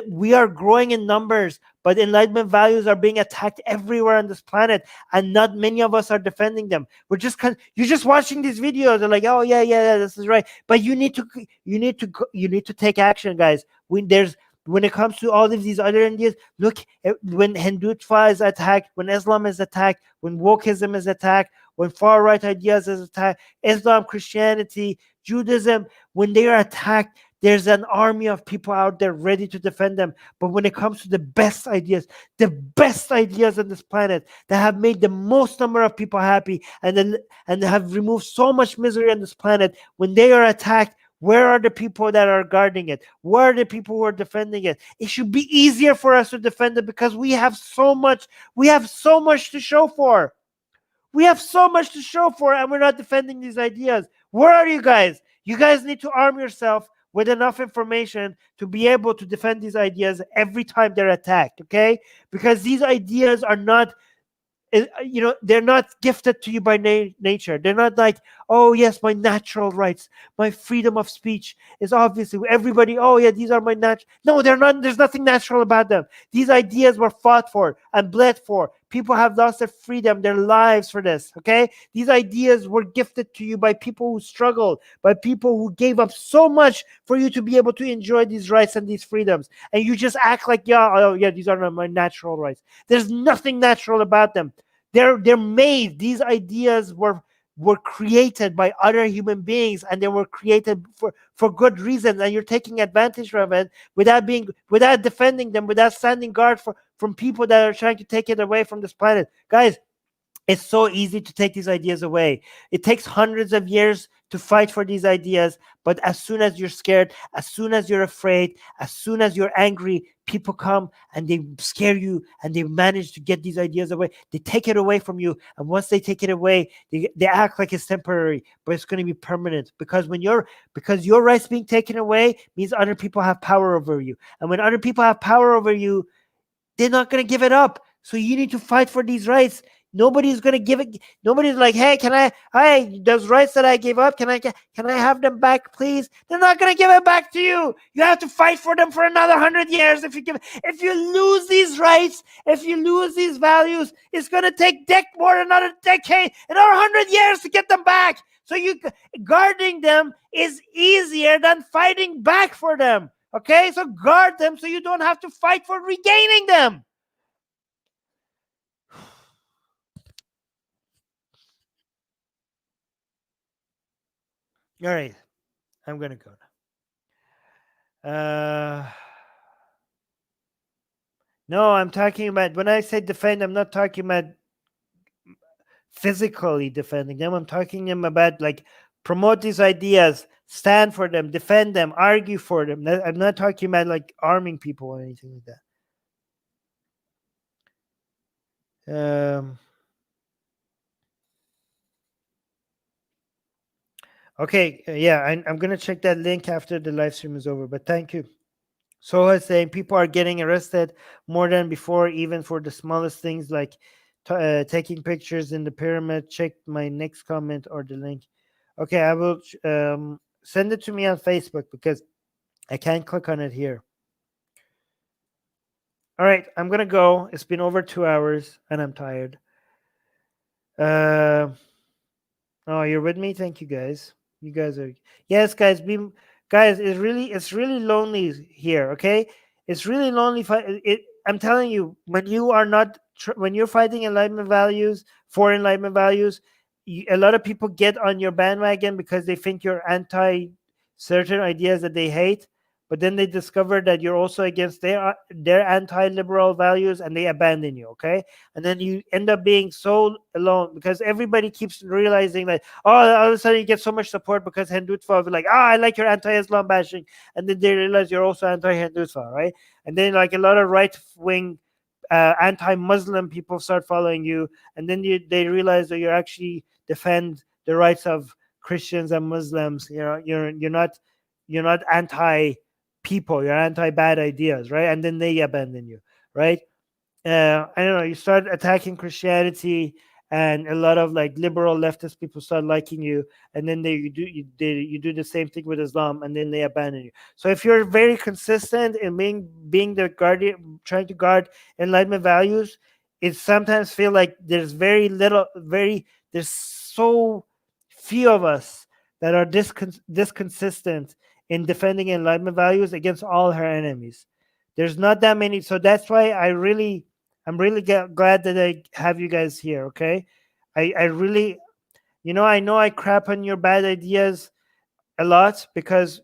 We are growing in numbers, but Enlightenment values are being attacked everywhere on this planet, and not many of us are defending them. You're just watching these videos and like, oh yeah, this is right. But you need to take action, guys. When it comes to all of these other ideas, look, when Hindutva is attacked, when Islam is attacked, when wokeism is attacked, when far-right ideas is attacked, Islam, Christianity, Judaism, when they are attacked, there's an army of people out there ready to defend them. But when it comes to the best ideas on this planet that have made the most number of people happy and have removed so much misery on this planet, when they are attacked, where are the people that are guarding it? Where are the people who are defending it? It should be easier for us to defend it, because we have so much to show for. We have so much to show for, and we're not defending these ideas. Where are you guys? You guys need to arm yourself with enough information to be able to defend these ideas every time they're attacked, okay? Because these ideas are not, they're not gifted to you by nature. They're not like, oh yes, my natural rights, my freedom of speech is obviously everybody. Oh yeah, these are my natural. No, they're not. There's nothing natural about them. These ideas were fought for and bled for. People have lost their freedom, their lives for this. Okay, these ideas were gifted to you by people who struggled, by people who gave up so much for you to be able to enjoy these rights and these freedoms. And you just act like, these are not my natural rights. There's nothing natural about them. They're made. These ideas were created by other human beings, and they were created for good reasons, and you're taking advantage of it without defending them, without standing guard from people that are trying to take it away from this planet. Guys, it's so easy to take these ideas away. It takes hundreds of years to fight for these ideas, but as soon as you're scared, as soon as you're afraid, as soon as you're angry, people come and they scare you, and they manage to get these ideas away. They take it away from you, and once they take it away, they act like it's temporary, but it's going to be permanent, because your rights being taken away means other people have power over you, and when other people have power over you, they're not going to give it up. So you need to fight for these rights. Nobody's gonna give it. Nobody's like, hey, hey, those rights that I gave up, can I have them back, please? They're not gonna give it back to you. You have to fight for them for another 100 years. If you lose these rights, if you lose these values, it's gonna take more than another decade, another 100 years to get them back. So guarding them is easier than fighting back for them. Okay, so guard them so you don't have to fight for regaining them. All right, I'm gonna go now. No, I'm talking about, when I say defend, I'm not talking about physically defending them. I'm talking about like promote these ideas, stand for them, defend them, argue for them. I'm not talking about like arming people or anything like that. Okay, yeah, I'm gonna check that link after the live stream is over. But thank you. So saying people are getting arrested more than before, even for the smallest things like taking pictures in the pyramid. Check my next comment or the link. Okay, I will send it to me on Facebook because I can't click on it here. All right, I'm gonna go. It's been over 2 hours and I'm tired. Oh, you're with me? Thank you, guys. You guys are, yes, guys. Guys, it's really lonely here. Okay, it's really lonely. I'm telling you, when you are not, when you're fighting Enlightenment values, for Enlightenment values, a lot of people get on your bandwagon because they think you're anti certain ideas that they hate, but then they discover that you're also against their anti-liberal values and they abandon you. Okay, and then you end up being so alone because everybody keeps realizing that, oh, all of a sudden you get so much support because Hindutva, like, I like your anti-Islam bashing, and then they realize you're also anti-Hindutva, right? And then like a lot of right-wing anti-Muslim people start following you, and then they realize that you actually defend the rights of Christians and Muslims. You know, you're not anti people, you're anti bad ideas, right? And then they abandon you, right? I don't know, you start attacking Christianity and a lot of like liberal leftist people start liking you, and then you do the same thing with Islam, and then they abandon you. So if you're very consistent in being the guardian, trying to guard Enlightenment values, it sometimes feel like there's there's so few of us that are this consistent in defending Enlightenment values against all her enemies. There's not that many, so that's why I'm really glad that I have you guys here. Okay, I really, I know I crap on your bad ideas a lot because,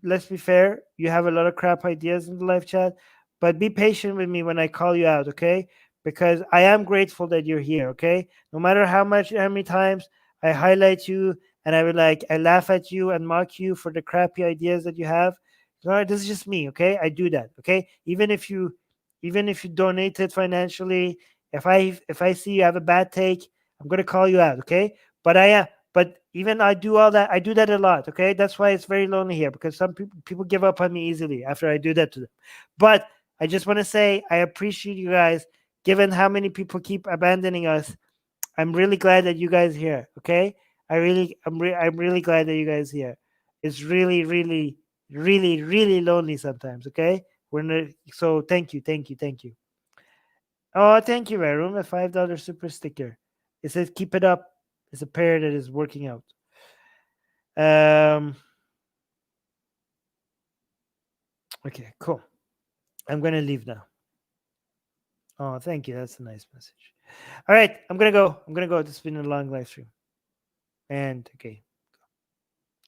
let's be fair, you have a lot of crap ideas in the live chat, but be patient with me when I call you out, okay? Because I am grateful that you're here, okay? No matter how many times I highlight you and I laugh at you and mock you for the crappy ideas that you have. This is just me, okay? I do that, okay? Even if you donated financially, if I see you have a bad take, I'm gonna call you out, okay? But even I do all that. I do that a lot, okay? That's why it's very lonely here, because some people give up on me easily after I do that to them. But I just want to say I appreciate you guys, given how many people keep abandoning us. I'm really glad that you guys are here, okay? I'm really glad that you guys are here. It's really, really, really, really lonely sometimes, okay? So thank you. Oh, thank you, Varum. A $5 super sticker. It says keep it up. It's a pair that is working out. Okay, cool. I'm gonna leave now. Oh, thank you. That's a nice message. All right, I'm gonna go. This has been a long live stream. And okay.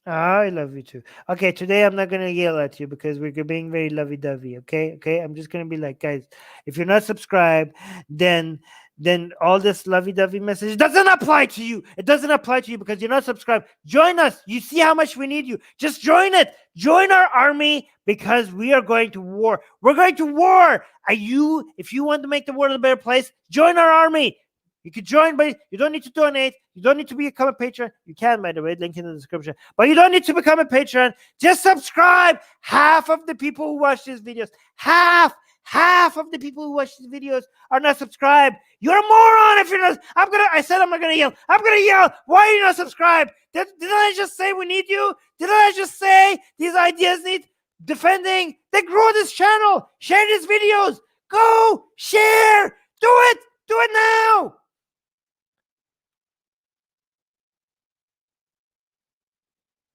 I love you too. Okay, today I'm not gonna yell at you because we're being very lovey-dovey. Okay, I'm just gonna be like, guys, if you're not subscribed, then all this lovey-dovey message doesn't apply to you. It doesn't apply to you because you're not subscribed. Join us. You see how much we need you. Just join it. Join our army because we are going to war. We're going to war. If you want to make the world a better place, join our army. You can join, but you don't need to donate. You don't need to become a patron. You can, by the way, link in the description. But you don't need to become a patron. Just subscribe. Half of the people who watch these videos, half Half of the people who watch these videos are not subscribed. You're a moron if you're not. I said I'm not gonna yell. I'm gonna yell. Why are you not subscribed? Did I just say we need you? Did I just say these ideas need defending? Then grow this channel. Share these videos. Go share. Do it. Do it now.